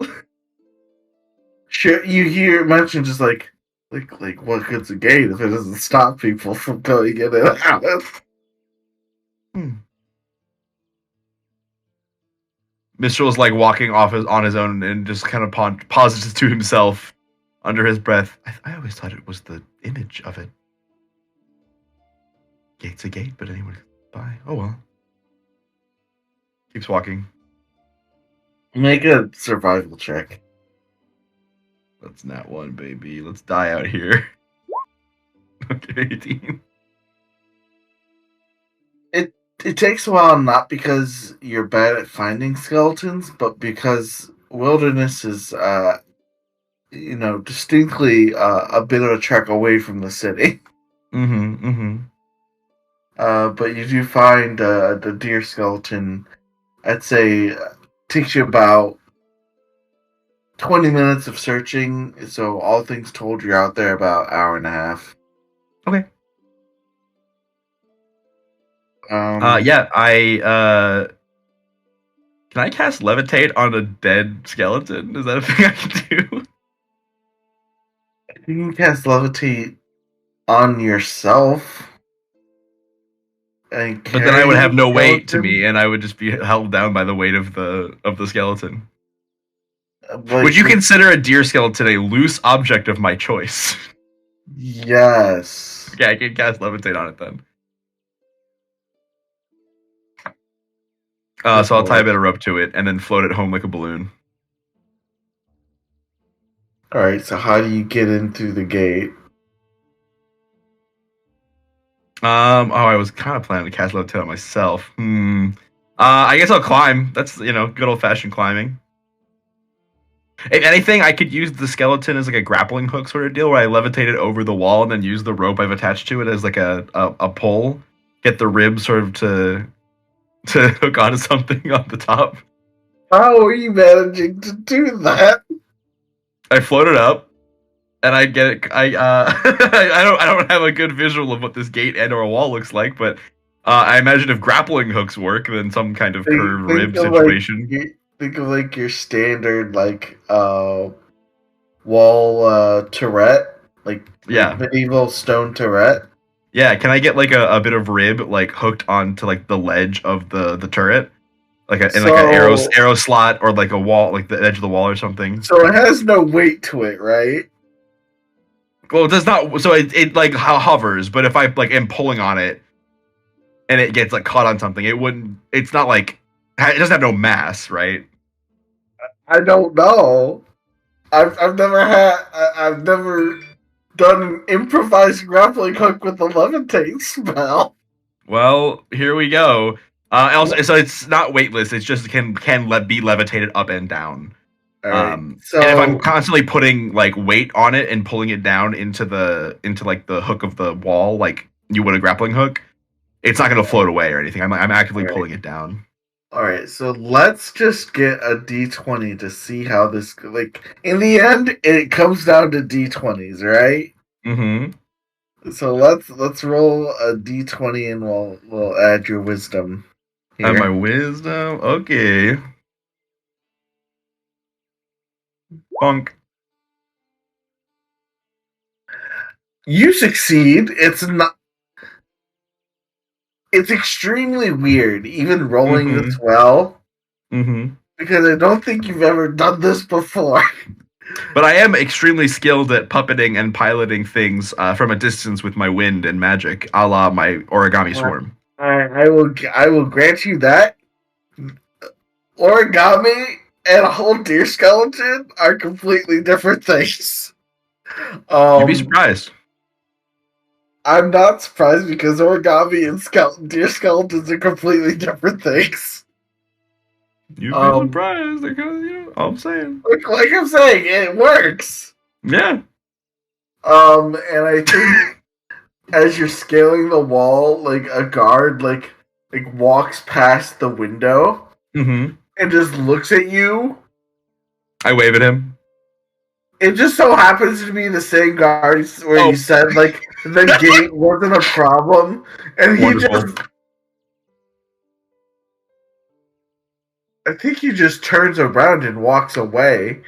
Sure, you hear mention just like what good's a gate if it doesn't stop people from going in and out? Mistral is like walking off on his own and just kind of pauses to himself under his breath. I always thought it was the image of it. Gate's a gate, but anyone can buy. Oh well. Keeps walking. Make a survival check. That's not one, baby. Let's die out here. Okay, 18. It takes a while, not because you're bad at finding skeletons, but because wilderness is, distinctly a bit of a trek away from the city. But you do find the deer skeleton. I'd say takes you about 20 minutes of searching. So all things told, you're out there about an hour and a half. Okay. Yeah, can I cast levitate on a dead skeleton? Is that a thing I can do? You can cast levitate on yourself. But then I would have no weight to me, and I would just be held down by the weight of the skeleton. Would you consider a deer skeleton a loose object of my choice? Yes. Okay, I can cast levitate on it then. So I'll tie a bit of rope to it and then float it home like a balloon. Alright, so how do you get in through the gate? I was kind of planning to cast levitate on myself. I guess I'll climb. That's good old fashioned climbing. If anything, I could use the skeleton as like a grappling hook sort of deal, where I levitate it over the wall and then use the rope I've attached to it as like a pole. Get the ribs sort of to hook onto something on the top. How are you managing to do that? I float it up, and I get it. I don't have a good visual of what this gate and or a wall looks like, but I imagine if grappling hooks work, then some kind of curved rib situation. Think of like your standard wall turret, like medieval stone turret. Yeah, can I get like a bit of rib like hooked onto like the ledge of the turret? Like an arrow slot or like a wall, like the edge of the wall or something. So it has no weight to it, right? Well, it does not. So it like hovers, but if I like am pulling on it and it gets like caught on something, it wouldn't. It's not like it doesn't have no mass, right? I don't know. I've never done an improvised grappling hook with a levitate spell. Well, here we go. Also, so it's not weightless. It's just can be levitated up and down. Right. So, and if I'm constantly putting like weight on it and pulling it down into like the hook of the wall, like you would a grappling hook, it's not going to float away or anything. I'm actively pulling it down. All right, so let's just get a d20 to see how this in the end it comes down to d20s, right? Mm-hmm. So let's roll a d20 and we'll add your wisdom. Add my wisdom. Okay. Bonk. You succeed. It's extremely weird, even rolling this well. Mm-hmm. Because I don't think you've ever done this before. But I am extremely skilled at puppeting and piloting things from a distance with my wind and magic, a la my origami swarm. I will grant you that. Origami and a whole deer skeleton are completely different things. You'd be surprised. I'm not surprised because origami and deer skeletons are completely different things. You'd be surprised because all I'm saying. Like I'm saying, it works. Yeah. And I think as you're scaling the wall, like a guard like walks past the window and just looks at you. I wave at him. It just so happens to be the same guard where you said like the gate wasn't a problem, and I think he just turns around and walks away.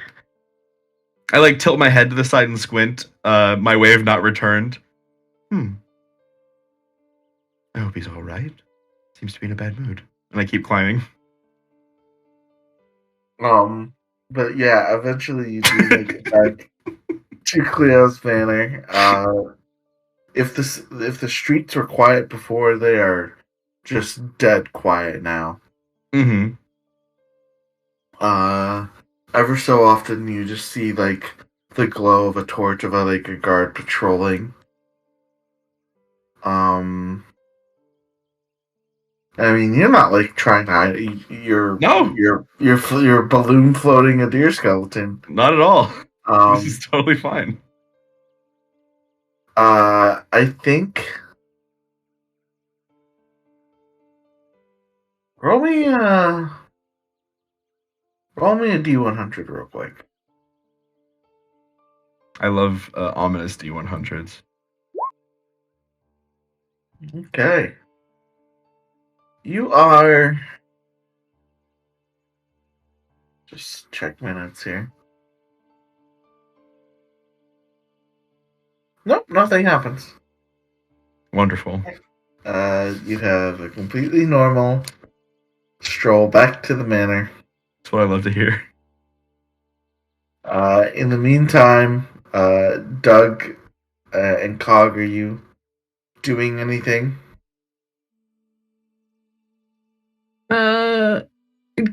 I like tilt my head to the side and squint. My wave not returned. I hope he's all right. Seems to be in a bad mood. And I keep climbing. But yeah, eventually you do make it back to Cleo's Manor. If the streets were quiet before, they are just dead quiet now. Mm-hmm. Ever so often you just see like the glow of a torch of a guard patrolling. I mean, you're not like trying to hide. You're balloon floating a deer skeleton. Not at all. This is totally fine. I think. Roll me a D100 real quick. I love ominous D100s. Okay. You are... Just check my notes here. Nope, nothing happens. Wonderful. You have a completely normal stroll back to the manor. That's what I love to hear. In the meantime, Doug and Cog, are you doing anything?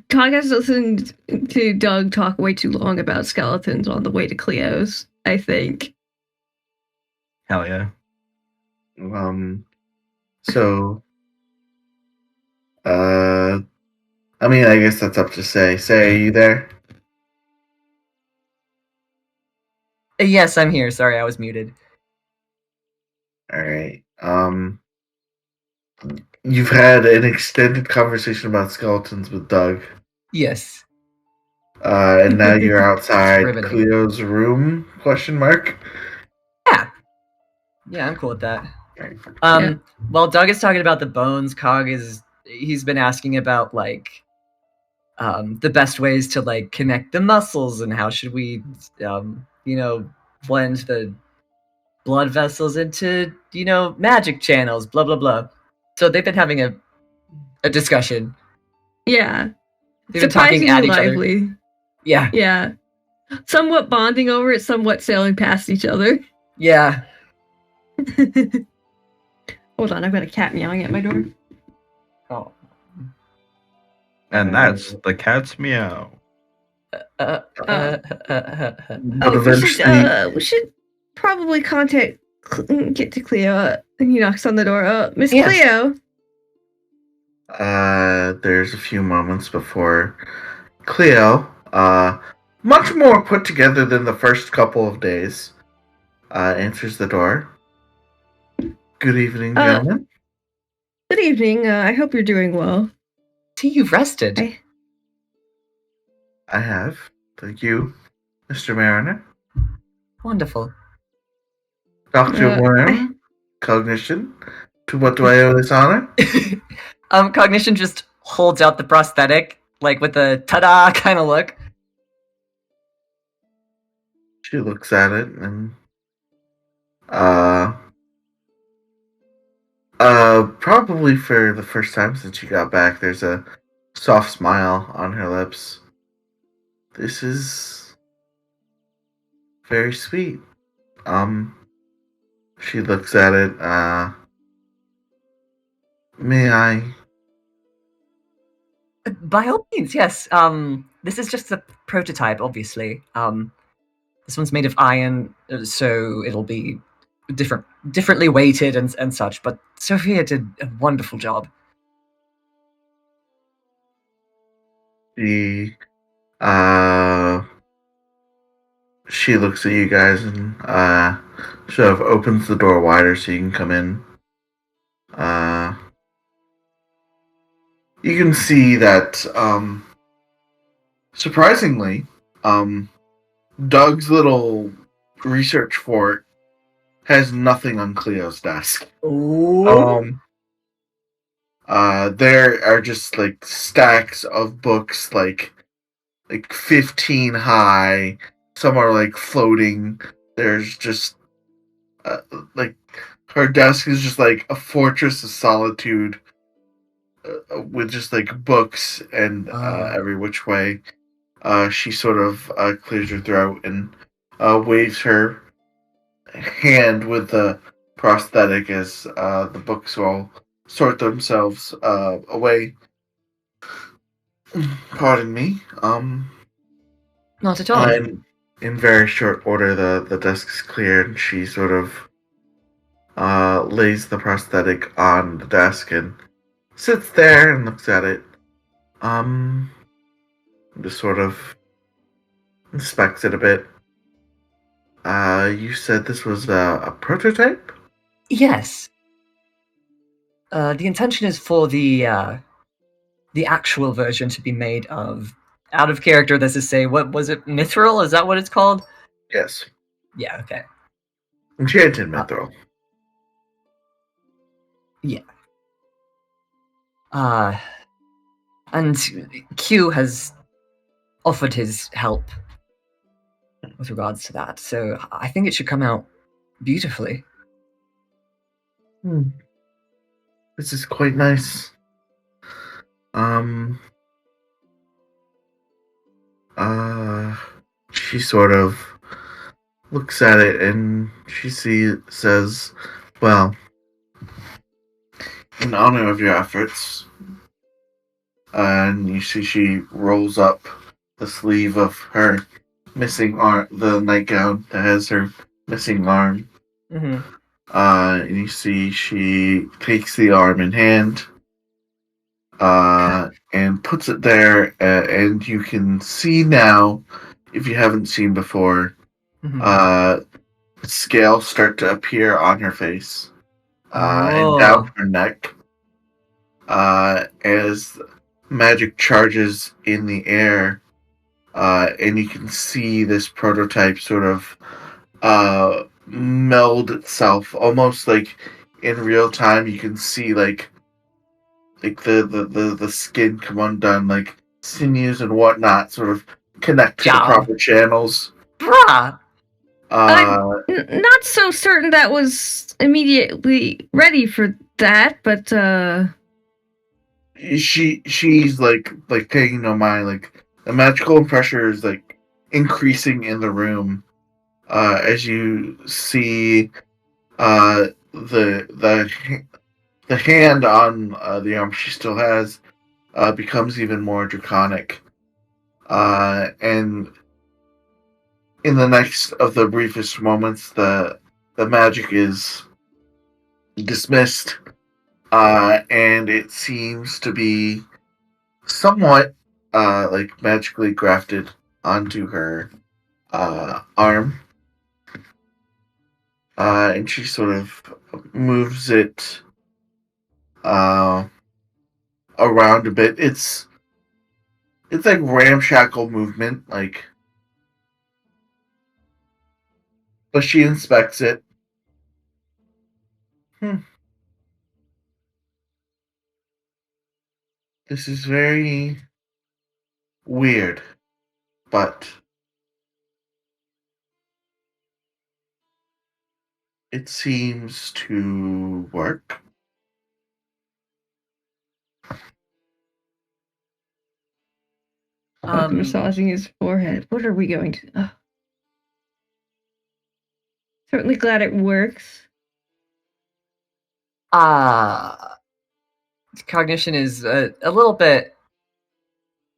Cog has listened to Doug talk way too long about skeletons on the way to Cleo's, I think. Hell yeah. So, I mean, I guess that's up to Say. Say, are you there? Yes, I'm here. Sorry, I was muted. All right. You've had an extended conversation about skeletons with Doug. Yes. And now you're outside Riveting. Cleo's room? Question mark. Yeah, I'm cool with that. Yeah. While Doug is talking about the bones, he's been asking about like the best ways to like connect the muscles and how should we blend the blood vessels into magic channels, blah blah blah. So they've been having a discussion. Yeah. They've been talking Surprisingly at each other. lively. Yeah. Yeah. Somewhat bonding over it, somewhat sailing past each other. Yeah. Hold on, I've got a cat meowing at my door. Oh. And that's the cat's meow. But We should probably get to Cleo. And he knocks on the door. Miss Yes. Cleo. There's a few moments before Cleo, much more put together than the first couple of days, answers the door. Good evening, gentlemen. Good evening. I hope you're doing well. See, you've rested. I have. Thank you, Mr. Mariner. Wonderful. Dr. Worm, cognition. To what do I owe this honor? Cognition just holds out the prosthetic, like with a ta-da kind of look. She looks at it and probably for the first time since she got back, there's a soft smile on her lips. This is very sweet. She looks at it, may I? By all means, yes. This is just a prototype, obviously. This one's made of iron, so it'll be differently weighted and such, but Sophia did a wonderful job. She looks at you guys and sort of opens the door wider so you can come in. You can see that surprisingly, Doug's little research fort has nothing on Cleo's desk. Ooh. There are just like stacks of books, like 15 high. Some are like floating. There's just like her desk is just like a fortress of solitude, with just like books and every which way. She sort of clears her throat and waves her hand with the prosthetic as the books all sort themselves away. Pardon me. Not at all. In very short order, the desk is cleared, and she sort of lays the prosthetic on the desk and sits there and looks at it. Just sort of inspects it a bit. You said this was a prototype? Yes. The intention is for the actual version to be made of out of character. This is what was it? Mithril? Is that what it's called? Yes. Yeah. Okay. Enchanted mithril. Yeah. And Q has offered his help with regards to that, so I think it should come out beautifully. This is quite nice. She sort of looks at it and she says, well, in honor of your efforts, and you see she rolls up the sleeve of her missing arm, the nightgown that has her missing arm. Mm-hmm. And you see she takes the arm in hand, and puts it there, and you can see now, if you haven't seen before, scales start to appear on her face and down her neck as magic charges in the air, and you can see this prototype sort of meld itself almost like in real time. You can see like the skin come undone, like sinews and whatnot sort of connect to the proper channels. Bruh. Uh, Not so certain that was immediately ready for that, but she's like paying no mind. Like the magical pressure is like increasing in the room as you see the hand on the arm she still has becomes even more draconic, and in the next of the briefest moments, the magic is dismissed, and it seems to be somewhat like magically grafted onto her arm, and she sort of moves it around a bit. It's like ramshackle movement, like, but she inspects it. This is very weird, but it seems to work. massaging his forehead. What are we going to? Certainly glad it works. Cognition is a little bit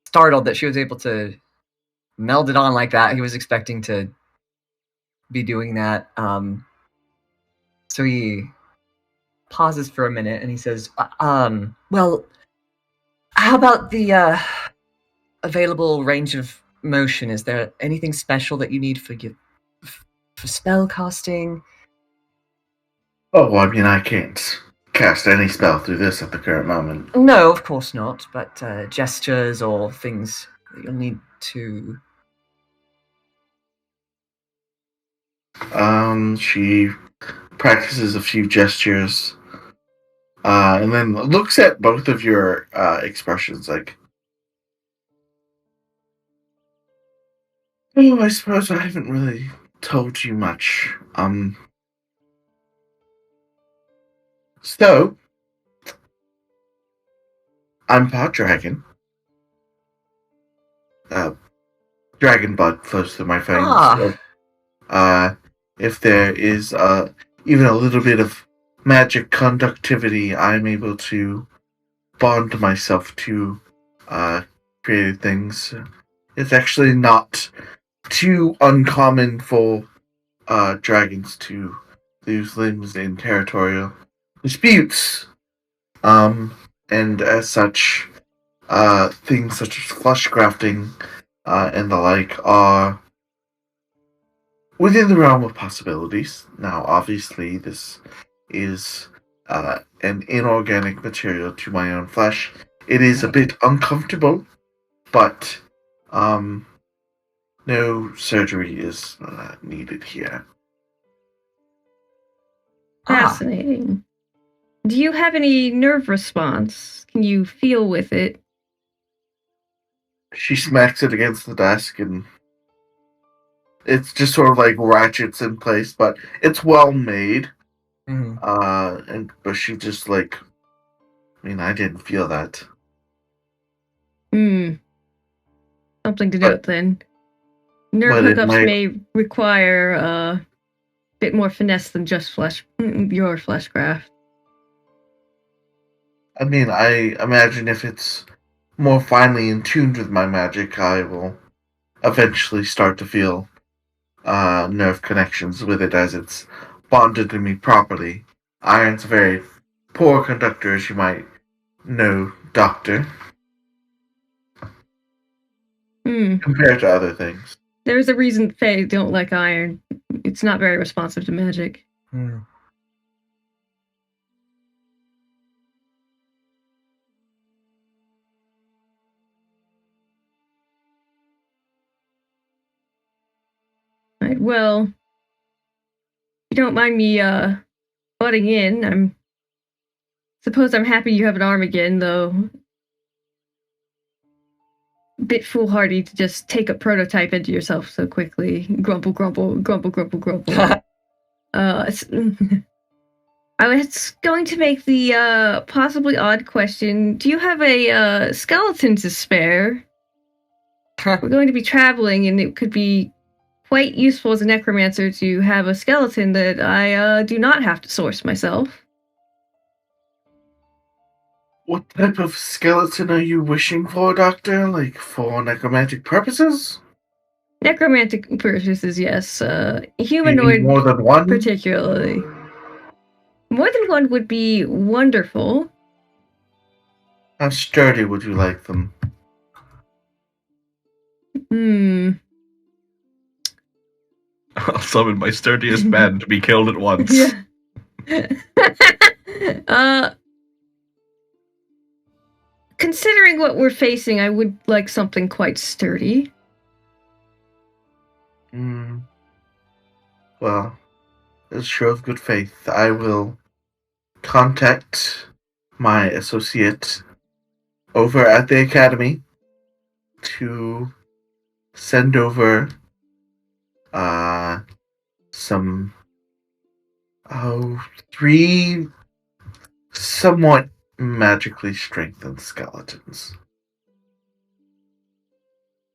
startled that she was able to meld it on like that. He was expecting to be doing that. So he pauses for a minute and he says, well, how about the available range of motion? Is there anything special that you need for spell casting? Oh, I mean, I can't cast any spell through this at the current moment. No, of course not, but gestures or things that you'll need to... She practices a few gestures, and then looks at both of your expressions like, oh, I suppose I haven't really told you much. So, I'm part dragon. Dragon blood flows through my veins. So, if there is even a little bit of magic conductivity, I'm able to bond myself to created things. It's actually not too uncommon for dragons to lose limbs in territorial disputes. And as such, things such as flesh grafting and the like are within the realm of possibilities. Now, obviously, this is an inorganic material to my own flesh. It is a bit uncomfortable, but no surgery is needed here. Fascinating. Do you have any nerve response? Can you feel with it? She smacks it against the desk, and it's just sort of like ratchets in place, but it's well made. Mm-hmm. But she just like, I mean, I didn't feel that. Something to note then. Nerve hookups may require a bit more finesse than just your flesh graft. I mean, I imagine if it's more finely in tune with my magic, I will eventually start to feel nerve connections with it as it's bonded to me properly. Iron's a very poor conductor, as you might know, Doctor. compared to other things. There's a reason Fae don't like iron. It's not very responsive to magic. Right, well, if you don't mind me butting in, suppose I'm happy you have an arm again, though. Bit foolhardy to just take a prototype into yourself so quickly. Grumble, grumble, grumble, grumble, grumble. I was going to make the possibly odd question. Do you have a skeleton to spare? We're going to be traveling, and it could be quite useful as a necromancer to have a skeleton that I do not have to source myself. What type of skeleton are you wishing for, Doctor? Like, for necromantic purposes? Necromantic purposes, yes. You Humanoid, need more than one? particularly. More than one would be wonderful. How sturdy would you like them? I'll summon my sturdiest man to be killed at once. Yeah. Considering what we're facing, I would like something quite sturdy. Well, as a show of good faith, I will contact my associate over at the academy to send over some 3 somewhat magically strengthened skeletons.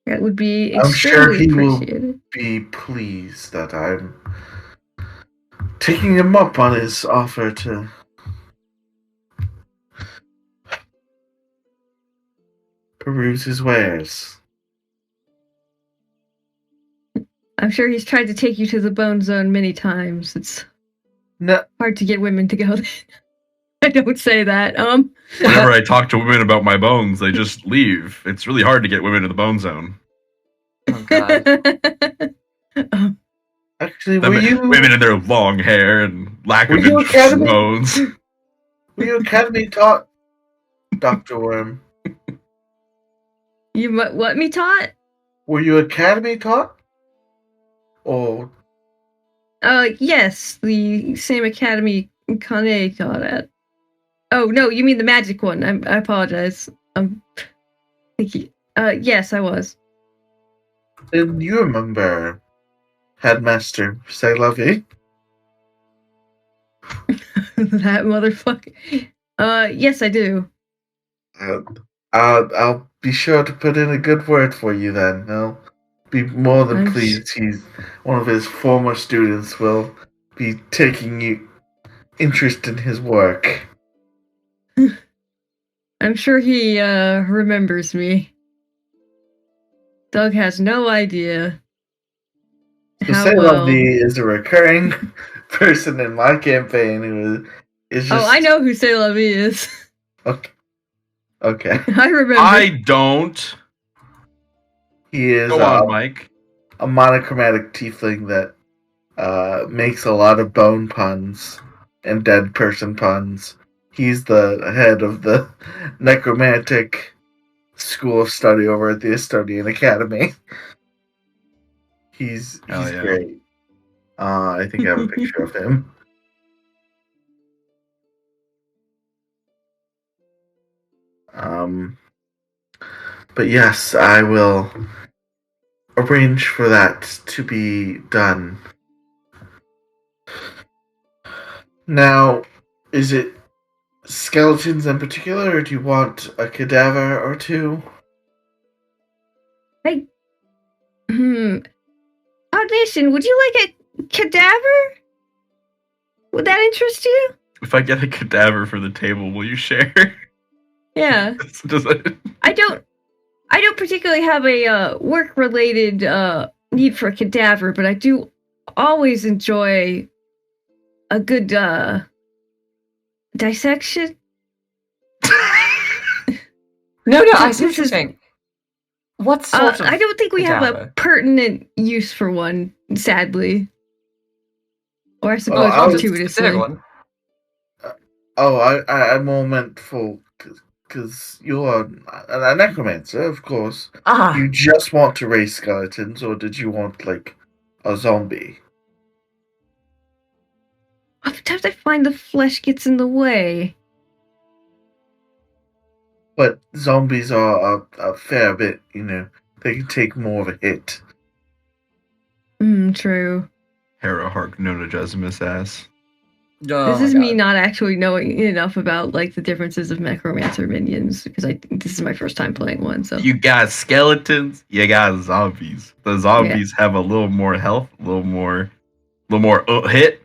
That would be I'm sure extremely he will appreciated. be pleased that I'm taking him up on his offer to peruse his wares. I'm sure he's tried to take you to the bone zone many times. It's hard to get women to go there. I don't say that. Whenever I talk to women about my bones, they just leave. It's really hard to get women to the bone zone. Oh god. Actually, were you women in their long hair and lack of interest in bones? Were you academy taught, Dr. Worm? You what me taught? Were you academy taught? Or yes, the same academy Kane taught at. Oh no, you mean the magic one? I apologize. Yes, I was. Then you remember Headmaster Saga? That motherfucker. Yes, I do. I'll be sure to put in a good word for you then. I'll be more than pleased. He's one of his former students will be taking you interest in his work. I'm sure he remembers me. Doug has no idea how well. is a recurring person in my campaign who is just... Oh, I know who Sailor is. Okay. I remember. I don't. He is Go on, Mike. A monochromatic tiefling that makes a lot of bone puns and dead person puns. He's the head of the necromantic school of study over at the Estonian Academy. He's great. I think I have a picture of him. But yes, I will arrange for that to be done. Now, is it skeletons in particular, or do you want a cadaver or two? Audition, would you like a cadaver? Would that interest you? If I get a cadaver for the table, will you share? Yeah. I don't particularly have a work-related need for a cadaver, but I do always enjoy a good dissection. No, I see what you're saying. What sort of I don't think we have a cadaver? pertinent use for one, sadly. Or I suppose I was- Consider gratuitously. one. I more meant for because you're a necromancer, of course. Ah, You just want to raise skeletons, or did you want like a zombie? Sometimes I find the flesh gets in the way. But zombies are a fair bit, you know. They can take more of a hit. True. Hera Hark Nonagesimus ass. This is me not actually knowing enough about like the differences of necromancer minions because this is my first time playing one. So You got skeletons, you got zombies. The zombies have a little more health, a little more hit.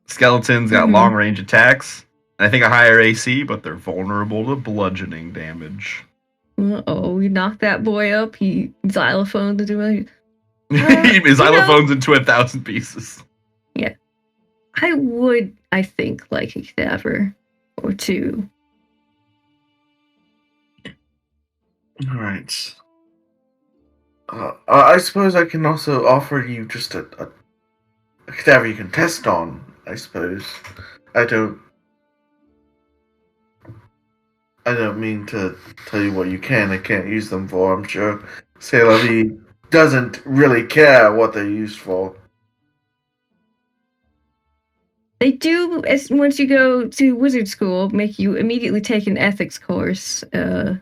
Skeletons got long range attacks. And I think a higher AC, but they're vulnerable to bludgeoning damage. oh, we knocked that boy up. He xylophones into it. He xylophones into 1,000 pieces. Yeah, I would. I think like a cadaver or two. All right. I suppose I can also offer you just a cadaver you can test on. I suppose. I don't mean to tell you what you can and can't use them for. I'm sure Sailor doesn't really care what they're used for. They do, as once you go to wizard school, make you immediately take an ethics course. It's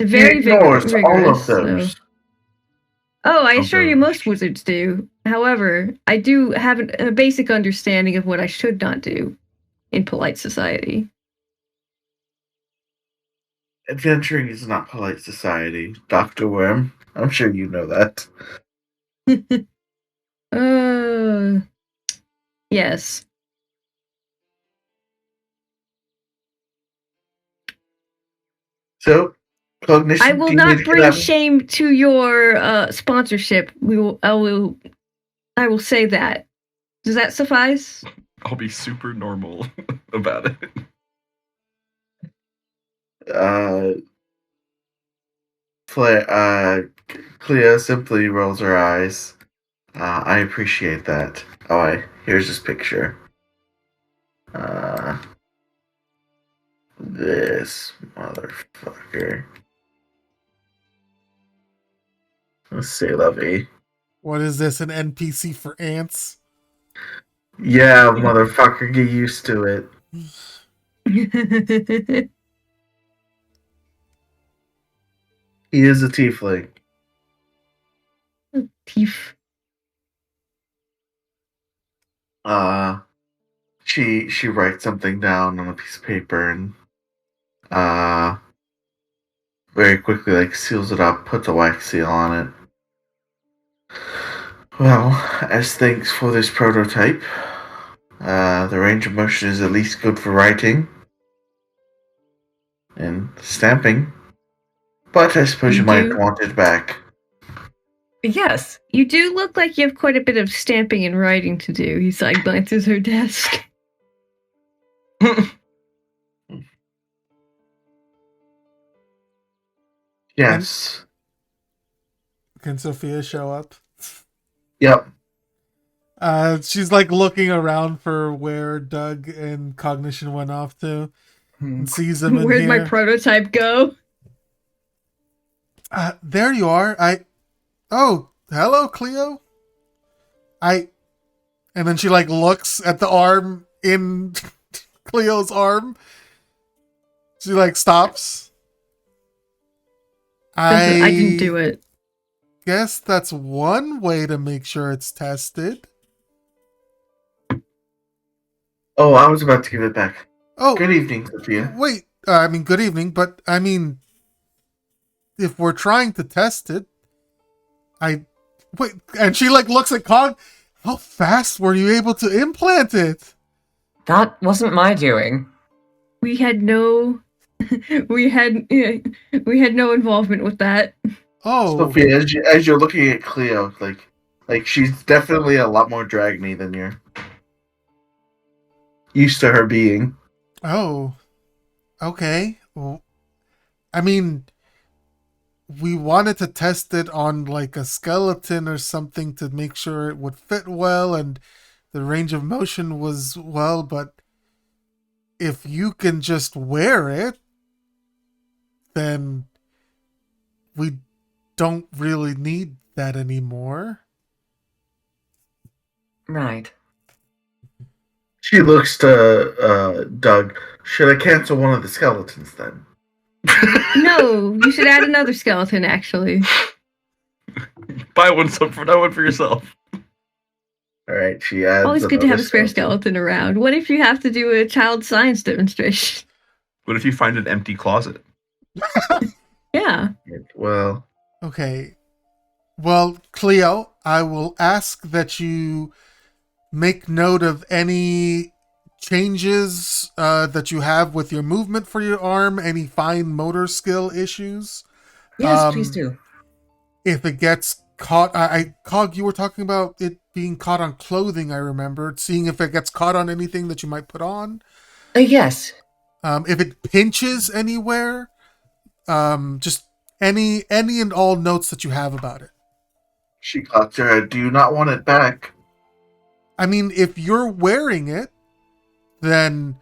very rigorous. All of those. So. Oh, I Okay. assure you, most wizards do. However, I do have a basic understanding of what I should not do in polite society. Adventuring is not polite society, Dr. Worm. I'm sure you know that. Yes. So, cognition. I will not bring shame to your sponsorship. I will say that. Does that suffice? I'll be super normal about it. Clea simply rolls her eyes. I appreciate that. Here's his picture. This motherfucker. Let's see, Lovey. What is this, an NPC for ants? Yeah, motherfucker, get used to it. He is a tiefling. Tief. She writes something down on a piece of paper and very quickly like seals it up, puts a wax seal on it. Well, as thanks for this prototype, the range of motion is at least good for writing and stamping. But I suppose you might want it back. Yes. You do look like you have quite a bit of stamping and writing to do. He side glances her desk. Yes. Can Sophia show up? Yep. She's like looking around for where Doug and Cognition went off to, and sees them in Where'd here. my prototype go? There you are. Oh, hello, Cleo. And then she like looks at the arm in Cleo's arm. She like stops. I didn't do it. Guess that's one way to make sure it's tested. Oh, I was about to give it back. Oh, good evening, Sophia. Wait, good evening, but I mean, if we're trying to test it, wait, and she like looks at Cog. How fast were you able to implant it? That wasn't my doing. We had no involvement with that. Oh, Sophia, as you're looking at Cleo, like she's definitely a lot more dragony than you're used to her being. Oh, okay. Well, I mean, we wanted to test it on like a skeleton or something to make sure it would fit well and the range of motion was well, but if you can just wear it, then we don't really need that anymore. Right. She looks to Doug. Should I cancel one of the skeletons then? No, you should add another skeleton, actually. Buy one for yourself. All right, she adds. Always good to another have a spare skeleton around. What if you have to do a child science demonstration? What if you find an empty closet? Yeah. Well, Okay. Well, Cleo, I will ask that you make note of any changes that you have with your movement for your arm, any fine motor skill issues. Yes, please do. If it gets caught, Cog, you were talking about it being caught on clothing, I remembered. Seeing if it gets caught on anything that you might put on. Yes. If it pinches anywhere, just any and all notes that you have about it. she cocks her head. Do you not want it back? I mean, if you're wearing it, then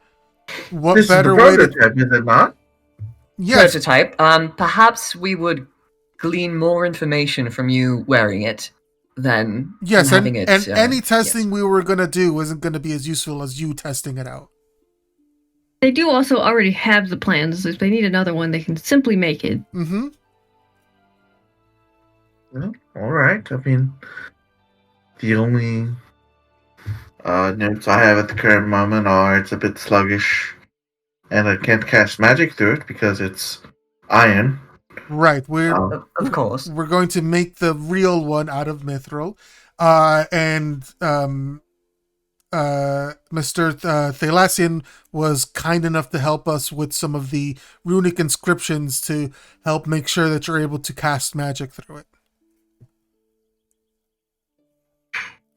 what This better is the way to... prototype, is it not? Yes, Prototype. Perhaps we would glean more information from you wearing it than yes, from having and, it. and any testing yes. we were going to do isn't going to be as useful as you testing it out. They do also already have the plans. If they need another one, they can simply make it. Mm-hmm. Well, all right. I mean, the only notes I have at the current moment are it's a bit sluggish, and I can't cast magic through it because it's iron. Right, we're Of course. we're going to make the real one out of mithril, and Mr. Thalasian was kind enough to help us with some of the runic inscriptions to help make sure that you're able to cast magic through it.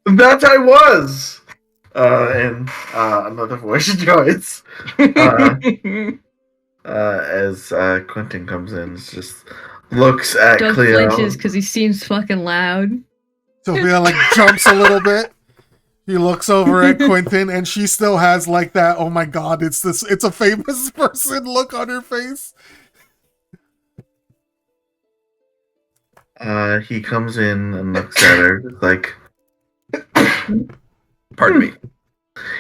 That I was. And another voice joins as Quentin comes in. Just looks at Doug Cleo. flinches because he seems fucking loud. Sophia like jumps a little bit. He looks over at Quentin, and she still has like that, oh my god, it's a famous person look on her face. He comes in and looks at her like, Pardon me.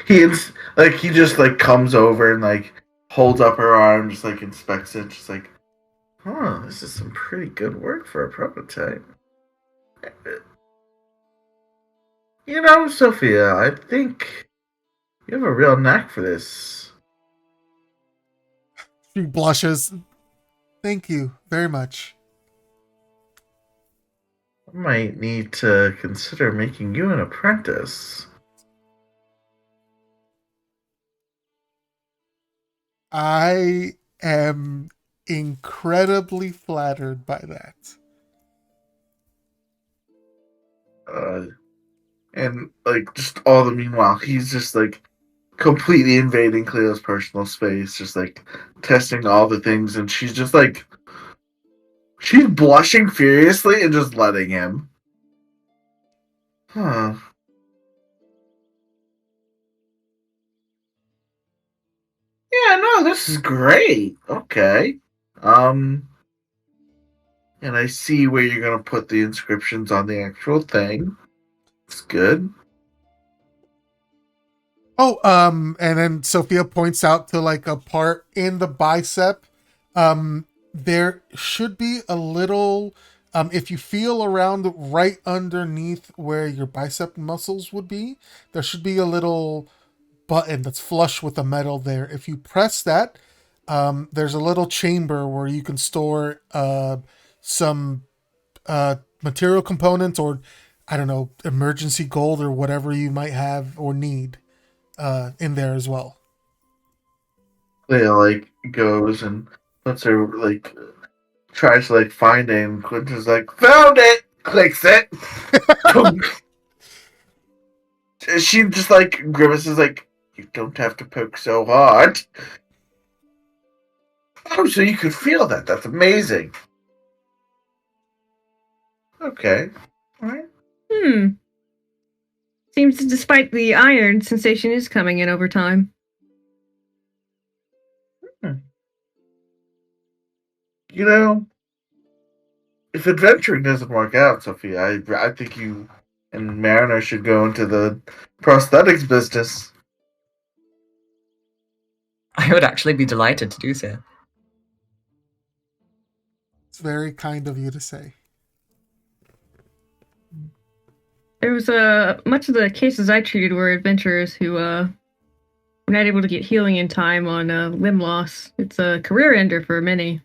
he just like comes over and like holds up her arm, just like inspects it, just like, huh, this is some pretty good work for a prototype. You know, Sophia, I think you have a real knack for this. She blushes. Thank you very much. I might need to consider making you an apprentice. I am incredibly flattered by that. And like just all the meanwhile, he's just like completely invading Cleo's personal space, just like testing all the things, and she's just like she's blushing furiously and just letting him. Huh. Yeah, no, this is great. Okay. And I see where you're gonna put the inscriptions on the actual thing. It's good. Oh, and then Sophia points out to like a part in the bicep. There should be a little, if you feel around right underneath where your bicep muscles would be, there should be a little button that's flush with the metal there. If you press that, there's a little chamber where you can store some material components, or I don't know, emergency gold or whatever you might have or need in there as well. Cleo like goes and puts her like tries to like find it, and Quentin's like, found it, clicks it. She just like grimaces like, you don't have to poke so hard. Oh, so you could feel that. That's amazing. Okay. All right. Seems despite the iron, sensation is coming in over time. You know, if adventuring doesn't work out, Sophia, I think you and Mariner should go into the prosthetics business. I would actually be delighted to do so. It's very kind of you to say. There was much of the cases I treated were adventurers who were not able to get healing in time on limb loss. It's a career ender for many.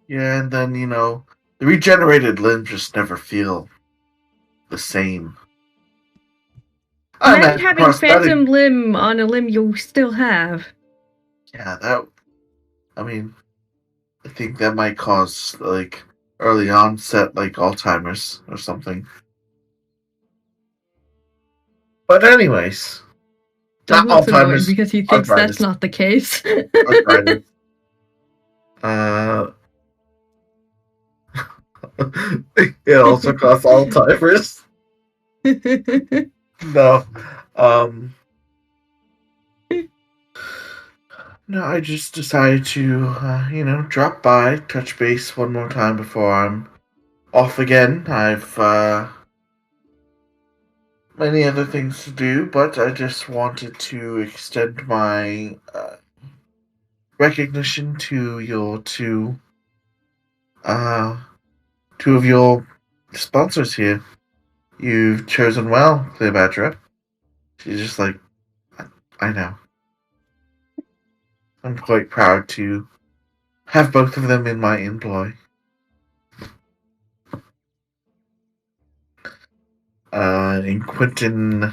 Yeah, and then, the regenerated limbs just never feel the same. Imagine having phantom limb on a limb you still have. Yeah, I think that might cause, early onset, Alzheimer's or something. But anyways, Doug not looks annoyed Alzheimer's. because he thinks arthritis. that's not the case. Arthritis. It also causes Alzheimer's. No. No, I just decided to, drop by, touch base one more time before I'm off again. I've many other things to do, but I just wanted to extend my recognition to your two of your sponsors here. You've chosen well, Cleopatra. She's just like, I know. I'm quite proud to have both of them in my employ. And Quentin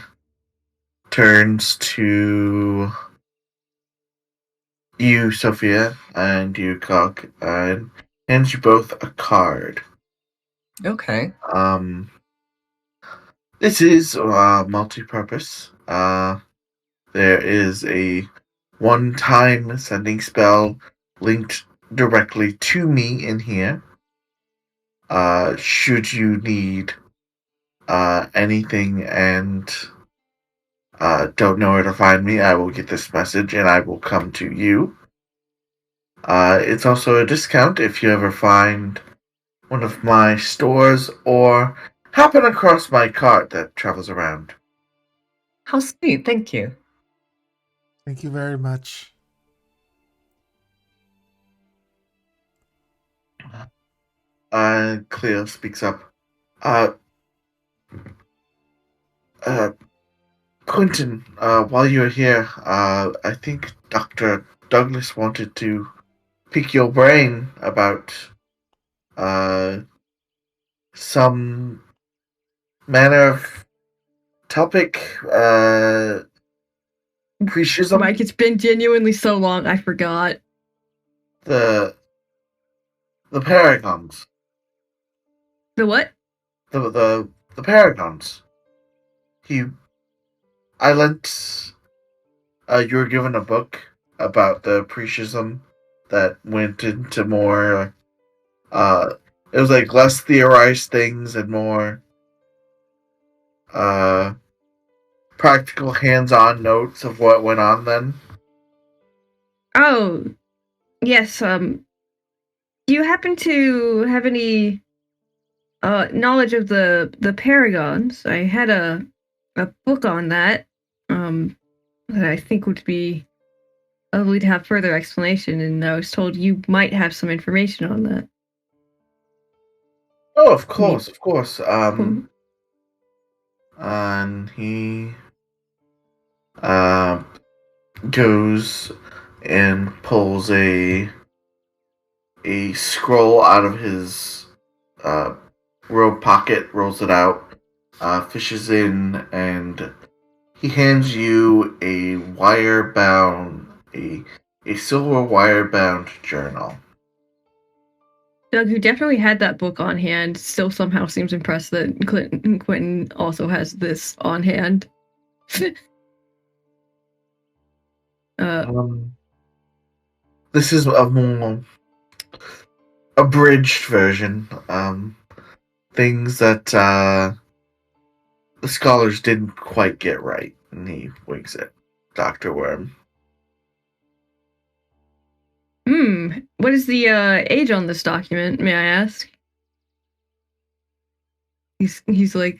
turns to you, Sophia, and you, Cock, and hands you both a card. Okay. This is multi-purpose. There is a one-time sending spell linked directly to me in here. Should you need anything and don't know where to find me, I will get this message and I will come to you. It's also a discount if you ever find one of my stores or happen across my cart that travels around. How sweet, thank you. Thank you very much. Cleo speaks up. Quentin, while you're here, I think Dr. Douglas wanted to pick your brain about some manner of topic, precism. Mike, it's been genuinely so long, I forgot. The paragons. The what? The paragons. I lent. You were given a book about the precism that went into more. It was like less theorized things and more. Practical hands-on notes of what went on then. Oh, yes. Do you happen to have any knowledge of the paragons? I had a book on that. That I think would be lovely to have further explanation, and I was told you might have some information on that. Oh, of course. Cool. And he goes and pulls a scroll out of his robe pocket, rolls it out, fishes in, and he hands you a silver wire-bound journal. Doug, who definitely had that book on hand, still somehow seems impressed that Quentin also has this on hand. This is a abridged version. Things that the scholars didn't quite get right, and he winks at Dr. Worm. What is the age on this document, may I ask? He's like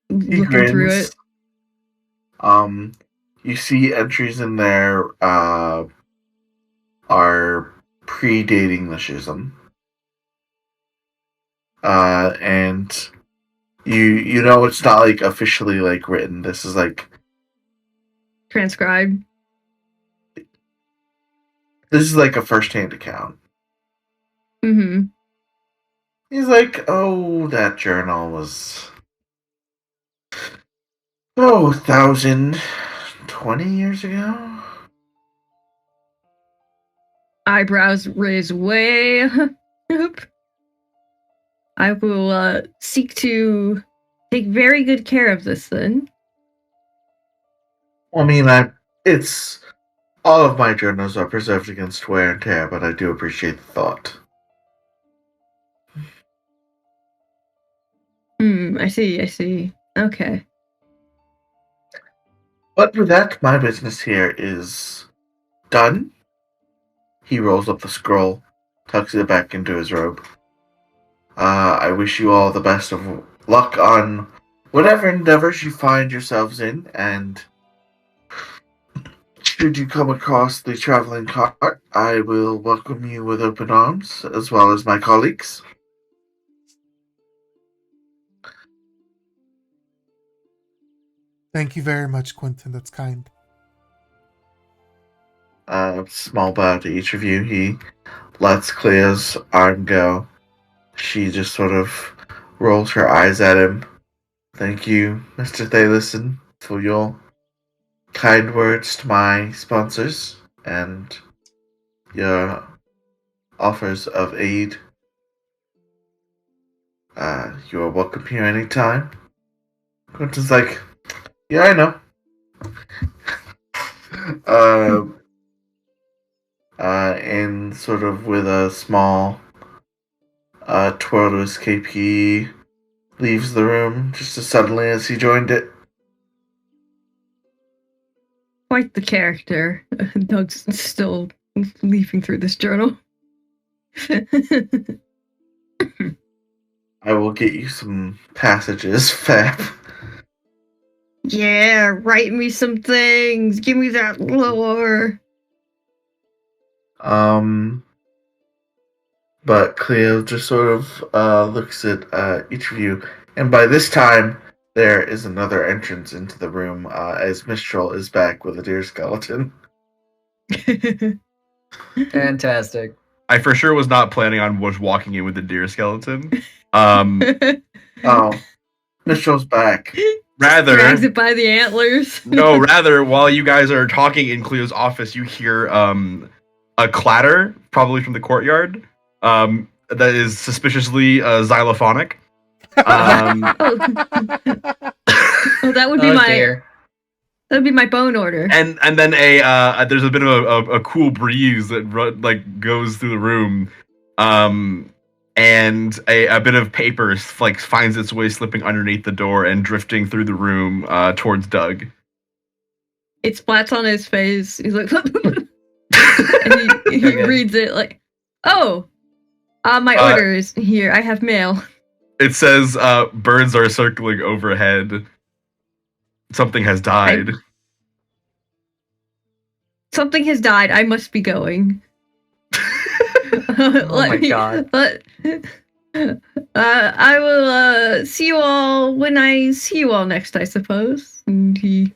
looking through it. You see entries in there are predating the schism. And you know it's not like officially like written. This is like transcribed. This is like a first-hand account. Mm-hmm. He's like, oh, that journal was 1,020 years ago. Eyebrows raised way up. I will seek to take very good care of this then. I mean, it's all of my journals are preserved against wear and tear, but I do appreciate the thought. I see. Okay. But with that, my business here is done. He rolls up the scroll, tucks it back into his robe. I wish you all the best of luck on whatever endeavors you find yourselves in, and should you come across the traveling cart, I will welcome you with open arms, as well as my colleagues. Thank you very much, Quentin. That's kind. Small bow to each of you. He lets Cleo's arm go. She just sort of rolls her eyes at him. Thank you, Mr. Thalison, for your kind words to my sponsors and your offers of aid. You are welcome here anytime. Quentin's like, yeah, I know. And sort of with a small twirl to his cape, he leaves the room just as suddenly as he joined it. Quite the character. Doug's still leafing through this journal. I will get you some passages, Fab. Yeah, write me some things. Give me that lore. But Cleo just sort of looks at each of you, and by this time there is another entrance into the room as Mistral is back with a deer skeleton. Fantastic. I for sure was not planning on walking in with the deer skeleton. Oh, Mistral's back. Rather, drags it by the antlers. rather, while you guys are talking in Cleo's office, you hear a clatter, probably from the courtyard, that is suspiciously xylophonic. That would be that would be my bone order. And then there's a bit of a cool breeze that goes through the room, and a bit of paper finds its way slipping underneath the door and drifting through the room towards Doug. It splats on his face. He's like, and he reads it like, "Oh, my orders here. I have mail." It says, "Birds are circling overhead. Something has died." Something has died. I must be going. Oh my god. I will see you all when I see you all next, I suppose. And he,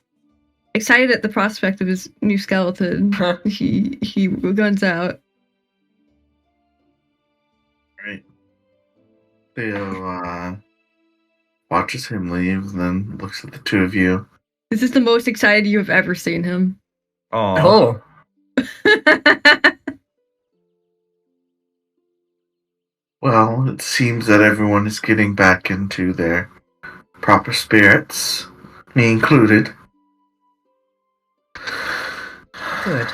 excited at the prospect of his new skeleton, he guns out. Right. Theo watches him leave, and then looks at the two of you. This is the most excited you have ever seen him. Oh. Well, it seems that everyone is getting back into their proper spirits, me included. Good.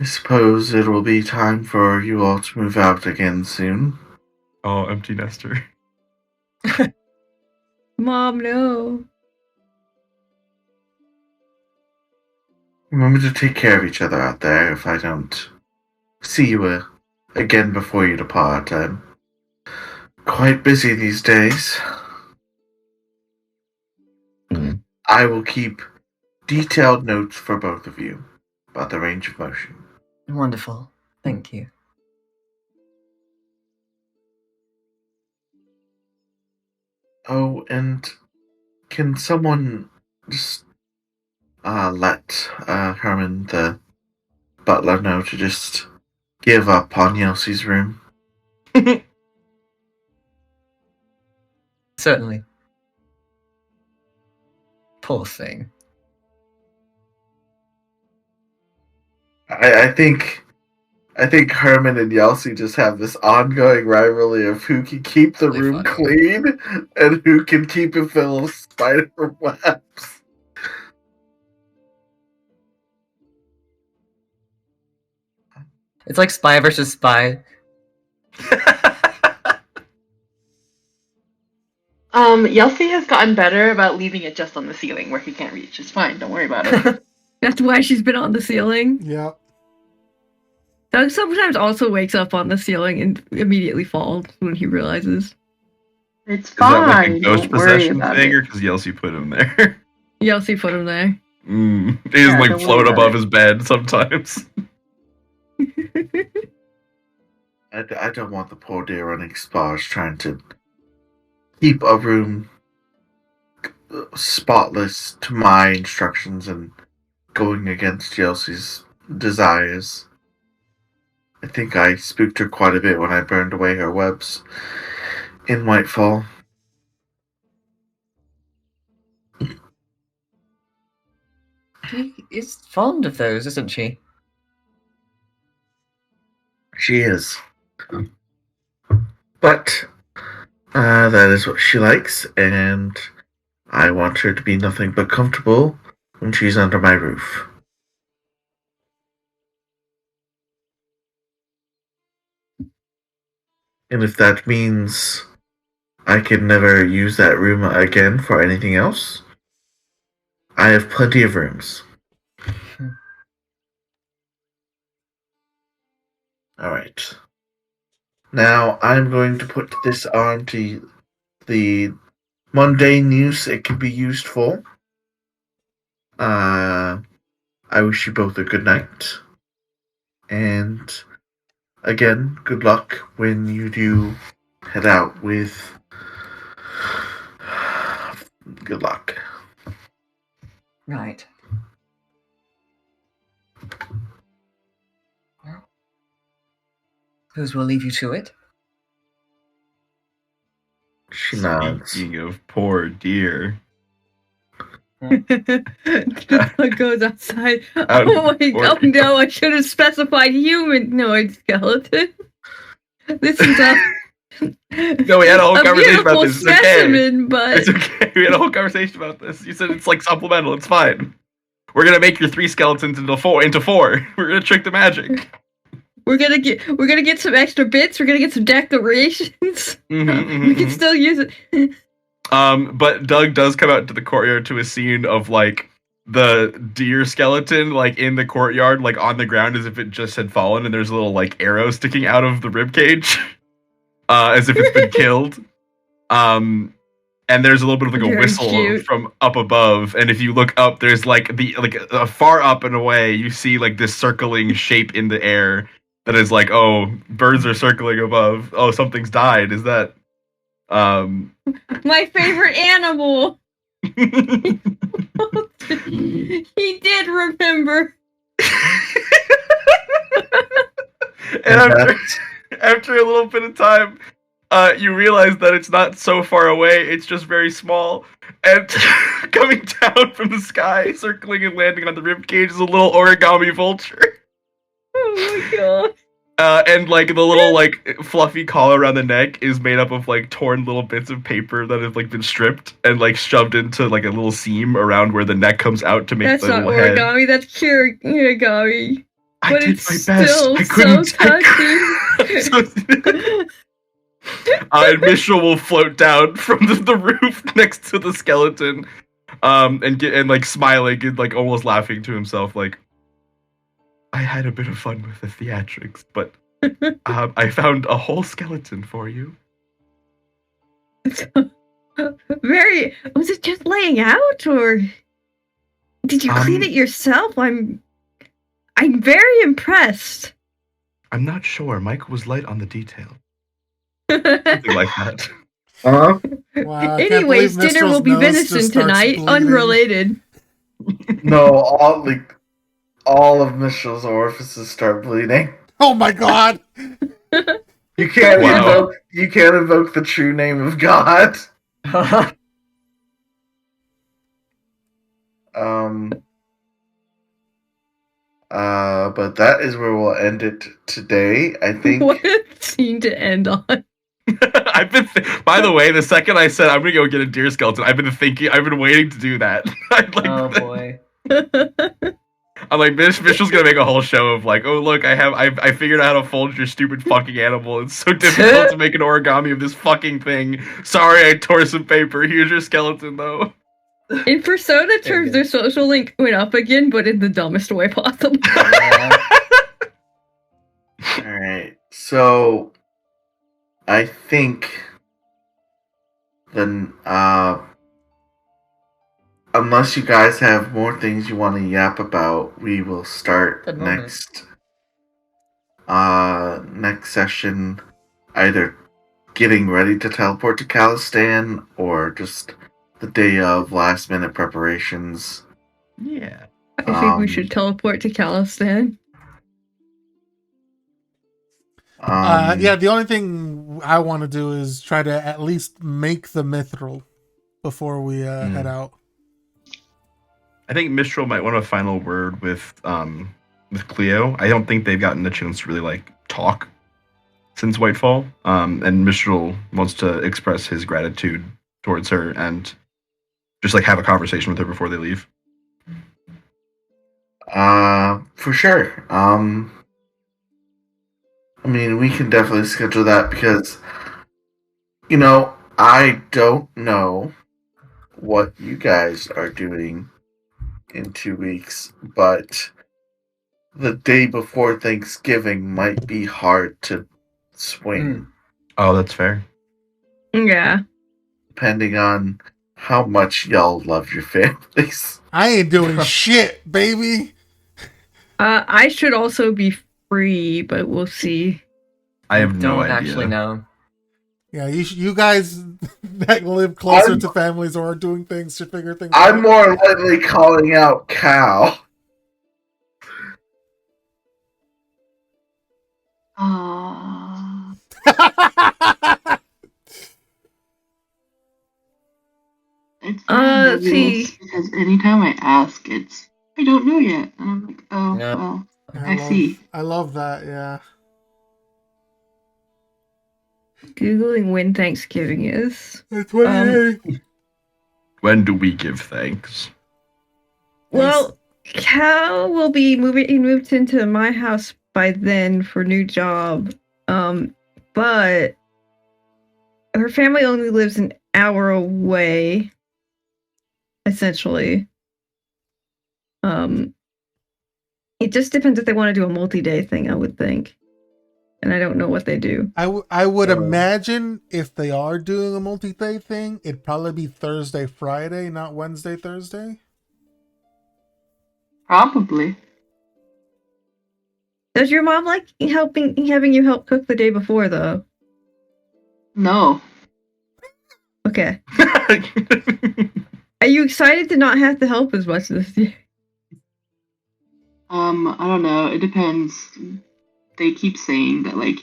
I suppose it will be time for you all to move out again soon. Oh, empty nester. Mom, no. Remember to take care of each other out there if I don't see you again before you depart. I'm quite busy these days. Mm. I will keep detailed notes for both of you about the range of motion. Wonderful. Thank you. Oh, and can someone just let Herman, the butler, know to just give up on Yelsie's room? Certainly. Poor thing. I think Herman and Yelsie just have this ongoing rivalry of who can keep the Really room funny. clean and who can keep it full of spider webs. It's like spy versus spy. Yelsey has gotten better about leaving it just on the ceiling where he can't reach. It's fine. Don't worry about it. That's why she's been on the ceiling. Yeah. Doug sometimes also wakes up on the ceiling and immediately falls when he realizes. It's Is that like a fine. ghost Don't worry possession about thing, it. or because Yelsey put him there? Yelsey put him there. He Yeah, just like don't float worry about above it. his bed sometimes. I don't want the poor dear running spas trying to keep a room spotless to my instructions and going against Yelsie's desires. I think I spooked her quite a bit when I burned away her webs in Whitefall. She is fond of those, isn't she? She is. But that is what she likes, and I want her to be nothing but comfortable when she's under my roof. And if that means I can never use that room again for anything else, I have plenty of rooms. Alright. Now I'm going to put this on to the mundane use it can be used for. I wish you both a good night. And again, good luck when you do head out with. Good luck. Right. Well, suppose we'll leave you to it. She nods. Speaking of poor dear. Doug goes outside. Out Oh of no, I should have specified humanoid skeleton. This is a No, we had a whole conversation beautiful about this. It's okay. specimen, but It's okay. We had a whole conversation about this. You said it's like supplemental. It's fine. We're gonna make your 3 skeletons into four. We're gonna trick the magic. we're gonna get some extra bits. We're gonna get some decorations. We can still use it. But Doug does come out into the courtyard to a scene of like the deer skeleton like in the courtyard, like on the ground as if it just had fallen, and there's a little like arrow sticking out of the rib cage, as if it's been killed. And there's a little bit of like a Very whistle cute. from up above, and if you look up, there's like far up and away, you see like this circling shape in the air that is like, oh, birds are circling above. Oh, something's died. Is that My favorite animal. He did remember. And after a little bit of time, you realize that it's not so far away, it's just very small. And coming down from the sky, circling and landing on the ribcage is a little origami vulture. Oh my god. And like the little like fluffy collar around the neck is made up of like torn little bits of paper that have like been stripped and like shoved into like a little seam around where the neck comes out to make That's the not little head. origami, that's origami. I But did it's my best. still I couldn't. so touching. And Mishra will float down from the roof next to the skeleton, and like smiling and like almost laughing to himself, like, I had a bit of fun with the theatrics, but I found a whole skeleton for you. Very. Was it just laying out, or did you clean it yourself? I'm very impressed. I'm not sure. Mike was light on the detail. Something like that. Wow, I can't Anyways, believe dinner will Mistral's be nose venison just starts tonight. bleeding. Unrelated. No, all of Michelle's orifices start bleeding. Oh my god! You can't Wow. invoke the true name of God. But that is where we'll end it today, I think. What a scene to end on. By the way, the second I said I'm gonna go get a deer skeleton, I've been waiting to do that. Oh boy. I'm like, Michelle's gonna make a whole show of like, oh look, I figured out how to fold your stupid fucking animal. It's so difficult to make an origami of this fucking thing. Sorry, I tore some paper. Here's your skeleton though. In Persona terms, their social link went up again, but in the dumbest way possible. Alright, so I think then unless you guys have more things you want to yap about, we will start Good moment. next session either getting ready to teleport to Calistan or just the day of last minute preparations. Yeah. I think we should teleport to Calistan. Yeah, the only thing I want to do is try to at least make the mithril before we head out. I think Mistral might want a final word with Cleo. I don't think they've gotten the chance to really like talk since Whitefall. And Mistral wants to express his gratitude towards her and just like have a conversation with her before they leave. For sure. I mean, we can definitely schedule that because, I don't know what you guys are doing in 2 weeks, but the day before Thanksgiving might be hard to swing. Oh, that's fair. Yeah. Depending on how much y'all love your families. I ain't doing shit, baby. I should also be free, but we'll see. I have no Don't idea. actually know. Yeah, you guys that live closer to families or are doing things should figure things out. I'm more likely calling out Cal. It's see. because anytime I ask, it's I don't know yet, and I'm like, oh Yeah. well, I see. I love that. Yeah. Googling when Thanksgiving is. It's 28. When do we give thanks? Well, Cal will be moved into my house by then for new job. But her family only lives an hour away, essentially. It just depends if they want to do a multi-day thing, I would think. And I don't know what they do. I would imagine if they are doing a multi-day thing, it'd probably be Thursday, Friday, not Wednesday, Thursday. Probably. Does your mom like having you help cook the day before, though? No. Okay. Are you excited to not have to help as much this year? I don't know. It depends. They keep saying that, like,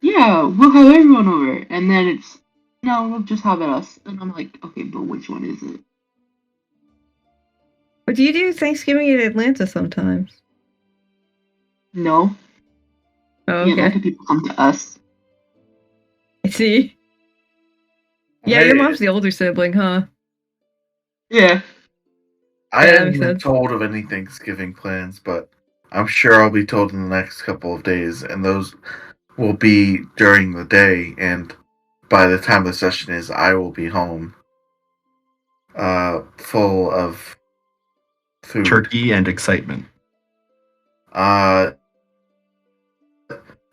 yeah, we'll have everyone over, and then it's no, we'll just have it us. And I'm like, okay, but which one is it? But do you do Thanksgiving in Atlanta sometimes? No. Oh, The okay. Atlanta people come to us. I see. Yeah, your mom's the older sibling, huh? Yeah. I Yeah, that haven't makes been sense. told of any Thanksgiving plans, but I'm sure I'll be told in the next couple of days, and those will be during the day, and by the time the session is, I will be home, full of food. Turkey and excitement.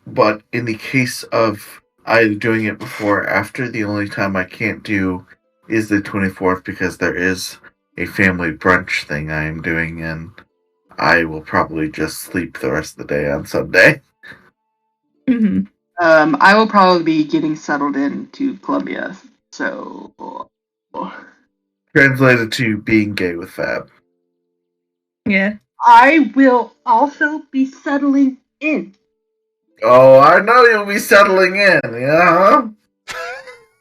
But in the case of either doing it before or after, the only time I can't do is the 24th because there is a family brunch thing I am doing, and I will probably just sleep the rest of the day on Sunday. Mm-hmm. I will probably be getting settled into Columbia, so... Translated to being gay with Fab. Yeah. I will also be settling in. Oh, I know you'll be settling in, yeah? Oh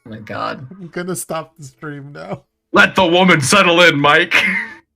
my god. I'm gonna stop the stream now. Let the woman settle in, Mike.